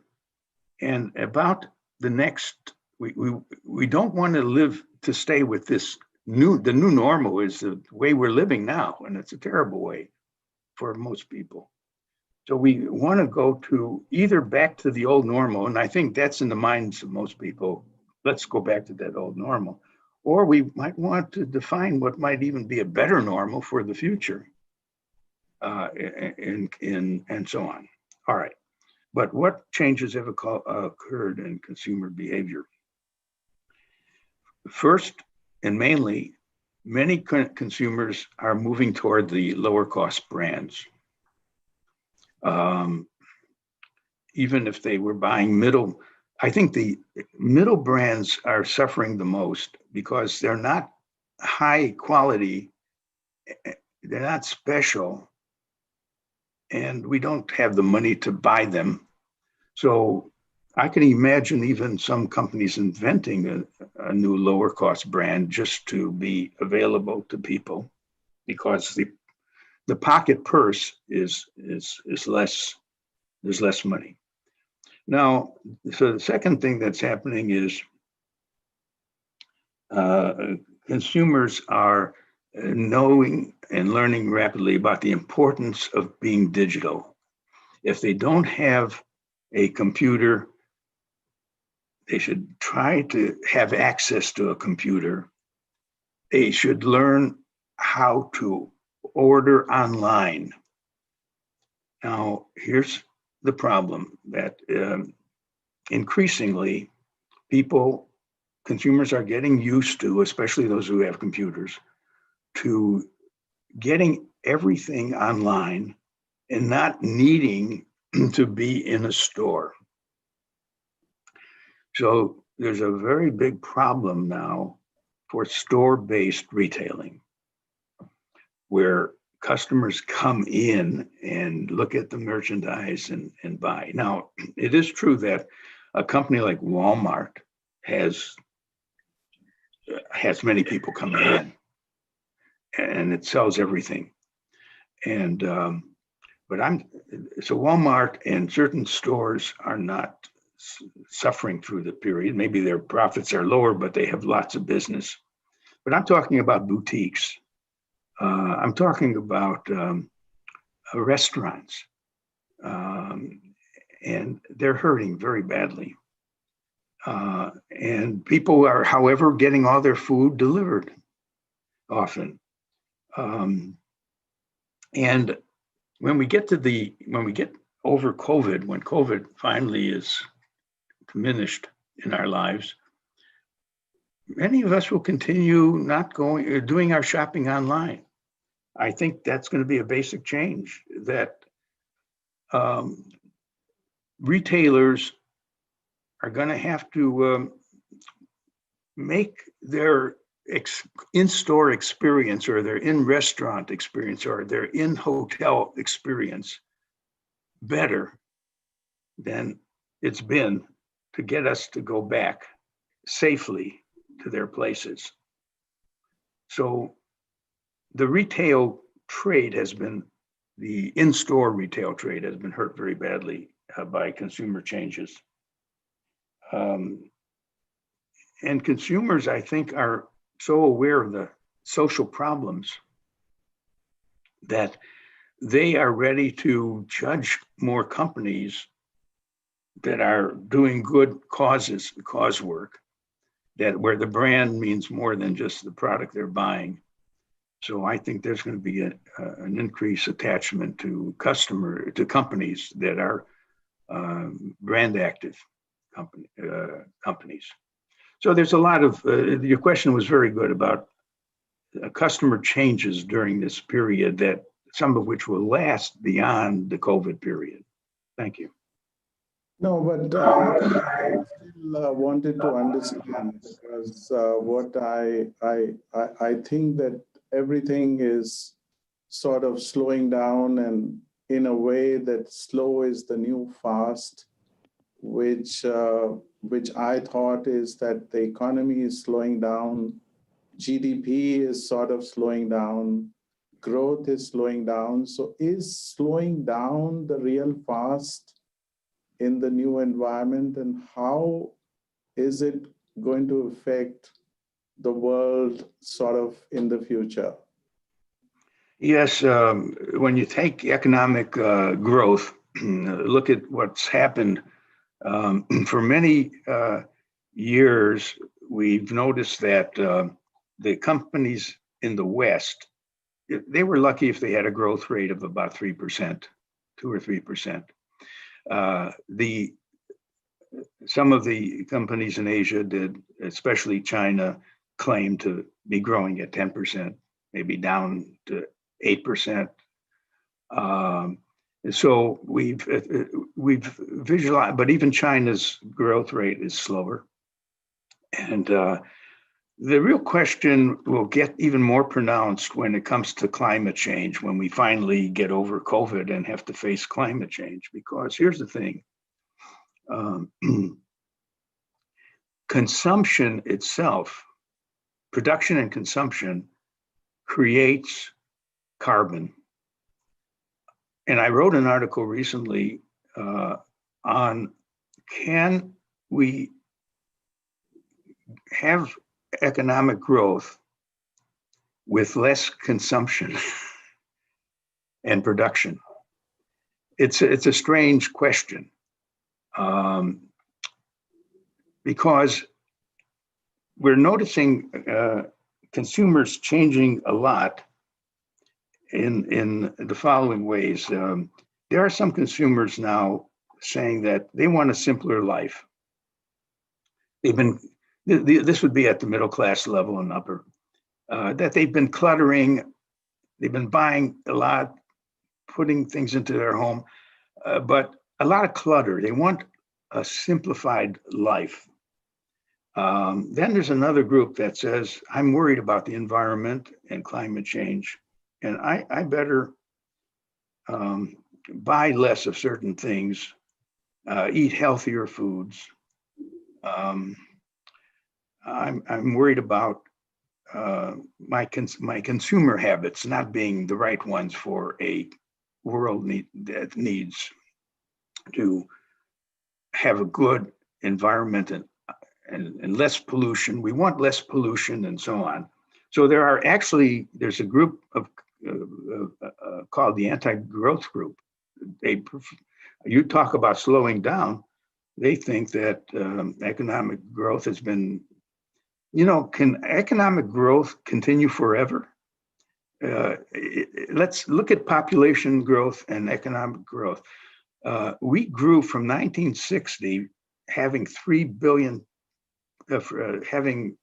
and about the next, we don't want to stay with this the new normal is the way we're living now, and it's a terrible way for most people. So we want to go to either back to the old normal, and I think that's in the minds of most people, let's go back to that old normal, or we might want to define what might even be a better normal for the future, and so on. All right, but what changes have occurred in consumer behavior? First, and mainly, many consumers are moving toward the lower cost brands. Even if they were buying I think the middle brands are suffering the most because they're not high quality, they're not special, and we don't have the money to buy them. So I can imagine even some companies inventing a new lower cost brand just to be available to people because the pocket purse is less, there's less money. Now, so the second thing that's happening is consumers are knowing and learning rapidly about the importance of being digital. If they don't have a computer, they should try to have access to a computer. They should learn how to order online. Now, here's the problem that increasingly consumers are getting used to, especially those who have computers, to getting everything online and not needing to be in a store. So there's a very big problem now for store-based retailing, where customers come in and look at the merchandise and buy. Now, it is true that a company like Walmart has many people coming in, and it sells everything. And so Walmart and certain stores are not suffering through the period. Maybe their profits are lower, but they have lots of business. But I'm talking about boutiques. I'm talking about restaurants, and they're hurting very badly. And people are, however, getting all their food delivered often. And when we get over COVID, when COVID finally is diminished in our lives, many of us will continue not going or doing our shopping online. I think that's going to be a basic change, that retailers are going to have to make their in-store experience, or their in-restaurant experience, or their in-hotel experience better than it's been, to get us to go back safely to their places. So the retail trade has been, the in-store retail trade has been hurt very badly by consumer changes. And consumers, I think, are so aware of the social problems that they are ready to judge more companies that are doing good cause work, that where the brand means more than just the product they're buying. So I think there's going to be an increased attachment to companies that are brand active companies. So there's a lot of, your question was very good about customer changes during this period, that some of which will last beyond the COVID period. Thank you.
No, but I still wanted to understand, because what I think that everything is sort of slowing down, and in a way that slow is the new fast, which I thought is that the economy is slowing down, GDP is sort of slowing down, growth is slowing down. So is slowing down the real fast in the new environment, and how is it going to affect the world sort of in the future?
Yes, when you take economic growth, look at what's happened. For many years, we've noticed that the companies in the West, they were lucky if they had a growth rate of about 3%, 2 or 3%. Some of the companies in Asia did, especially China, claim to be growing at 10%, maybe down to 8%. So we've visualized, but even China's growth rate is slower. And the real question will get even more pronounced when it comes to climate change, when we finally get over COVID and have to face climate change. Because here's the thing, consumption itself, production and consumption, creates carbon. And I wrote an article recently on, can we have economic growth with less consumption and production? It's a strange question, because we're noticing consumers changing a lot in the following ways. There are some consumers now saying that they want a simpler life. This would be at the middle class level and upper, that they've been cluttering, they've been buying a lot, putting things into their home, but a lot of clutter. They want a simplified life. Then there's another group that says, I'm worried about the environment and climate change, and I better buy less of certain things, eat healthier foods. I'm worried about my consumer habits not being the right ones for a world that needs to have a good environment and less pollution. We want less pollution and so on. So there's a group of called the Anti-Growth Group. You talk about slowing down. they think that economic growth has been, can economic growth continue forever? Let's look at population growth and economic growth. We grew from 1960 having 3 billion, having,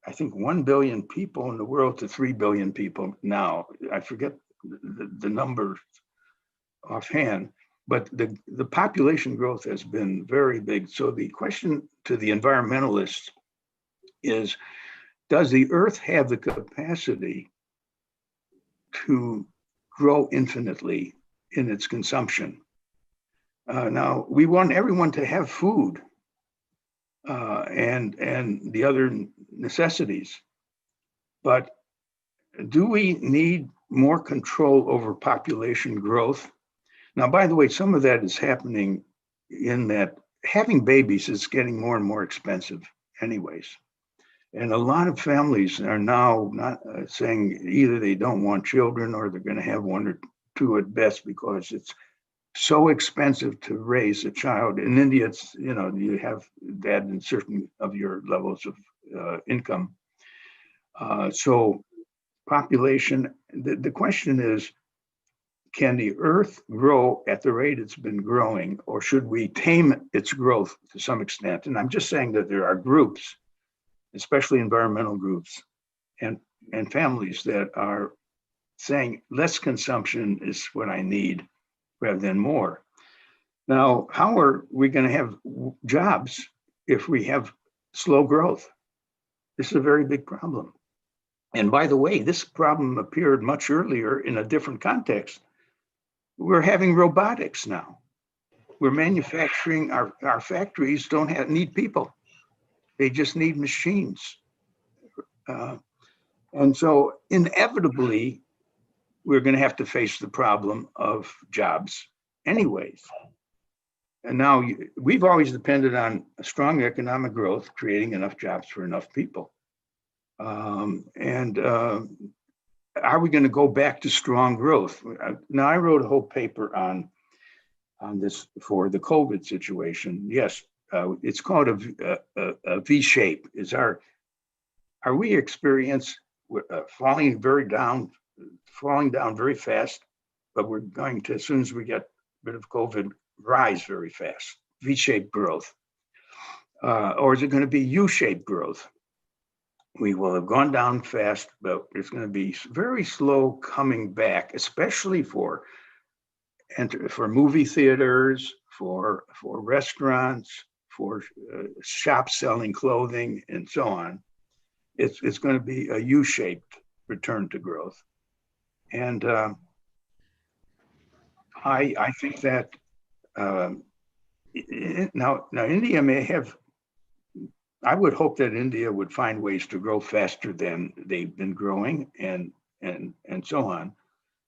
I think, 1 billion people in the world to 3 billion people now. I forget the numbers offhand, but the population growth has been very big. So the question to the environmentalists is, does the Earth have the capacity to grow infinitely in its consumption? Now, we want everyone to have food and the other necessities, but do we need more control over population growth? Now, by the way, some of that is happening in that having babies is getting more and more expensive anyways. And a lot of families are now not saying either they don't want children or they're going to have one or two at best because it's so expensive to raise a child. In India, it's, you have that in certain of your levels of income. So population, the question is, can the Earth grow at the rate it's been growing, or should we tame its growth to some extent? And I'm just saying that there are groups, especially environmental groups and families, that are saying less consumption is what I need rather than more. Now, how are we going to have jobs if we have slow growth? This is a very big problem. And by the way, this problem appeared much earlier in a different context. We're having robotics now. We're manufacturing, our factories don't need people. They just need machines. And so inevitably, we're going to have to face the problem of jobs anyways. And now we've always depended on a strong economic growth, creating enough jobs for enough people. Are we going to go back to strong growth? Now, I wrote a whole paper on this for the COVID situation. Yes, it's called a V shape. Are we experience falling down very fast, but we're going to, as soon as we get rid of COVID, rise very fast, V-shaped growth? Or is it going to be U-shaped growth? We will have gone down fast, but it's going to be very slow coming back, especially for movie theaters, for restaurants, for shops selling clothing, and so on. It's going to be a U-shaped return to growth. And I think that now India may have, I would hope that India would find ways to grow faster than they've been growing and so on.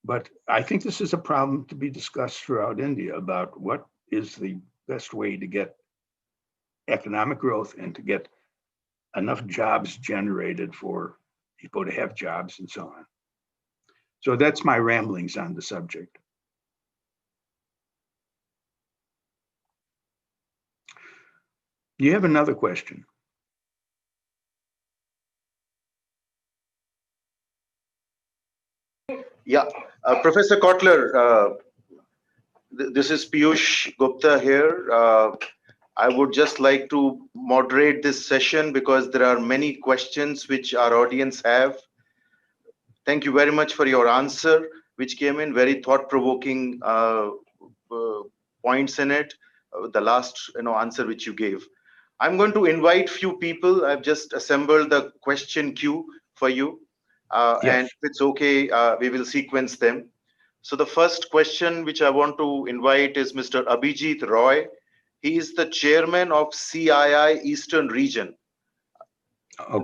But I think this is a problem to be discussed throughout India about what is the best way to get economic growth and to get enough jobs generated for people to have jobs and so on. So that's my ramblings on the subject. Do you have another question?
Yeah, Professor Kotler, this is Piyush Gupta here. I would just like to moderate this session because there are many questions which our audience have. Thank you very much for your answer, which came in very thought-provoking points in it. The last answer which you gave. I'm going to invite few people. I've just assembled the question queue for you. Yes. And if it's okay, we will sequence them. So the first question which I want to invite is Mr. Abhijeet Roy. He is the chairman of CII Eastern Region,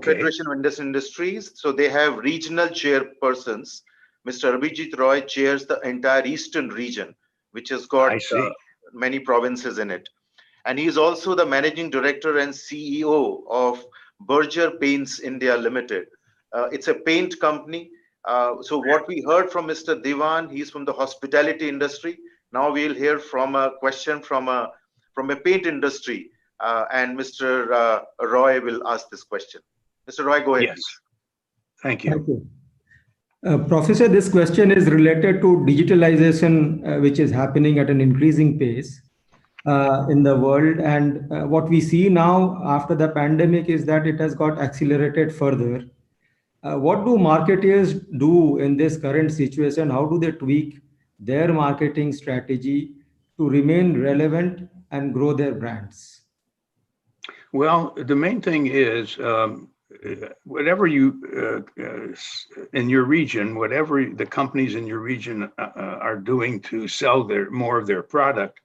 Federation of Industries. So they have regional chairpersons. Mr. Abhijeet Roy chairs the entire Eastern region, which has got many provinces in it. And he is also the managing director and CEO of Berger Paints India Limited. It's a paint company. So what we heard from Mr. Diwan, he's from the hospitality industry. Now we'll hear from a question from a from a paint industry. And Mr. Roy will ask this question. Mr. Roy, go ahead.
Yes.
Please.
Thank you.
Thank you. Professor, this question is related to digitalization, which is happening at an increasing pace in the world. And what we see now after the pandemic is that it has got accelerated further. What do marketers do in this current situation? How do they tweak their marketing strategy to remain relevant and grow their brands?
Well, the main thing is whatever you in your region, whatever the companies in your region are doing to sell more of their product,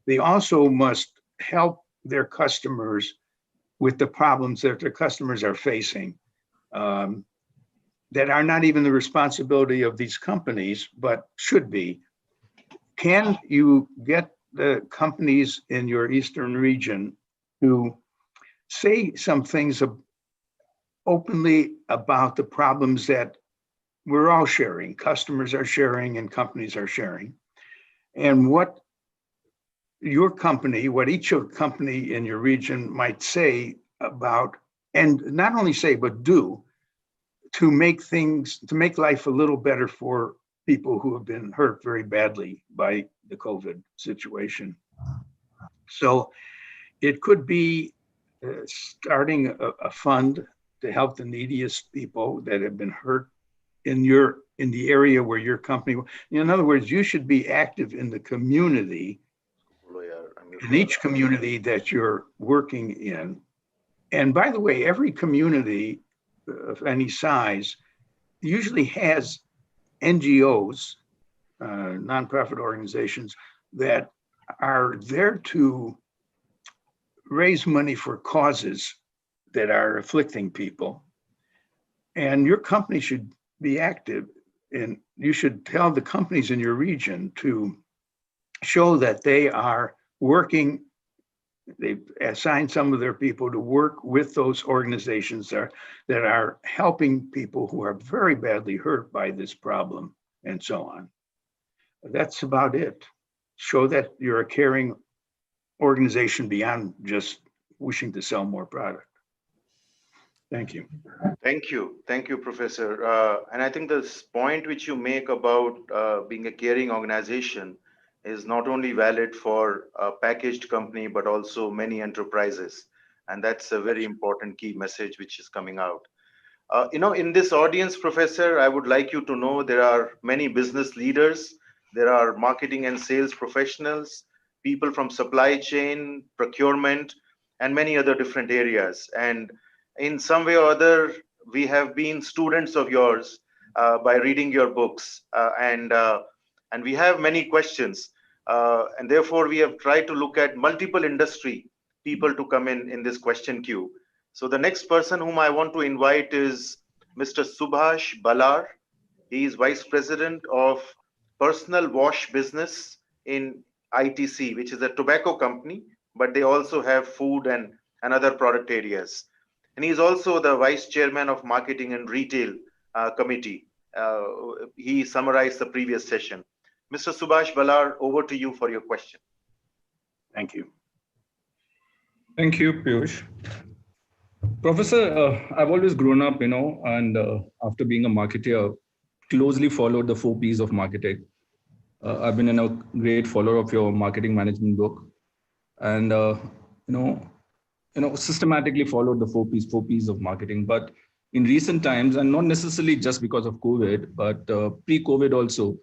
they also must help their customers with the problems that their customers are facing that are not even the responsibility of these companies, but should be. Can you get the companies in your Eastern region to say some things openly about the problems that we're all sharing, customers are sharing and companies are sharing, and what your company, what each company in your region might say about, and not only say, but do, to make life a little better for people who have been hurt very badly by the COVID situation. So it could be starting a fund to help the neediest people that have been hurt in the area where your company. In other words, you should be active in the community, in each community that you're working in. And by the way, every community of any size usually has NGOs, nonprofit organizations, that are there to raise money for causes that are afflicting people. And your company should be active, and you should tell the companies in your region to show that they are working. They've assigned some of their people to work with those organizations that are helping people who are very badly hurt by this problem and so on. That's about it. Show that you're a caring organization beyond just wishing to sell more product. Thank you.
Thank you. Thank you, Professor. And I think this point which you make about being a caring organization is not only valid for a packaged company, but also many enterprises. And that's a very important key message which is coming out. In this audience, Professor, I would like you to know there are many business leaders, there are marketing and sales professionals, people from supply chain, procurement, and many other different areas. And in some way or other, we have been students of yours by reading your books. And we have many questions. And therefore, we have tried to look at multiple industry people to come in this question queue. So the next person whom I want to invite is Mr. Subhash Balar. He is Vice President of Personal Wash Business in ITC, which is a tobacco company, but they also have food and other product areas. And he's also the Vice Chairman of Marketing and Retail Committee. He summarized the previous session. Mr. Subhash Balar, over to you for your question.
Thank you.
Thank you, Piyush. Professor, I've always grown up, and after being a marketer, closely followed the 4 Ps of marketing. I've been a great follower of your marketing management book, and systematically followed the 4 Ps of marketing. But in recent times, and not necessarily just because of COVID, but pre-COVID also,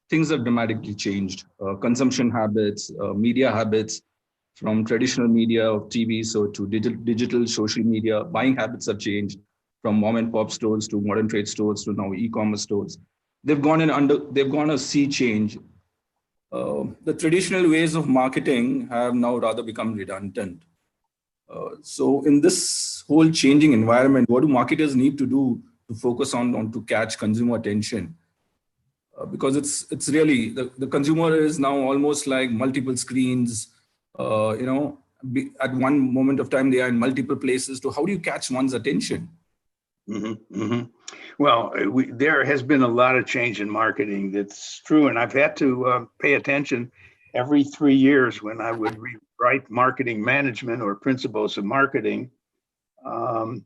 things have dramatically changed. Consumption habits, media habits, from traditional media of TV, so to digital social media, buying habits have changed from mom and pop stores to modern trade stores to now e-commerce stores. They've gone a sea change. The traditional ways of marketing have now rather become redundant. So in this whole changing environment, what do marketers need to do to focus on to catch consumer attention? Because it's really, the consumer is now almost like multiple screens, at one moment of time, they are in multiple places. So how do you catch one's attention?
Mm-hmm, mm-hmm. Well, there has been a lot of change in marketing. That's true. And I've had to pay attention every 3 years when I would right marketing management or principles of marketing. When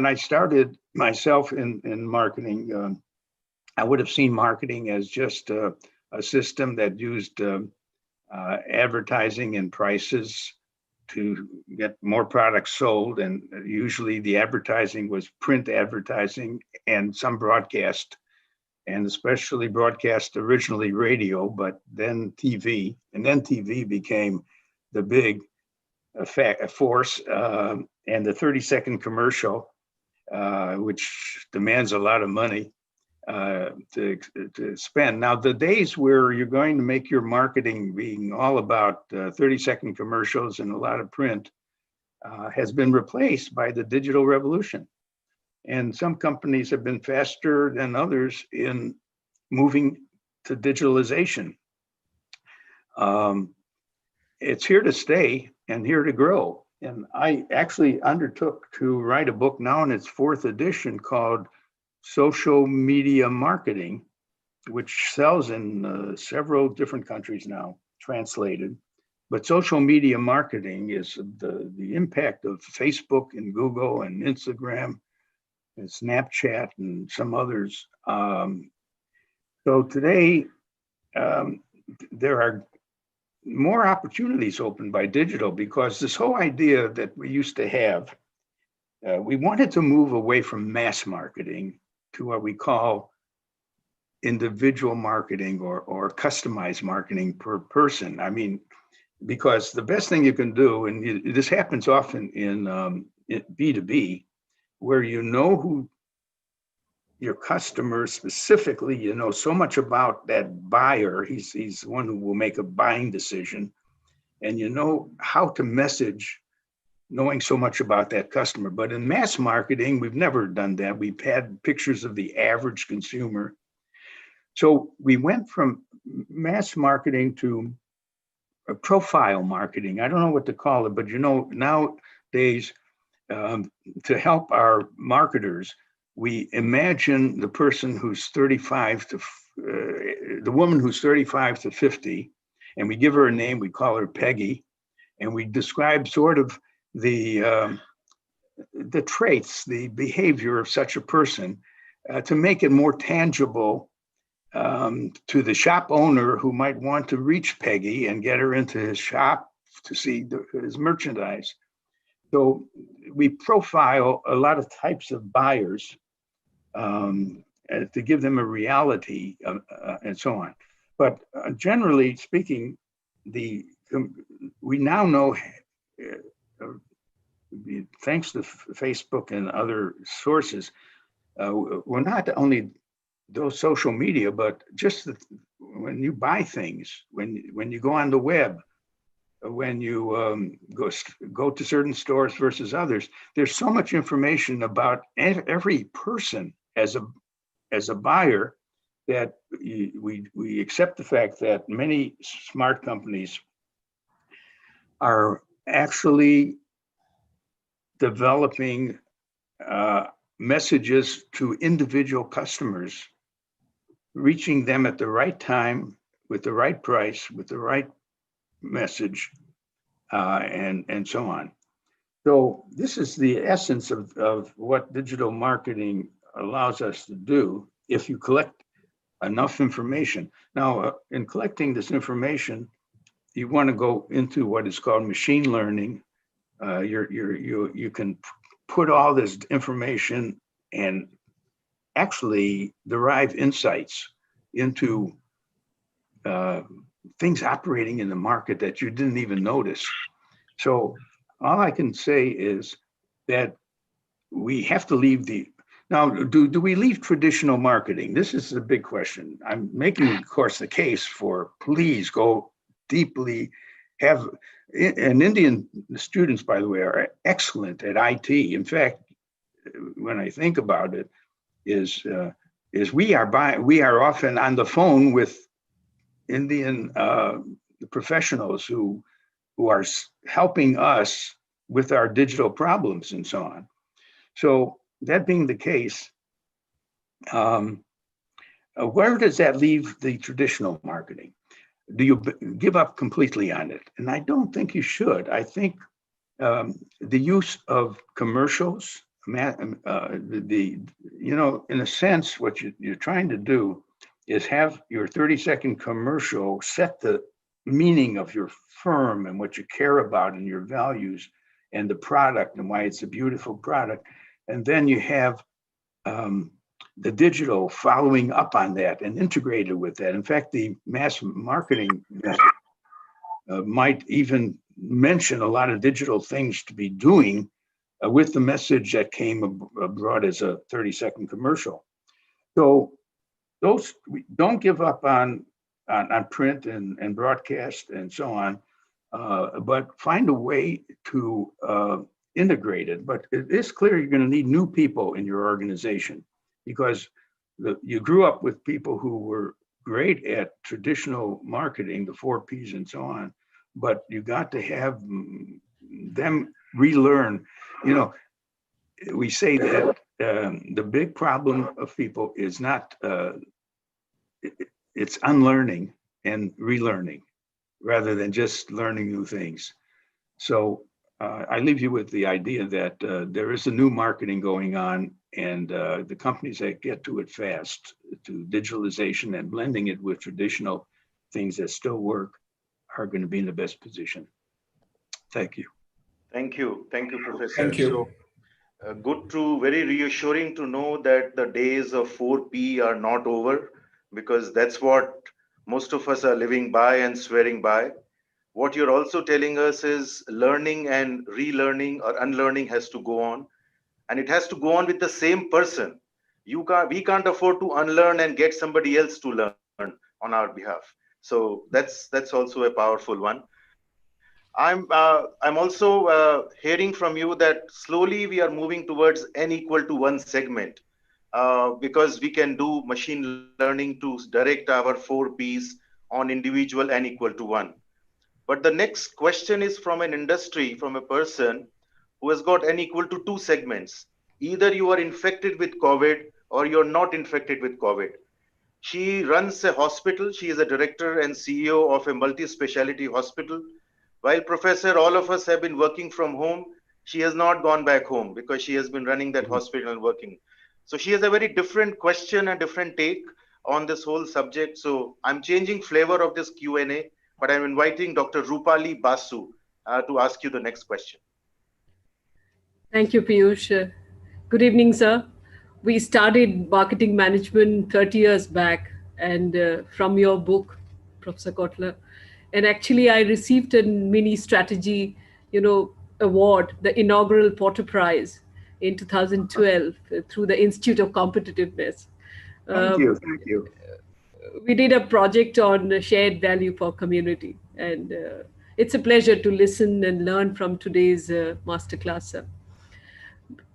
I started myself in marketing, I would have seen marketing as just a system that used advertising and prices to get more products sold. And usually the advertising was print advertising and some broadcast, and especially broadcast originally radio, but then TV. And then TV became the big force, and the 30-second commercial, which demands a lot of money to spend. Now, the days where you're going to make your marketing being all about 30-second commercials and a lot of print has been replaced by the digital revolution. And some companies have been faster than others in moving to digitalization. It's here to stay and here to grow. And I actually undertook to write a book now in its 4th edition called Social Media Marketing, which sells in several different countries now, translated. But social media marketing is the impact of Facebook and Google and Instagram and Snapchat and some others. So today, there are more opportunities opened by digital, because this whole idea that we used to have, we wanted to move away from mass marketing to what we call individual marketing or customized marketing per person. I mean, because the best thing you can do, and this happens often in B2B, where you know who your customer specifically, you know so much about that buyer, he's the one who will make a buying decision, and you know how to message, knowing so much about that customer. But in mass marketing, we've never done that. We've had pictures of the average consumer. So we went from mass marketing to profile marketing. I don't know what to call it, but nowadays, to help our marketers, we imagine the person who's 35 to, the woman who's 35 to 50, and we give her a name, we call her Peggy, and we describe sort of the traits, the behavior of such a person to make it more tangible to the shop owner who might want to reach Peggy and get her into his shop to see his merchandise. So we profile a lot of types of buyers to give them a reality and so on. But generally speaking, we now know, thanks to Facebook and other sources, we're not only those social media, but just when you buy things, when you go on the web, when you go to certain stores versus others, there's so much information about every person as a buyer that we accept the fact that many smart companies are actually developing messages to individual customers, reaching them at the right time, with the right price, with the right message, and so on. So this is the essence of what digital marketing allows us to do if you collect enough information. Now, in collecting this information, you want to go into what is called machine learning. You can put all this information and actually derive insights into things operating in the market that you didn't even notice. So all I can say is that we have to leave now, do we leave traditional marketing? This is a big question. I'm making, of course, the case for please go deeply, and Indian students, by the way, are excellent at IT. In fact, when I think about it, is we are often on the phone with Indian professionals who are helping us with our digital problems and so on. So that being the case, where does that leave the traditional marketing? do you give up completely on it? And I don't think you should. I think the use of commercials, in a sense, what you're trying to do is have your 30-second commercial set the meaning of your firm and what you care about and your values and the product and why it's a beautiful product. And then you have the digital following up on that and integrated with that. In fact, the mass marketing might even mention a lot of digital things to be doing with the message that came abroad as a 30-second commercial. So those, don't give up on print and broadcast and so on, but find a way to integrate it. But it is clear you're going to need new people in your organization, because you grew up with people who were great at traditional marketing, the 4 Ps and so on, but you got to have them relearn. We say that the big problem of people is not, it's unlearning and relearning rather than just learning new things. So I leave you with the idea that there is a new marketing going on, and the companies that get to it fast, to digitalization and blending it with traditional things that still work, are going to be in the best position. Thank you.
Thank you. Thank you, Professor.
Thank you.
So, very reassuring to know that the days of 4P are not over, because that's what most of us are living by and swearing by. What you're also telling us is learning and relearning or unlearning has to go on, and it has to go on with the same person. We can't afford to unlearn and get somebody else to learn on our behalf. So that's also a powerful one. I'm also hearing from you that slowly we are moving towards n=1 segment, because we can do machine learning to direct our 4 Ps on individual n=1. But the next question is from an industry, from a person who has got n=2 segments. Either you are infected with COVID or you're not infected with COVID. She runs a hospital. She is a director and CEO of a multi-specialty hospital. While Professor, all of us have been working from home, she has not gone back home because she has been running that hospital and working. So she has a very different question and different take on this whole subject. So I'm changing flavor of this Q&A, but I'm inviting Dr. Rupali Basu to ask you the next question.
Thank you, Piyush. Good evening, sir. We started marketing management 30 years back, and from your book, Professor Kotler. And actually, I received a mini strategy, award, the inaugural Porter Prize in 2012 through the Institute of Competitiveness.
Thank you. Thank you.
We did a project on shared value for community, and it's a pleasure to listen and learn from today's masterclass, sir.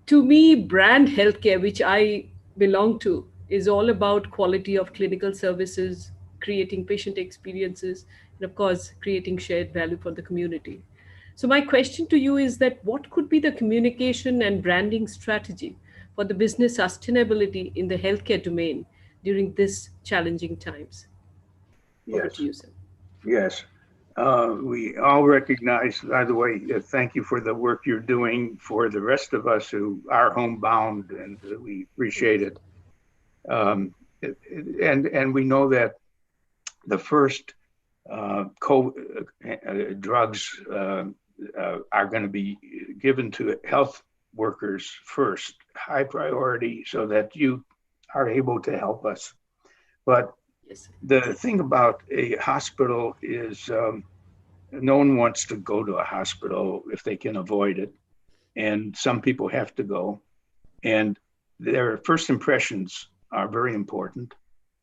To me, brand healthcare, which I belong to, is all about quality of clinical services, creating patient experiences, and of course, creating shared value for the community. So my question to you is that what could be the communication and branding strategy for the business sustainability in the healthcare domain during this challenging times? Over to you, sir.
Yes. We all recognize, by the way, thank you for the work you're doing for the rest of us who are homebound, and we appreciate it. And we know that the first drugs are going to be given to health workers first, high priority, so that you are able to help us. But the thing about a hospital is no one wants to go to a hospital if they can avoid it. And some people have to go. And their first impressions are very important.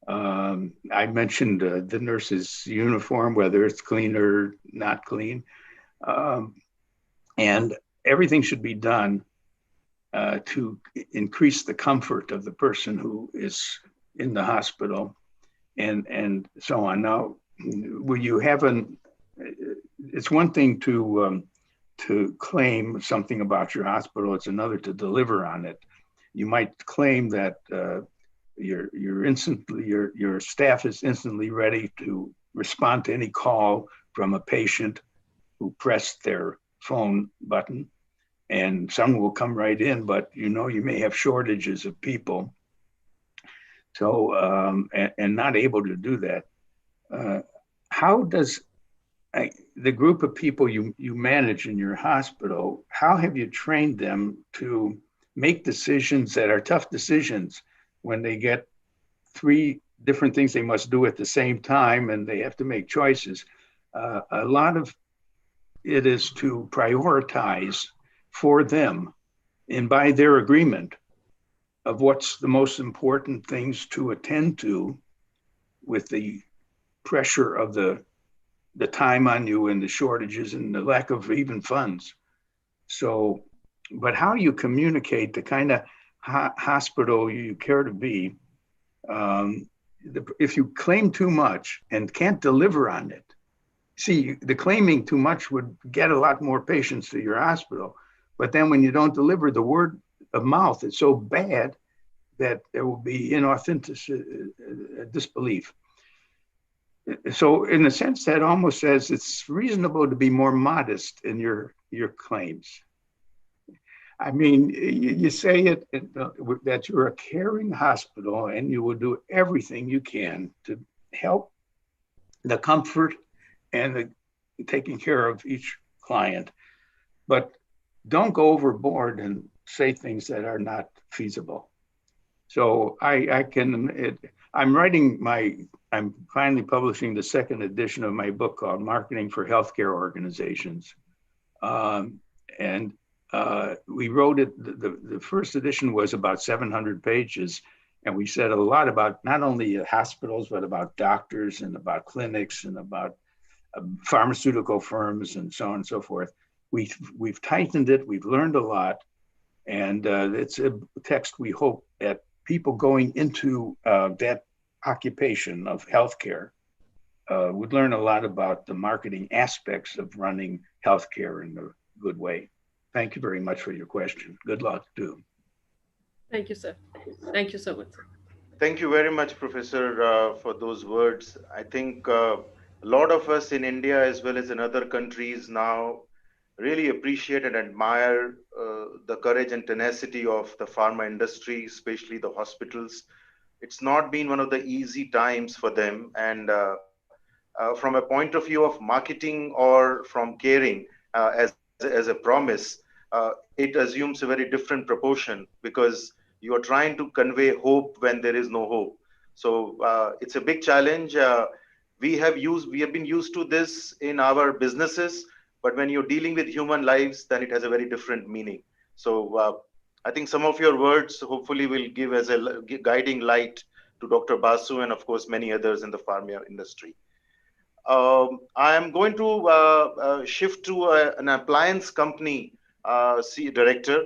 I mentioned the nurse's uniform, whether it's clean or not clean. And everything should be done to increase the comfort of the person who is in the hospital, and so on. Now, will you have it's one thing to claim something about your hospital, it's another to deliver on it. You might claim that your staff is instantly ready to respond to any call from a patient who pressed their phone button, and some will come right in, but you may have shortages of people. So, and not able to do that. How does the group of people you manage in your hospital, how have you trained them to make decisions that are tough decisions when they get 3 different things they must do at the same time and they have to make choices? A lot of it is to prioritize for them and by their agreement of what's the most important things to attend to with the pressure of the time on you and the shortages and the lack of even funds. So, but how you communicate the kind of hospital you care to be, if you claim too much and can't deliver on it, see, the claiming too much would get a lot more patients to your hospital. But then when you don't deliver, the word of mouth is so bad that there will be inauthentic disbelief. So in a sense, that almost says it's reasonable to be more modest in your claims. I mean, you say it that you're a caring hospital and you will do everything you can to help the comfort and the taking care of each client, but don't go overboard and say things that are not feasible. So I'm finally publishing the 2nd edition of my book called Marketing for Healthcare Organizations. We wrote it, the first edition was about 700 pages. And we said a lot about not only hospitals, but about doctors and about clinics and about pharmaceutical firms and so on and so forth. We've tightened it, we've learned a lot. And it's a text we hope that people going into that occupation of healthcare would learn a lot about the marketing aspects of running healthcare in a good way. Thank you very much for your question. Good luck too.
Thank you, sir. Thank you so much.
Thank you very much, Professor, for those words. I think a lot of us in India as well as in other countries now really appreciate and admire the courage and tenacity of the pharma industry, especially the hospitals. It's not been one of the easy times for them. And from a point of view of marketing or from caring as a promise, it assumes a very different proportion because you are trying to convey hope when there is no hope. So it's a big challenge. We have been used to this in our businesses, but when you're dealing with human lives, then it has a very different meaning. So I think some of your words hopefully will give as a guiding light to Dr. Basu and of course many others in the pharma industry. I am going to shift to an appliance company director.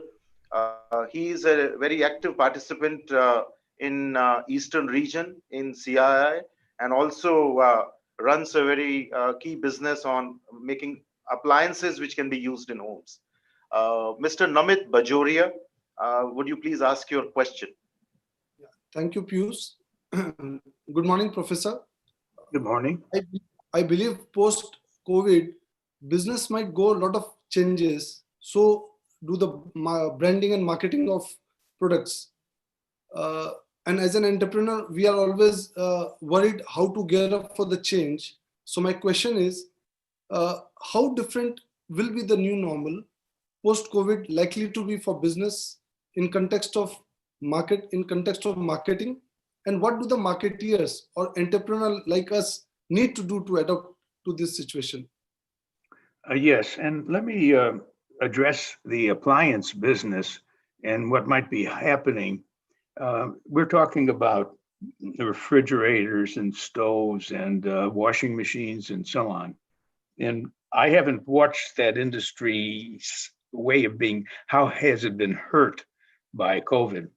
He is a very active participant in Eastern region in CII and also runs a very key business on making appliances which can be used in homes. Mr. Namit Bajoria, would you please ask your question?
Thank you, Pius. Good morning, Professor.
Good morning.
I believe post-COVID, business might go a lot of changes. So do the branding and marketing of products. And as an entrepreneur, we are always worried how to gear up for the change. So my question is, how different will be the new normal post-COVID likely to be for business in context of marketing? And what do the marketeers or entrepreneurs like us need to do to adapt to this situation?
Yes, and let me address the appliance business and what might be happening. We're talking about the refrigerators and stoves and washing machines and so on. And I haven't watched that industry's way of being, how has it been hurt by COVID?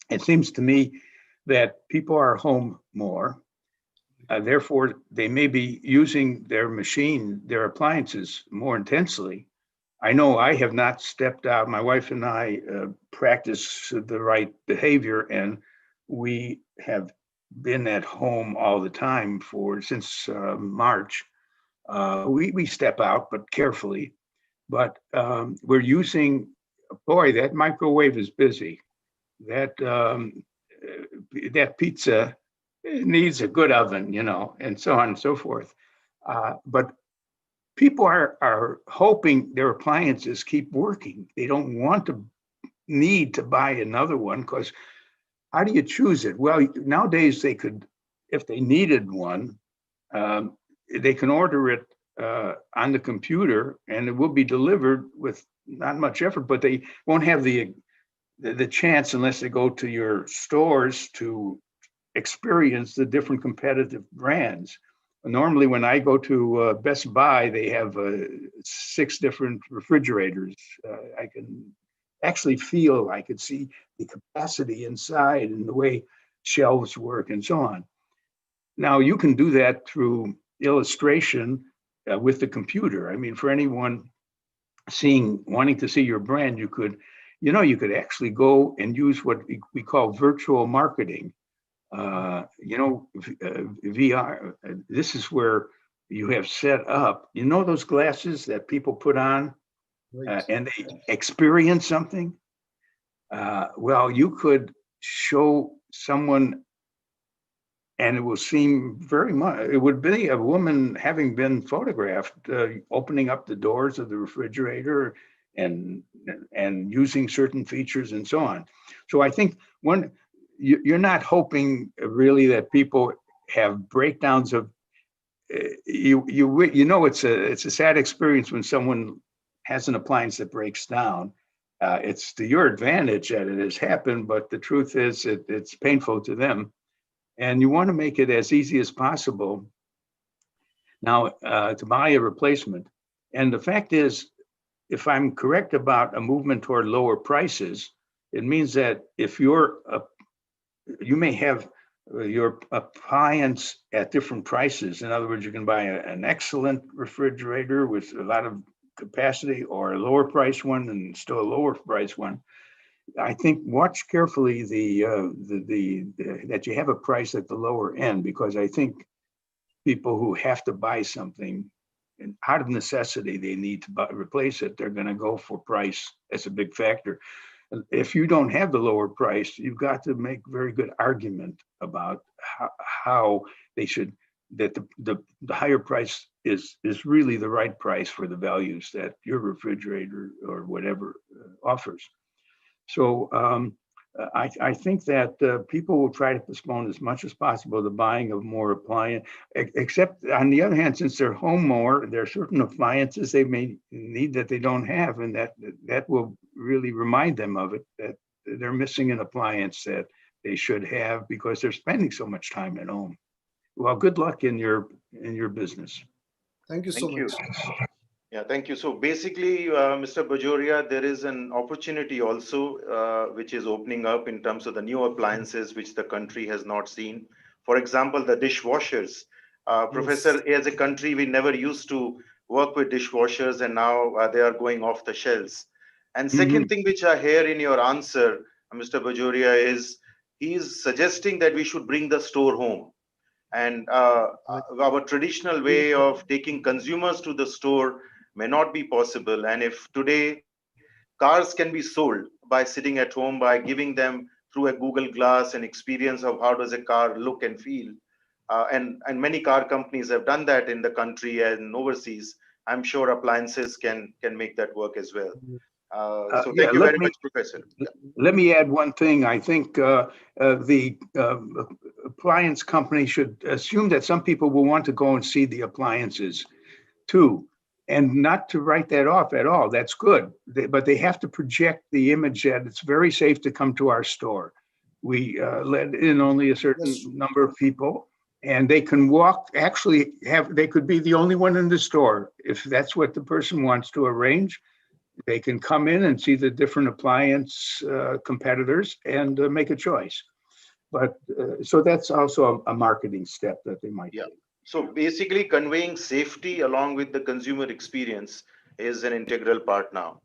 It seems to me that people are home more. Therefore, they may be using their appliances more intensely. I know I have not stepped out. My wife and I practice the right behavior, and we have been at home all the time since March. We step out, but carefully. But we're using, boy, that microwave is busy. That pizza needs a good oven, and so on and so forth. But people are hoping their appliances keep working. They don't want to need to buy another one, because how do you choose it? Well, nowadays they could, if they needed one, they can order it on the computer, and it will be delivered with not much effort, but they won't have the chance, unless they go to your stores, to experience the different competitive brands. Normally, when I go to Best Buy, they have 6 different refrigerators. I can actually feel, I could see the capacity inside and the way shelves work and so on. Now, you can do that through illustration with the computer. I mean, for anyone wanting to see your brand, you could actually go and use what we call virtual marketing. VR, this is where you have set up, those glasses that people put on and they experience something? Well, you could show someone, and it will seem it would be a woman having been photographed, opening up the doors of the refrigerator and using certain features and so on. So I think you're not hoping really that people have breakdowns of, it's a sad experience when someone has an appliance that breaks down. It's to your advantage that it has happened, but the truth is it's painful to them. And you want to make it as easy as possible now to buy a replacement. And the fact is, if I'm correct about a movement toward lower prices, it means that if you may have your appliance at different prices. In other words, you can buy an excellent refrigerator with a lot of capacity, or a lower price one and still a lower price one. I think watch carefully that you have a price at the lower end, because I think people who have to buy something and out of necessity, they need to replace it, they're going to go for price as a big factor. If you don't have the lower price, you've got to make very good argument about how they should, that the higher price is really the right price for the values that your refrigerator or whatever offers. So I think that people will try to postpone as much as possible the buying of more appliances, except on the other hand, since they're home more, there are certain appliances they may need that they don't have, and that will really remind them of it, that they're missing an appliance that they should have because they're spending so much time at home. Well, good luck in your business.
Thank you so much.
Yeah, thank you. So basically, Mr. Bajoria, there is an opportunity also which is opening up in terms of the new appliances which the country has not seen. For example, the dishwashers. Professor, as a country, we never used to work with dishwashers, and now they are going off the shelves. And second thing which I hear in your answer, Mr. Bajoria, is he's suggesting that we should bring the store home. And our traditional way of taking consumers to the store may not be possible. And if today cars can be sold by sitting at home, by giving them through a Google Glass an experience of how does a car look and feel, and many car companies have done that in the country and overseas, I'm sure appliances can make that work as well. So thank you very much, Professor.
Let me add one thing. I think the appliance company should assume that some people will want to go and see the appliances too, and not to write that off at all. That's good. But they have to project the image that it's very safe to come to our store. We let in only a certain number of people, and they can walk, they could be the only one in the store. If that's what the person wants to arrange, they can come in and see the different appliance competitors and make a choice. But so that's also a marketing step that they might take.
So basically conveying safety along with the consumer experience is an integral part now.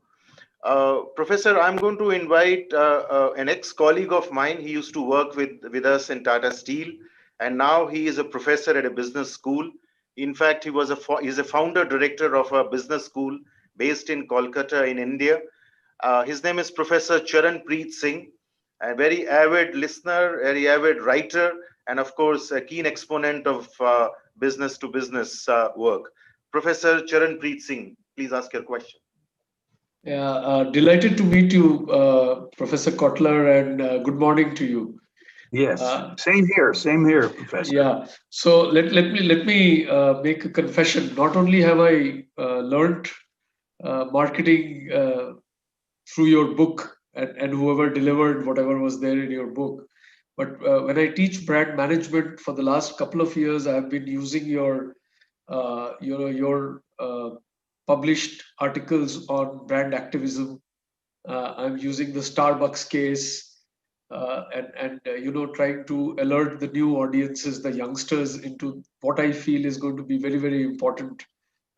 Professor, I'm going to invite an ex-colleague of mine. He used to work with us in Tata Steel. and now he is a professor at a business school. In fact, he's a founder director of a business school based in Kolkata in India. His name is Professor Charanpreet Singh, a very avid listener, very avid writer, and of course, a keen exponent of business to business work. Professor Charanpreet Singh, please ask your question.
Yeah, delighted to meet you, Professor Kotler, and good morning to you.
Yes, same here, Professor.
Yeah, so let me make a confession. Not only have I learned marketing through your book and whoever delivered whatever was there in your book, but when I teach brand management for the last couple of years, I've been using your published articles on brand activism. I'm using the Starbucks case and trying to alert the new audiences, the youngsters, into what I feel is going to be very, very important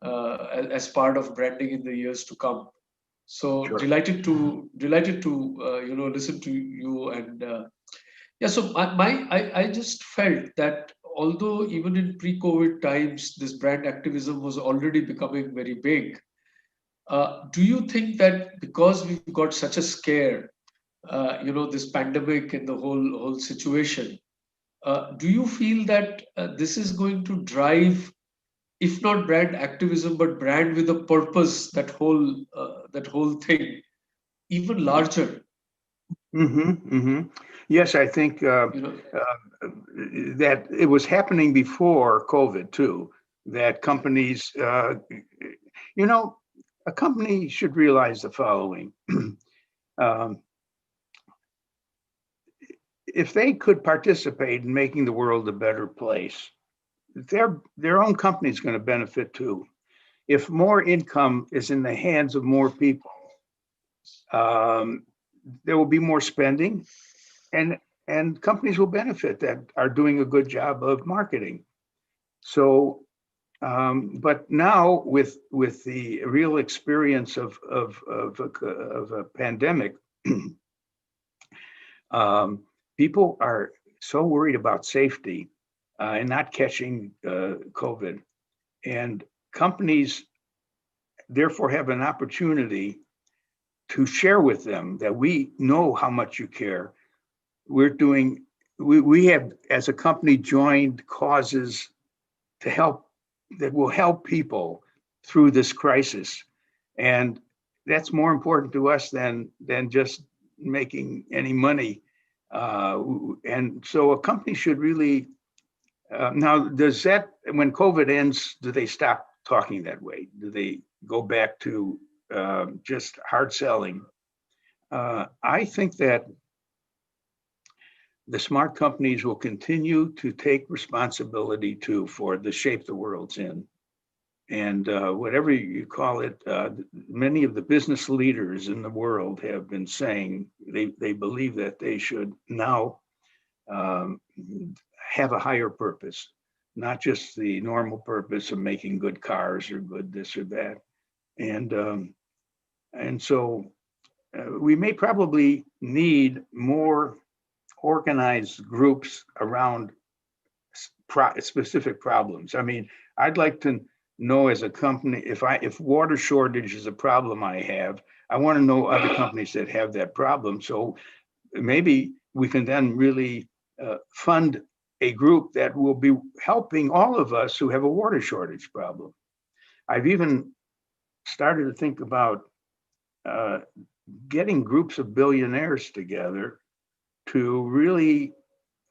as part of branding in the years to come. So
Sure.
delighted to listen to you. And yeah, so I just felt that although even in pre-COVID times, this brand activism was already becoming very big. Do you think that because we've got such a scare, this pandemic and the whole situation, do you feel that this is going to drive, if not brand activism, but brand with a purpose, that whole thing, even larger?
Yes, I think that it was happening before COVID too. That companies, a company should realize the following. If they could participate in making the world a better place, their own company is going to benefit too. If more income is in the hands of more people, there will be more spending, and companies will benefit that are doing a good job of marketing. So, but now with the real experience of a pandemic, people are so worried about safety and not catching COVID, and companies therefore have an opportunity to share with them that we know how much you care. We have, as a company, joined causes to help, that will help people through this crisis. And that's more important to us than just making any money. And so a company should really, now does that, when COVID ends, do they stop talking that way? Do they go back to just hard selling? I think that the smart companies will continue to take responsibility too for the shape the world's in. And whatever you call it, many of the business leaders in the world have been saying they believe that they should now have a higher purpose, not just the normal purpose of making good cars or good this or that. And so we may probably need more organized groups around specific problems. I mean, I'd like to know as a company, if water shortage is a problem I have, I want to know other companies that have that problem. So maybe we can then really fund a group that will be helping all of us who have a water shortage problem. I've even started to think about getting groups of billionaires together to really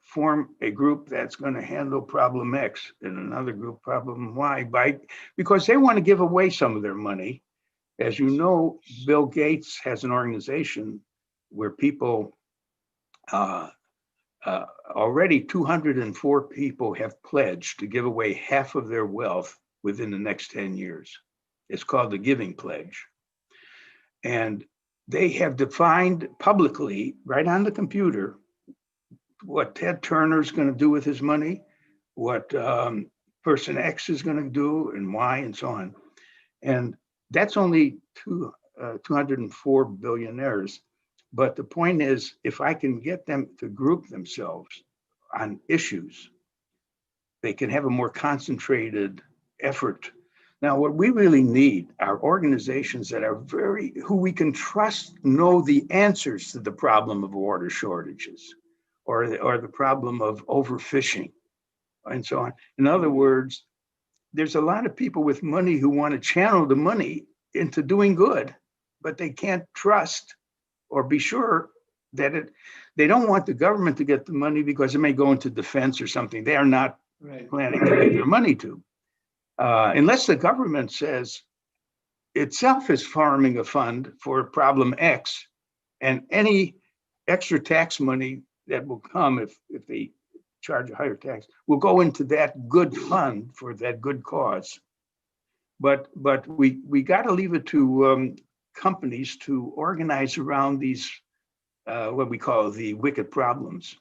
form a group that's going to handle problem X and another group problem Y, because they want to give away some of their money. As you know, Bill Gates has an organization where people, already 204 people have pledged to give away half of their wealth within the next 10 years. It's called the Giving Pledge. And they have defined publicly, right on the computer, what Ted Turner's going to do with his money, what person X is going to do, and Y, and so on. And that's only 204 billionaires. But the point is, if I can get them to group themselves on issues they can have a more concentrated effort. Now, what we really need are organizations that are who we can trust know the answers to the problem of water shortages or the problem of overfishing and so on. In other words, there's a lot of people with money who want to channel the money into doing good, but they can't trust or be sure that they don't want the government to get the money because it may go into defense or something they are not planning to give their money to. Unless the government says itself is farming a fund for problem X, and any extra tax money that will come if they charge a higher tax will go into that good fund for that good cause. But we got to leave it to companies to organize around these what we call the wicked problems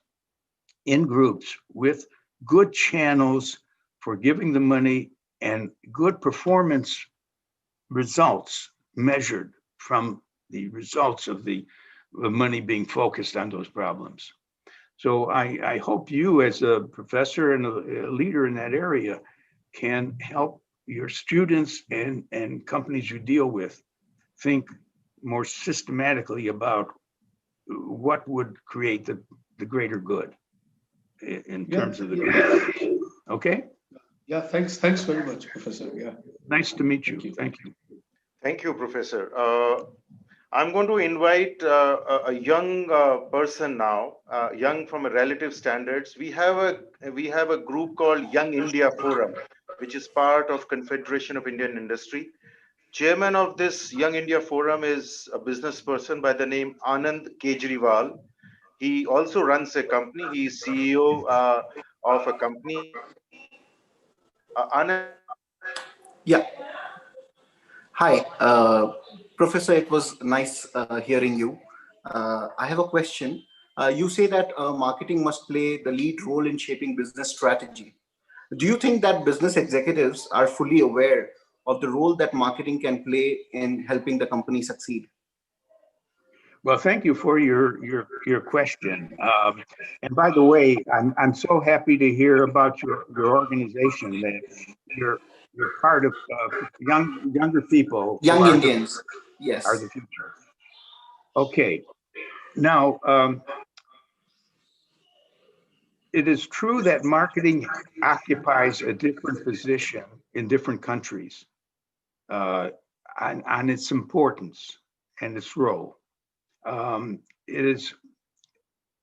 in groups with good channels for giving the money and good performance results measured from the results of the money being focused on those problems. So I hope you as a professor and a leader in that area can help your students and companies you deal with think more systematically about what would create the greater good in terms of the community. Okay?
Yeah, thanks very much, Professor. Yeah.
Nice to meet you. Thank you.
Thank you, Professor. I'm going to invite a young person now, young from a relative standards. We have a group called Young India Forum, which is part of Confederation of Indian Industry. Chairman of this Young India Forum is a business person by the name Anand Kejriwal. He also runs a company. He is CEO of a company. Anand.
Yeah. Hi, Professor. It was nice hearing you. I have a question. You say that marketing must play the lead role in shaping business strategy. Do you think that business executives are fully aware of the role that marketing can play in helping the company succeed?
Well, thank you for your question. And by the way, I'm so happy to hear about your organization, that you're part of younger people.
Young Indians, yes,
are the future. Okay, now it is true that marketing occupies a different position in different countries on its importance and its role. It is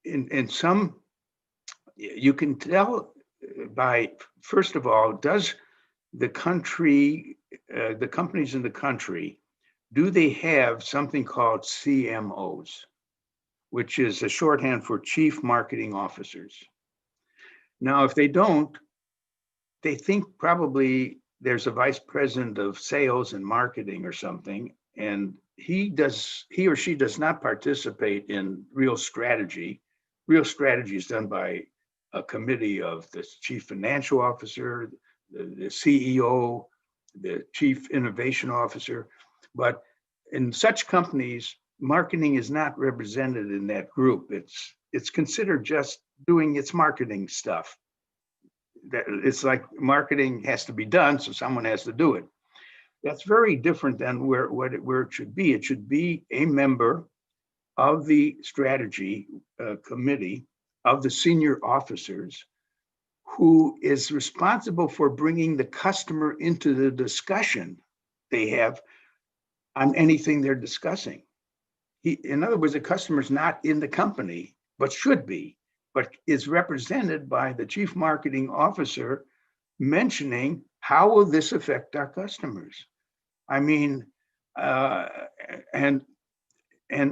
in some, you can tell by, first of all, does the country, the companies in the country, do they have something called CMOs, which is a shorthand for Chief Marketing Officers? Now, if they don't, they think probably there's a vice president of sales and marketing or something, and he or she does not participate in real strategy. Real strategy is done by a committee of the chief financial officer, the CEO, the chief innovation officer. But in such companies, marketing is not represented in that group. It's considered just doing its marketing stuff. It's like marketing has to be done, so someone has to do it. That's very different than where it should be. It should be a member of the strategy committee of the senior officers who is responsible for bringing the customer into the discussion they have on anything they're discussing. In other words, the customer's not in the company, but should be, but is represented by the chief marketing officer mentioning, how will this affect our customers? I mean, and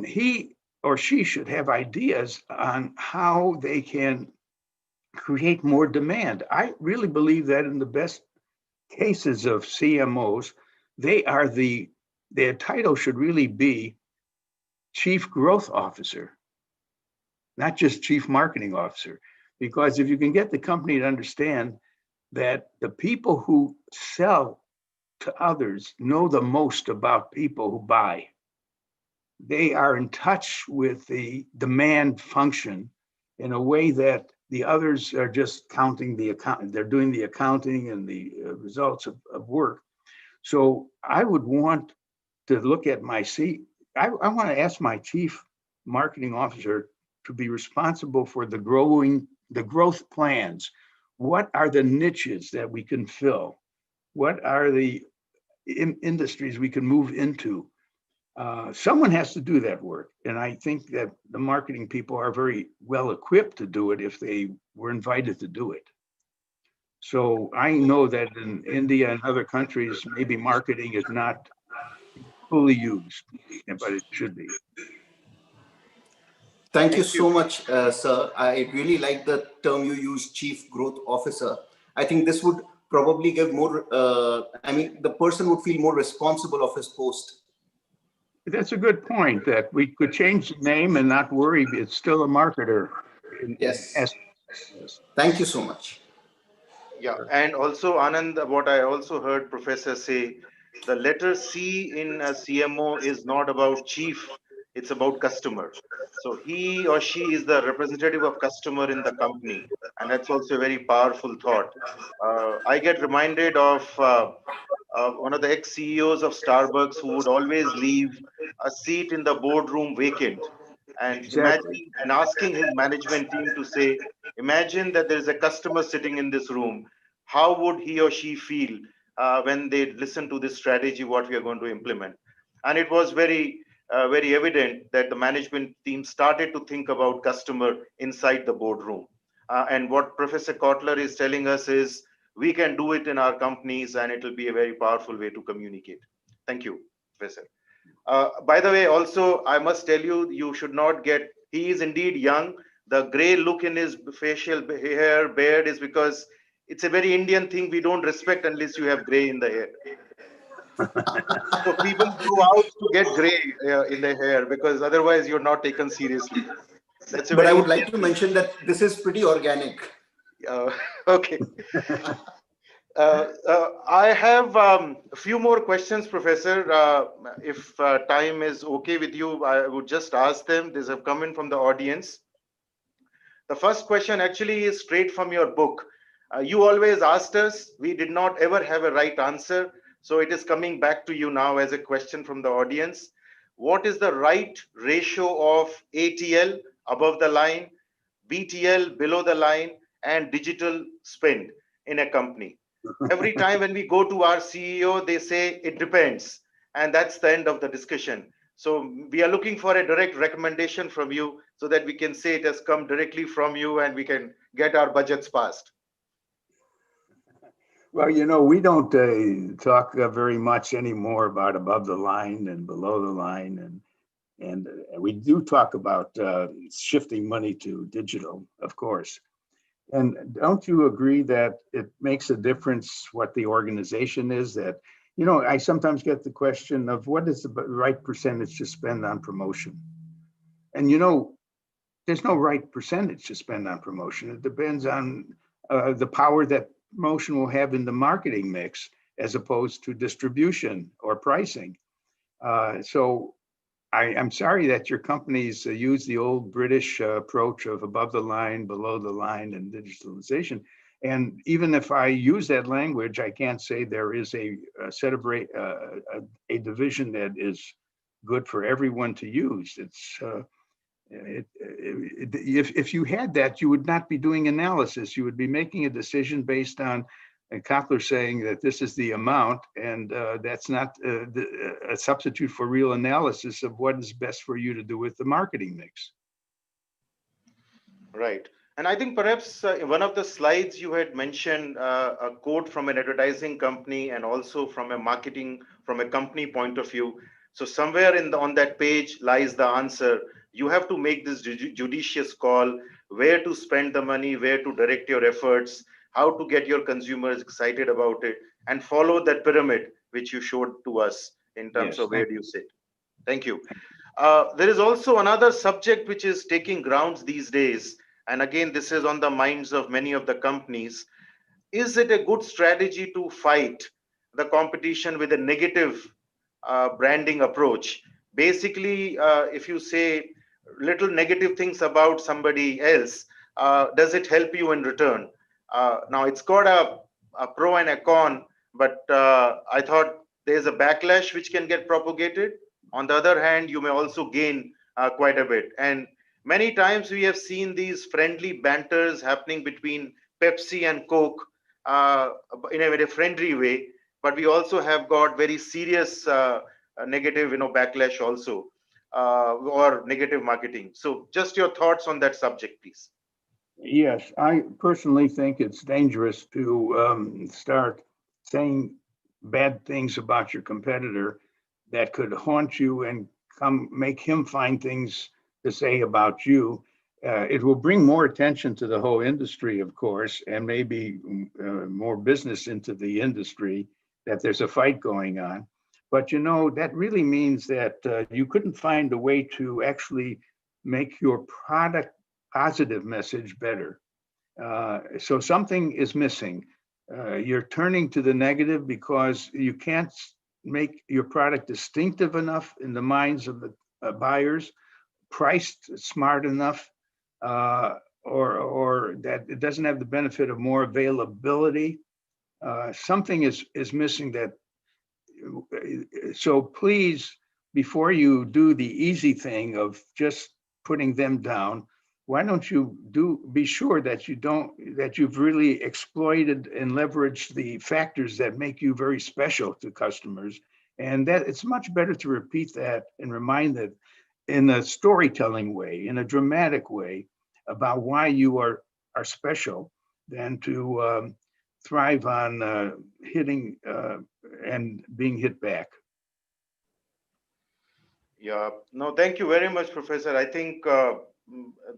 he or she should have ideas on how they can create more demand. I really believe that in the best cases of CMOs, their title should really be Chief Growth Officer, not just Chief Marketing Officer. Because if you can get the company to understand that the people who sell to others know the most about people who buy, they are in touch with the demand function in a way that The others are just counting the account. They're doing the accounting and the results of work. So I would want to look at my seat. I want to ask my chief marketing officer to be responsible for the growth plans. What are the niches that we can fill? What are the industries we can move into? Someone has to do that work. And I think that the marketing people are very well equipped to do it if they were invited to do it. So I know that in India and other countries, maybe marketing is not fully used, but it should be.
Thank you so much, sir. I really like the term you use, Chief Growth Officer. I think this would probably give more, I mean, the person would feel more responsible of his post.
That's a good point, that we could change the name and not worry. It's still a marketer.
Yes. Thank you so much.
Yeah, and also Anand, what I also heard Professor say, the letter C in a CMO is not about chief, it's about customer. So he or she is the representative of customer in the company, and that's also a very powerful thought. I get reminded of one of the ex-CEOs of Starbucks who would always leave a seat in the boardroom vacant. And imagine and asking his management team to say, imagine that there is a customer sitting in this room. How would he or she feel when they listen to this strategy, what we are going to implement? And it was very evident that the management team started to think about customer inside the boardroom. And what Professor Kotler is telling us is we can do it in our companies, and it will be a very powerful way to communicate. Thank you, Professor. By the way, also, I must tell you, you should not get, he is indeed young. The gray look in his facial hair, beard is because it's a very Indian thing. We don't respect unless you have gray in the hair. So people go out to get gray in their hair because otherwise you're not taken seriously. That's a
But
very
I would like to mention that this is pretty organic.
Okay. I have a few more questions, Professor. If time is okay with you, I would just ask them. These have come in from the audience. The first question actually is straight from your book. You always asked us, we did not ever have a right answer. So it is coming back to you now as a question from the audience. What is the right ratio of ATL, above the line, BTL, below the line, and digital spend in a company? Every time when we go to our CEO, they say it depends. And that's the end of the discussion. So we are looking for a direct recommendation from you so that we can say it has come directly from you and we can get our budgets passed.
Well, you know, we don't talk very much anymore about above the line and below the line. And we do talk about shifting money to digital, of course. And don't you agree that it makes a difference what the organization is? That, you know, I sometimes get the question of what is the right percentage to spend on promotion? And, you know, there's no right percentage to spend on promotion. It depends on the power that promotion will have in the marketing mix as opposed to distribution or pricing. So I'm sorry that your companies use the old British approach of above the line, below the line, and digitalization. And even if I use that language, I can't say there is a division that is good for everyone to use. It's if you had that, you would not be doing analysis. You would be making a decision based on Kotler saying that this is the amount, and that's not a substitute for real analysis of what is best for you to do with the marketing mix.
Right. And I think perhaps in one of the slides you had mentioned a quote from an advertising company and also from a marketing, from a company point of view. So somewhere on that page lies the answer. You have to make this judicious call, where to spend the money, where to direct your efforts, how to get your consumers excited about it, and follow that pyramid which you showed to us in terms of where do you sit. Thank you. There is also another subject which is taking grounds these days. And again, this is on the minds of many of the companies. Is it a good strategy to fight the competition with a negative branding approach? Basically, if you say little negative things about somebody else, does it help you in return? Now it's got a pro and a con, but I thought there's a backlash which can get propagated. On the other hand, you may also gain quite a bit. And many times we have seen these friendly banters happening between Pepsi and Coke in a very friendly way, but we also have got very serious negative, backlash also, or negative marketing. So just your thoughts on that subject, please.
Yes, I personally think it's dangerous to start saying bad things about your competitor that could haunt you and make him find things to say about you. It will bring more attention to the whole industry, of course, and maybe more business into the industry, that there's a fight going on. But that really means that you couldn't find a way to actually make your product positive message better. So something is missing. You're turning to the negative because you can't make your product distinctive enough in the minds of the buyers, priced smart enough, or that it doesn't have the benefit of more availability. Something is missing that. So please, before you do the easy thing of just putting them down, why don't you be sure that you've really exploited and leveraged the factors that make you very special to customers, and that it's much better to repeat that and remind that in a storytelling way, in a dramatic way, about why you are special, than to thrive on hitting and being hit back.
Yeah, no, thank you very much, Professor. I think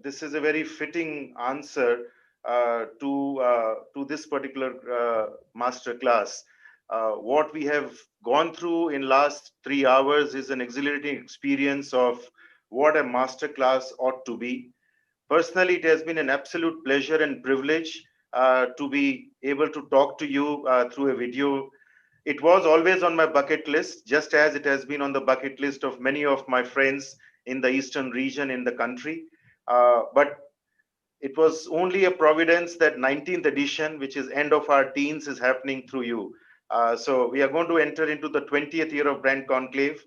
this is a very fitting answer to this particular master class. What we have gone through in last 3 hours is an exhilarating experience of what a master class ought to be. Personally, it has been an absolute pleasure and privilege to be able to talk to you through a video. It was always on my bucket list, just as it has been on the bucket list of many of my friends in the eastern region in the country. But it was only a providence that 19th edition, which is end of our teens, is happening through you. So we are going to enter into the 20th year of Brand Conclave.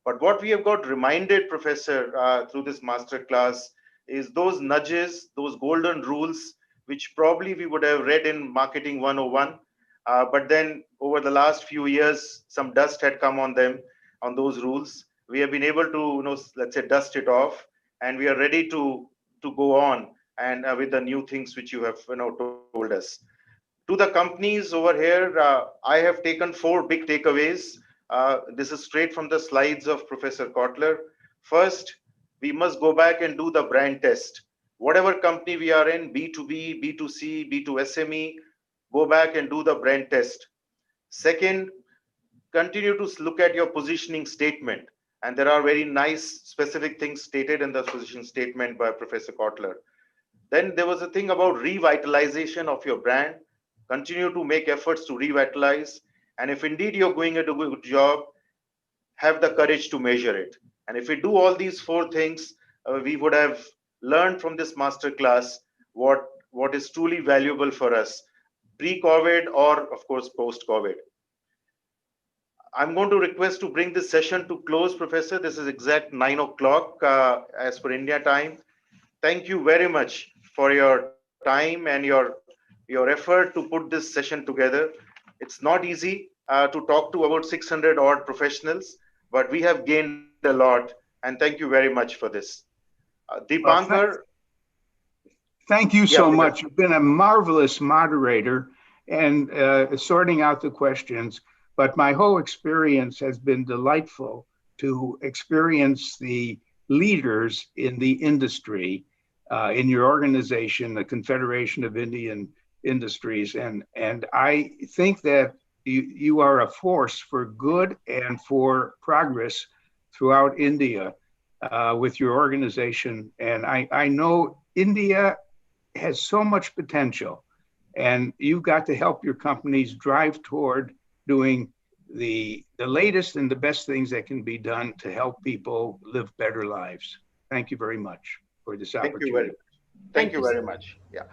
But what we have got reminded, Professor, through this masterclass is those nudges, those golden rules, which probably we would have read in Marketing 101. But then over the last few years, some dust had come on them, on those rules. We have been able to, let's say, dust it off, and we are ready to go on and with the new things which you have told us. To the companies over here, I have taken 4 big takeaways. This is straight from the slides of Professor Kotler. First, we must go back and do the brand test. Whatever company we are in, B2B, B2C, B2SME, go back and do the brand test. Second, continue to look at your positioning statement. And there are very nice specific things stated in the position statement by Professor Kotler. Then there was a thing about revitalization of your brand. Continue to make efforts to revitalize. And if indeed you're going to do a good job, have the courage to measure it. And if we do all these 4 things, we would have learned from this masterclass what is truly valuable for us, pre-COVID or, of course, post-COVID. I'm going to request to bring this session to close, Professor. This is exact 9 o'clock as per India time. Thank you very much for your time and your effort to put this session together. It's not easy to talk to about 600 odd professionals, but we have gained a lot. And thank you very much for this. Deepankar.
Thank you so much. You've been a marvelous moderator and sorting out the questions. But my whole experience has been delightful to experience the leaders in the industry, in your organization, the Confederation of Indian Industries. And I think that you are a force for good and for progress throughout India with your organization. And I know India has so much potential, and you've got to help your companies drive toward doing the latest and the best things that can be done to help people live better lives. Thank you very much for this opportunity.
Thank you very much. Yeah.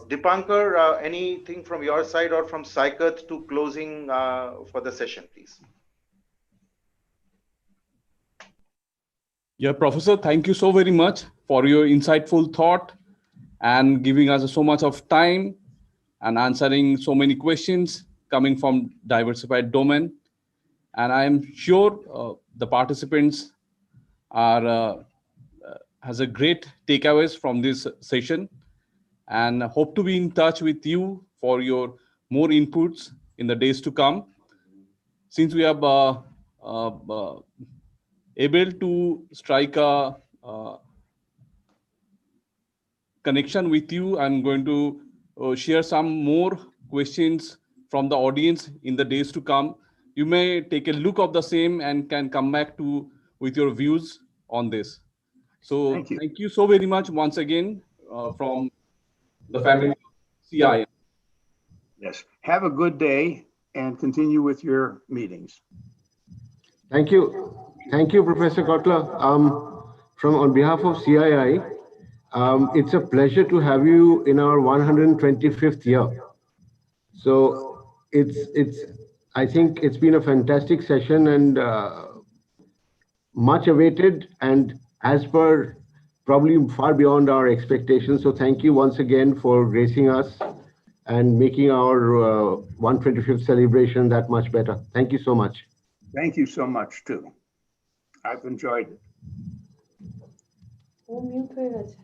Dipankar, anything from your side or from Saikat to closing for the session, please?
Yeah, Professor, thank you so very much for your insightful thought and giving us so much of time and answering so many questions coming from diversified domain. And I am sure the participants are has a great takeaways from this session, and hope to be in touch with you for your more inputs in the days to come. Since we have able to strike a connection with you, I'm going to share some more questions from the audience in the days to come. You may take a look of the same and can come back to with your views on this. So thank you so very much once again from the family of CIM.
Yes. Have a good day and continue with your meetings.
Thank you. Thank you, Professor Kotler. On behalf of CII, it's a pleasure to have you in our 125th year. So I think it's been a fantastic session and much awaited, and as per probably far beyond our expectations. So thank you once again for gracing us and making our 125th celebration that much better. Thank you so much.
Thank you so much too. I've enjoyed it.